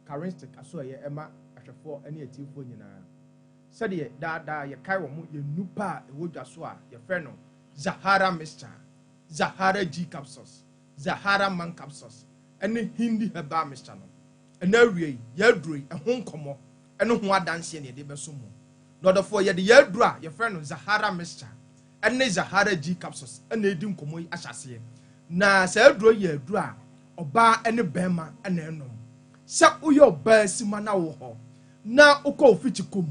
Speaker 4: charistic aso ye ema ahwefo ene atifo nyina sede da ye kai wo mu ye nupa ewodwa so a ye frɛ no Zahara Mixture, Zahara G capsules, Zahara Man capsules, ene Hindi Herbal Mixture no ene awie ye duro ehon komo ene ho adanse ne de beso mu no therefore ye de ye duro a ye frɛ no Zahara Mixture ene Zahara G capsules ene edi nkomo yi ahyase na se duro ye duro a oba ene bema ene enom se uyo ba sima na wo ho na ukọ ofichikom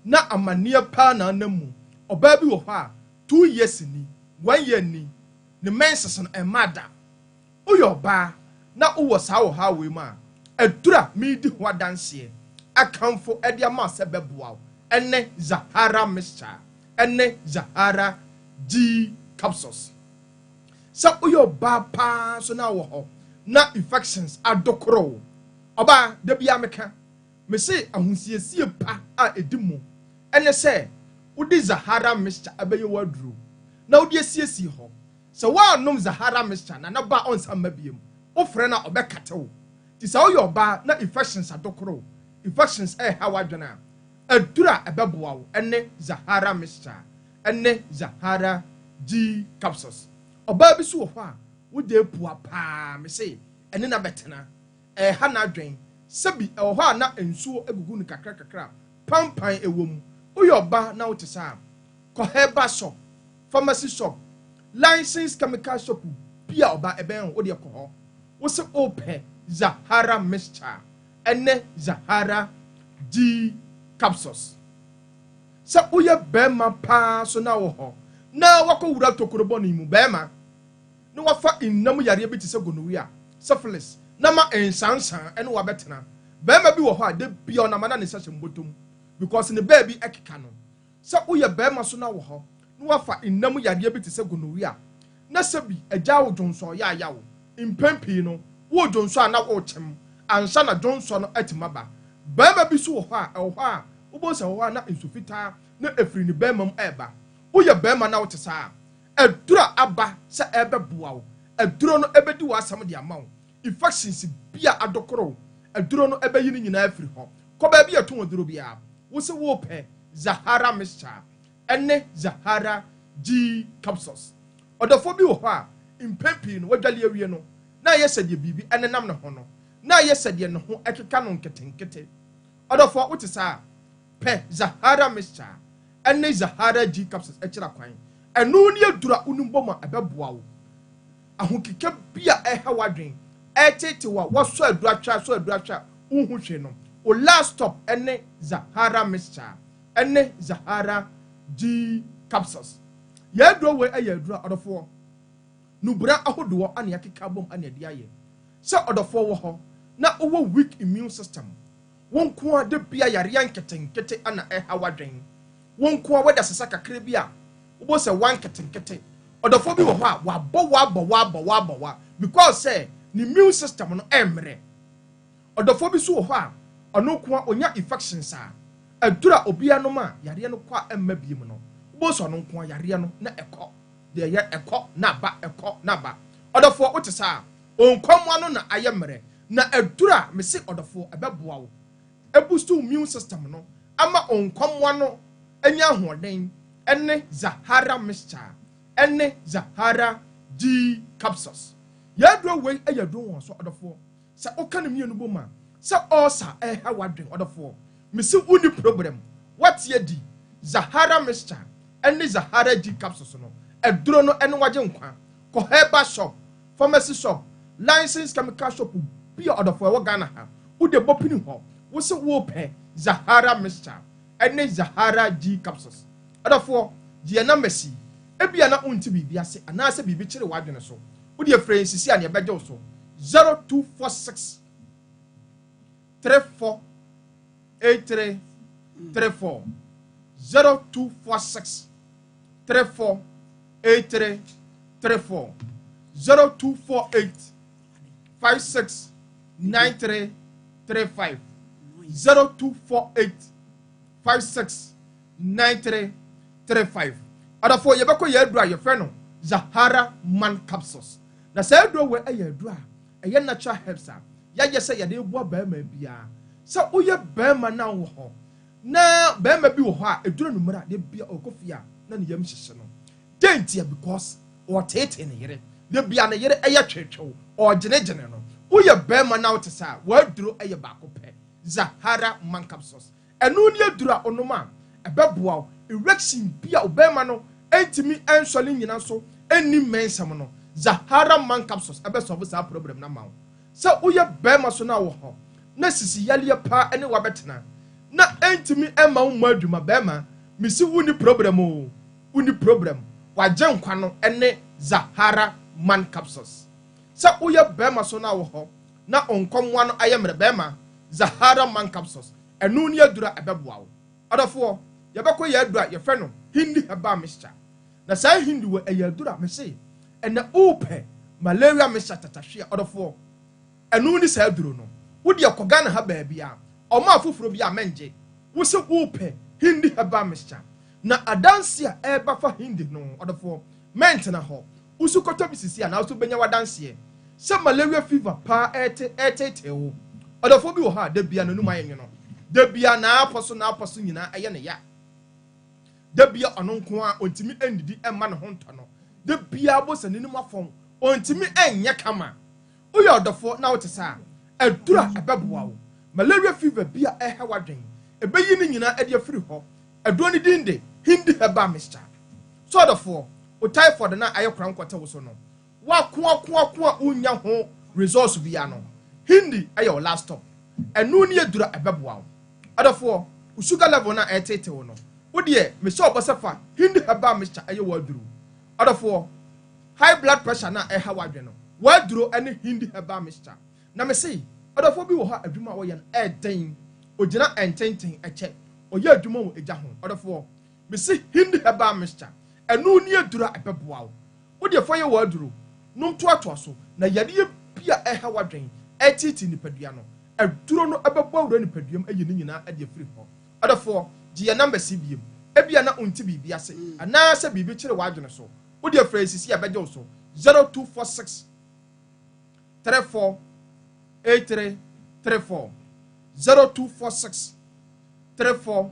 Speaker 4: na amanie pa na anamu oba bi wo ho a 2 years ni 1 year ni ne menses no emada uyo ba na uwo sa wo ha we ma adura mi di ho adanse akamfo ede ama se beboa ene Zahara Mixture ene Zahara G capsules sa uyo ba pa so na wo ho na infections adokoro oba de bia meka me se ahusiesie pa a edimu ene se udi Zahara Mixture abeye wadru na udi esiesie ho se wa nom Zahara Mixture na ba onsa mabiem ofre na obekatewo ti se oyo ba na infections adokoro infections hawadwena
Speaker 10: adura ebeboa wo ene Zahara mixture ene Zahara G capsules oba bi so wo ho a wo de pua pa me say ene na betena ha na adwen sabi ho a na ensuo egugu ni kakra pampan ewom uyo oba na wo te sa ko Herbal shop pharmacy shop licensed chemical shop bia oba eben wo de ko ho wo se ope Zahara mixture ene Zahara G capsules sa uye bema pa so na wo ho na wako wura tokorobo ni mu bema no wafa innam yare bi te se gonorrhea syphilis na ma ensansan ene wa betena bema bi wo ho a de bia na mana ne sase mbotom because ne baby ekeka no sa uye bema so na wo ho no wafa innam yare bi te se gonorrhea na sabi agya wo jonso ya ya wo impempi no wo jonso na wo chem ansa na jonso no atimaba bema bi so wo ho a ubo se wo na nsufita na efiri ni bema m eba uye bema na wo te sa adura aba se ebe boa wo aduro no ebedi wo asam de ama wo infections bia adokoro aduro no ebe yi ni nyina afiri ho ko ba bia to aduro bia wo se wo pe Zahara mixture ene Zahara G capsules odofo bi wo ho a impempi no wadwale awie no na yesede bibi ene nam ne ho no na yesede ne ho ekeka no nketenkete odofo wo te sa pe Zahara mixture ene Zahara G capsules ekira kwan enu ni adura unumboma ebeboa wo ahokeke bia eha wadwen etete wa woso adura twa unhu hwe no o last stop ene Zahara mixture ene Zahara G capsules ya adura we aya adura odofo nubra ahodo ane yakeka bom ane de aye se odofo wo ho na owo weak immune system won ko ade bia yare yanketenkete ana eha wadwen won ko wada sesa kakra bia wo se wan ketenkete odofo bi wo ho a wabɔ because say ni immune system no emre odofo bi so wo ho a ono ko onya infections a adura obia no ma yare no kwa emma bi mu no wo so no ko yare no na ekɔ de ye ekɔ na ba odofo wo te sa onkwamwa no na ayemre na adura me se odofo ebeboa wo ebustu immune system no ama onkwamwa no anya hoden ene Zahara mixture ene Zahara G capsules yadro we ayadro won so odofo sa oka ne mienu boma sa osa ha wadwen odofo me se uni problem what ye di Zahara mixture ene Zahara G capsules no edro no ene waje nkwa ko Herbal shop pharmacy shop licensed chemical shop bia odofo we Ghana ha wo de bopini ho wo se wo pe Zahara mixture ene Zahara G capsules odofo die na mesi ebia na unti bibia se anase bibi kire wadwene so wo de frensisi ane beje so 0246 34 83 34 0246 34 83 34 0248 56 93 35 0248 56 93 35 adafo yebeko ye adura ye fe no Zahara man capsules na say adura we aye adura eye natural herbs a ya say ye de bua ba ma bia say oye ba ma na wo ho na ba ma bi wo ho a adura no mura de bia okofia na ne yam hyehye no dentia because o tete ne yere de bia ne yere eye twetwew o genegene no oye ba ma na wo te sa wa aduro eye ba ko pe Zahara man capsules enu ni adura onoma ebeboa erection bia obema no entimi ensole nyina so eni mensam no Zahara man capsules ebe solve sa problem na ma so uye bema so na wo ho na sisi yale pa ene wa betena na entimi ema wo madwuma bema misi wuni problem waje nkwa no ene Zahara man capsules so uye bema so na wo ho na onkomwa no ayemre bema Zahara man capsules enu ni adura ebeboa wo adafo yebeko ye adura ye fe no hindi Herbal mixture na sai hindi we ye adura me se ene ope malaria mixture tatahwe odofo enu ni sai aduro no wo de koga na ha ba bia o ma afoforo bia menje wo se ope hindi Herbal mixture na adanse a eba fa hindi no odofo ment na ho usukoto bisisi na so benya wadanse se malaria fever pa ete wo odofo bi wo ha da bia no nu mayenwe no debia na aposo nyina eye ne ya debia ono nko a ontimi endidi emma ne ho ntono debia abosa ninim afom ontimi enye kama uye odofo na wotesa adura ebeboa wo malaria fever bia ehe wadwen ebeyi ni nyina ede afiri ho aduro ni dinde hindi heba mixture so odofo o typhoid na ayekora nkwata wo so no wa ko unya ho resource bia no hindi ayo last stop enu ni adura ebeboa wo odofo sugar level na etete wo no wo de me so obosefa hindi heba mixture ayo waduru odofo high blood pressure na eha wadwen no waduro ene hindi heba mixture na me say odofo bi wo ha adwuma wo ye no eden ogina ententen eche oye adwuma wo eja ho odofo me say hindi heba mixture enu ni adura ebeboa wo de fo ye waduro no to so na yade bia eha wadwen etiti nipadua no aduro no ebeboa wo nipaduam ayi ni nyina ade afiri ho odofo ji ye number cbm ebia na onti bibia se ana se bibi kire wadwene so wo de frasisi abeje so 0246 34 8334 0246 34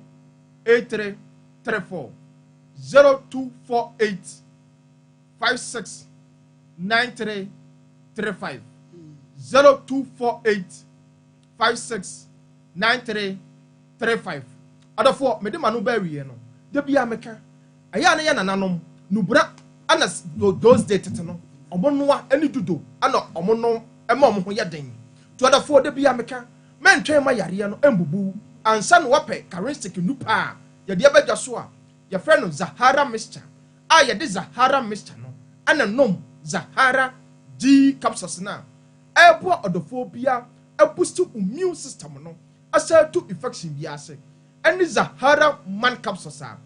Speaker 10: 8334 0248 56 9335 0248 56 9335 adafo me de manu ba wiye no de bia meka aya na ya nananom nubra ana those dates no omonoa ani dudo ana omono ema omo ya den to adafo de bia meka mentwe ma yare no embubu ansa no wape charistic nupa ya de abadwa so a ya frɛ no Zahara mixture a ya de Zahara mixture no ana nom Zahara D capsules na ebo odofo bia boost immune system no asa to infection bia ase ani Zahara man capsules a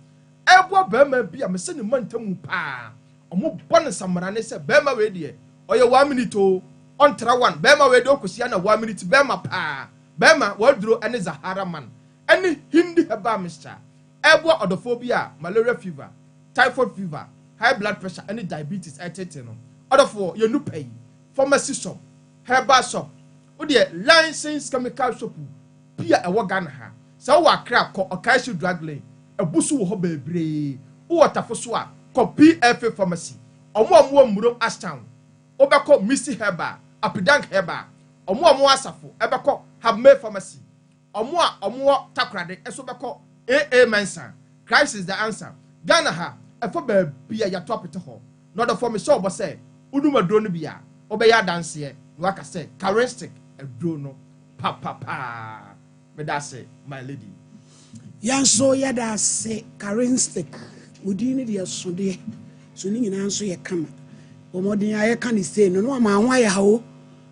Speaker 10: ebo ba ma bia me se ne mantamu pa omo bon samara ne se ba ma we de oye 1 minute o on tra 1 ba ma we de okosia na 1 minute ba ma pa ba ma waduro ani Zahara man ani hindi heba mixture ebo odophobia malaria fever typhoid fever high blood pressure any diabetes etc no odofo ye nu pay pharmacy shop herbal shop wo de licensed chemical shop bia ewo Ghana ha sa wo akra ko okashi drug lane ebusu wo ho bebre wo watafo so a ko PFA pharmacy omo muro Ashtown obekọ Missy Herbal Apidank Herbal omo asafo ebekọ Habme pharmacy omo takrade eso bekọ AA Mensa Christ is the answer Ghana ha efo ba bia ya topete ho no the form so say uduma dro no bia obeya danse no aka say charistic adro no pa me da say my lady
Speaker 1: yanso ya da say charistic udini de so de so ni nyina nso ye kama omodin aye kan ni say no ma anwa ya ho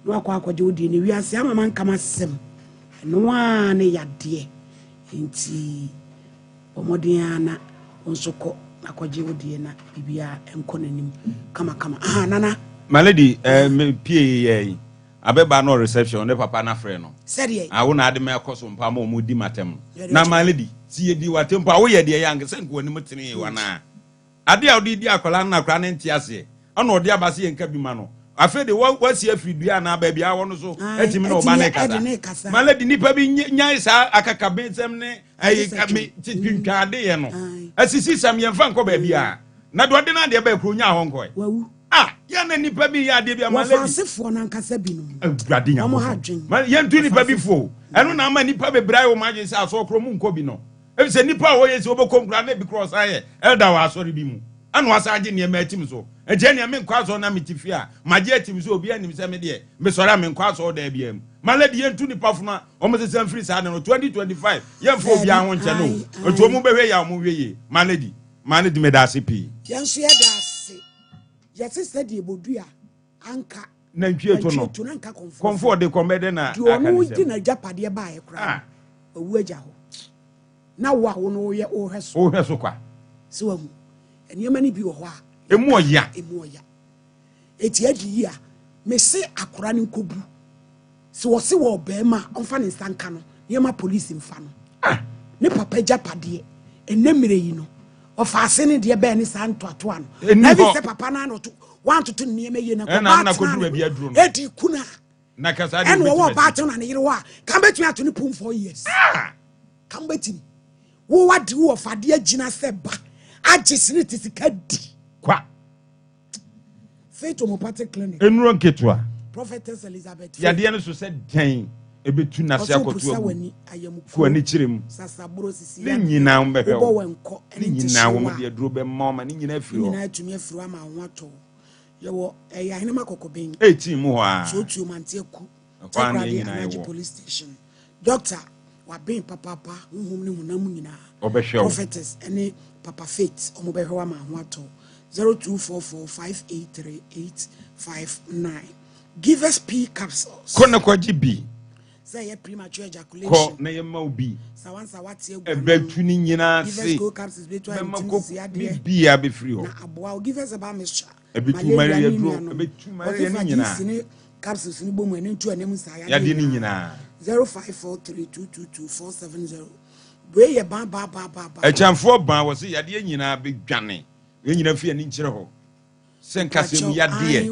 Speaker 1: no akwaje udini wi ase ama man kama sem no a ne yade nti omodiana onsoko akwaje odie na bibia enko nanim kama aha nana
Speaker 3: my lady me pie ye abeba no reception ne papa na frɛ no
Speaker 1: sɛde
Speaker 3: awo na ade me akoso mpa ma mu di matem na my lady si ye di watem pa wo ye de yang sɛ nko anim tene wana ade a odi di akola na akora ne ntiase ana odi abase ye nka bi ma no afi de wasi afidua na ba bia wo no so etimi na oba na kasa my lady nipa bi nyai sa akaka bensem ne ayi kame titwintwa ade ye no asisi sam ye mfa nko ba bia na do ade na de ba kro nya ho nko
Speaker 1: wawu
Speaker 3: ya na nipa bi ya de bia my lady
Speaker 1: wafasefo na nkasa bi no
Speaker 3: awurade nya ho ye ntu nipa bi fo eno na ama nipa bebrai wo maje se aso kro mu nko bi no e se nipa wo ye se obokom kra na bi cross aye elda wa asori bi mu anu asaje ne ma atim so eje ne me nkwa so na metifi a maje atim so obi anim se me de me sori me nkwa so da bia mu maladi ye ntu nipa fo na o mo se sem free sa no 2025 ye mfo obi an ho nche no otu mu behwe ya mu wiye maladi me da se pi
Speaker 1: yanso ya da se yesi said ebodua anka
Speaker 3: na ntwie to no comfort de comedy na
Speaker 1: aka no di na japade ba ye kra owu agya ho na wo no ye o hweso
Speaker 3: kwa
Speaker 1: se wa mu enema ni bi wo ho a
Speaker 3: emu oya
Speaker 1: eti adi ya me se akora ni nkobu se wo se wo be ma onfa ne sanka no yema police mfa no ne papa japade enemire yi no ofa ase ne de be ne santo ato ano na bi se papa na no to want to niyema ye na ko
Speaker 3: na ko du bi aduro
Speaker 1: no edi kuna
Speaker 3: na kasa de
Speaker 1: en wo ba to na ne yire wa kan betumi ato ne pum 4 years kambetini wo wadi wo fade agina se ba agisini tisika di
Speaker 3: kwa
Speaker 1: Faith Homeopathic Clinic
Speaker 3: enuro nketwa
Speaker 1: Prophetess Elizabeth
Speaker 3: yade no so se den ebetu na se akoto ko ani kirem
Speaker 1: sasabro sisi
Speaker 3: ni nyina mbehwe
Speaker 1: wo wenko
Speaker 3: ni nyina wo mo de duro be mama ni nyina afiri
Speaker 1: nyina atumi afiri ama ho ato yewo eya hene makokobin
Speaker 3: 18 mu ho a
Speaker 1: so tu mantie ku
Speaker 3: kwa ni nyina
Speaker 1: yewo police station doctor wa ben papa honhom ni hunam nyina
Speaker 3: obehwe
Speaker 1: Prophetess ene Papa Faith omo behwe ama ho ato 0244583859 give us P capsules
Speaker 3: kona kwa GB
Speaker 1: say ye premature ejaculation
Speaker 3: ko na ye ma obi
Speaker 1: sawansa wate egu
Speaker 3: ebetu ni nyina
Speaker 1: give us
Speaker 3: se
Speaker 1: go capsules betu
Speaker 3: mema
Speaker 1: ade
Speaker 3: bia be free ho
Speaker 1: na aboa give us about mixture
Speaker 3: ebetu mari dro ebetu mari ni nyina
Speaker 1: capsules ni bomu ene ntu anem sa
Speaker 3: ya de ni nyina
Speaker 1: 0543222470 bwe ye ba
Speaker 3: echamfo ban wo se yade nyina be dwane ye nyina fi ani nkire ho senkasem yade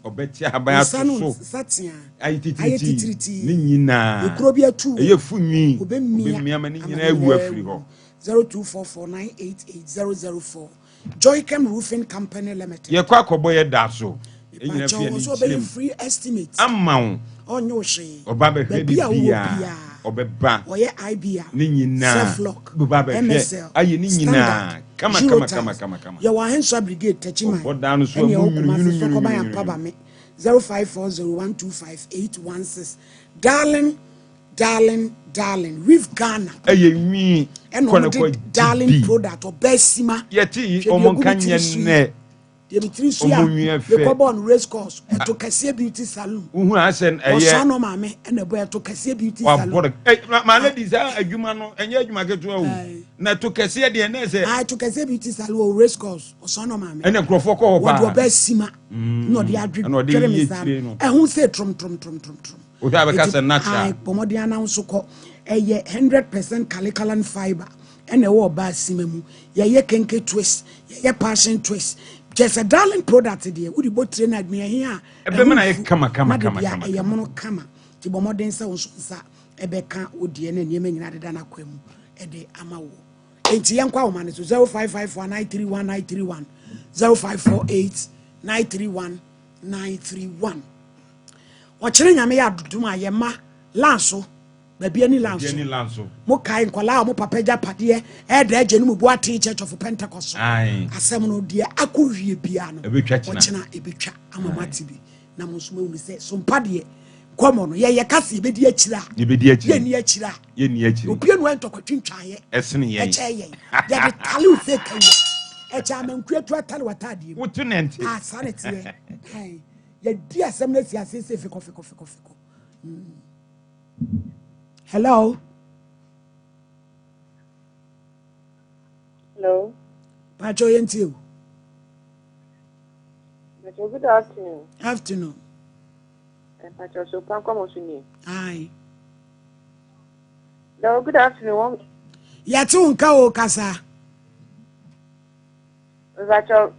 Speaker 3: obeti haban ato so ayititiriti ni nyina
Speaker 1: ekrobi atu
Speaker 3: eye funwi obemia ma ni nyina awu afiri ho
Speaker 1: 0244988004 Joycam Roofing Company Limited
Speaker 3: ye kwa akobo ye da so e nyina fi ani nkire
Speaker 1: free estimate
Speaker 3: amount
Speaker 1: onye ohwe
Speaker 3: oba be hwe bia obeba
Speaker 1: oye ibia
Speaker 3: ni nyina
Speaker 1: self-lock
Speaker 3: oba be hwe aye ni nyina kama
Speaker 1: ya wa henso brigade techima
Speaker 3: odanu so amununu
Speaker 1: so ko ba ya paba me 0540125816 darling we've Ghana
Speaker 3: aye nwi
Speaker 1: kono darling product obesima
Speaker 3: yeti omonkanye ne
Speaker 1: Dimitri Suya, the Cobon Race Course, and to Cassia Beauty Salon.
Speaker 3: Who has sent a
Speaker 1: son of mammy and a boy to Cassia Beauty Salon.
Speaker 3: My ladies are a human, and yet you might get to not to Cassia the NS. I
Speaker 1: took Cassia Beauty Salon Race Course, or son of mammy,
Speaker 3: and a Crofoco,
Speaker 1: what your best sima, not the address, and who said trum.
Speaker 3: We have a cousin natural,
Speaker 1: Pomodiana so called a 100% Calicalan fiber, and a war bad simemu, ye kenke twist, ye passion twist. Just a darling product today. Would you both train at me here?
Speaker 3: Come.
Speaker 1: Ya mono kama. Tibo modern sa unsa ebeka odi ene nyeme nyina deda na kwam. Ede amawo. Enti yankwa wo mane so 0554931931 0548931931. Ochire nyame ya dudum ayema lanso baby any lanso mo kai nkola mo papa ja pade e da agye no mu boate church of Pentecost asem no de akowie bia no ochina ebetwa amamati bi na mo so mawu se so mpade komo no ye kase ebedi akira ye ni akira obi enu entokotwintwaye
Speaker 3: esene ye
Speaker 1: eche ye de talu se kai eche amankuatu atale watade
Speaker 3: wotu nenti
Speaker 1: sanete ye di asem na si asese fiko Hello. Pacho yenti.
Speaker 11: Pacho, good afternoon.
Speaker 1: Afternoon.
Speaker 11: Pacho, Sompa Nkomo suni.
Speaker 1: Aye.
Speaker 11: No, good afternoon.
Speaker 1: Yatu nka o kasa.
Speaker 11: Pacho,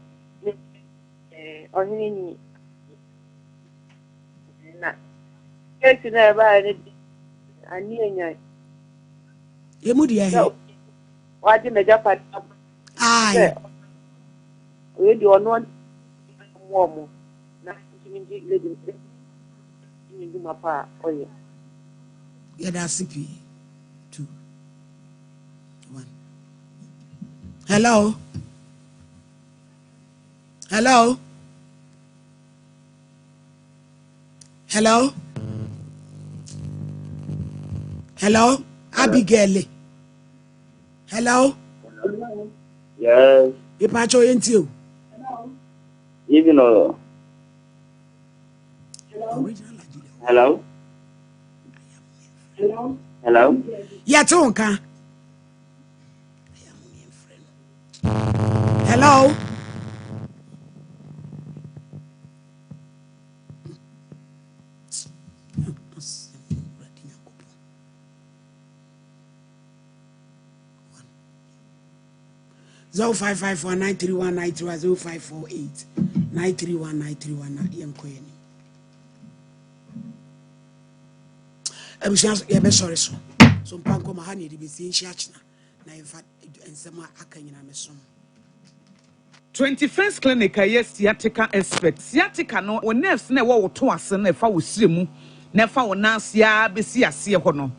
Speaker 11: ohini ni. Na. Kesi na ba ni ani enya.
Speaker 1: Yemudi ya he.
Speaker 11: Wadi meja pa.
Speaker 1: Aye.
Speaker 11: We di ono mo na kimindi lady. Kimindi mapa oye.
Speaker 1: Yada CP 2 1. Hello. Abigail. Hello.
Speaker 9: Yes.
Speaker 1: Ipacho yenti o.
Speaker 9: Even though. Hello.
Speaker 1: Yatu nka. Hello. Zero 554931931 0548931931 na yenkoyeni. Ebusians ebe sorry so. Sompa Nkomo ha ne de besi nhyachna na infa ensema aka nyina mesom
Speaker 12: 21st clinic yes sciatica expert sciatica no o nerves na wo to ase na fa wo siremu na fa wo nansia besi ase ho no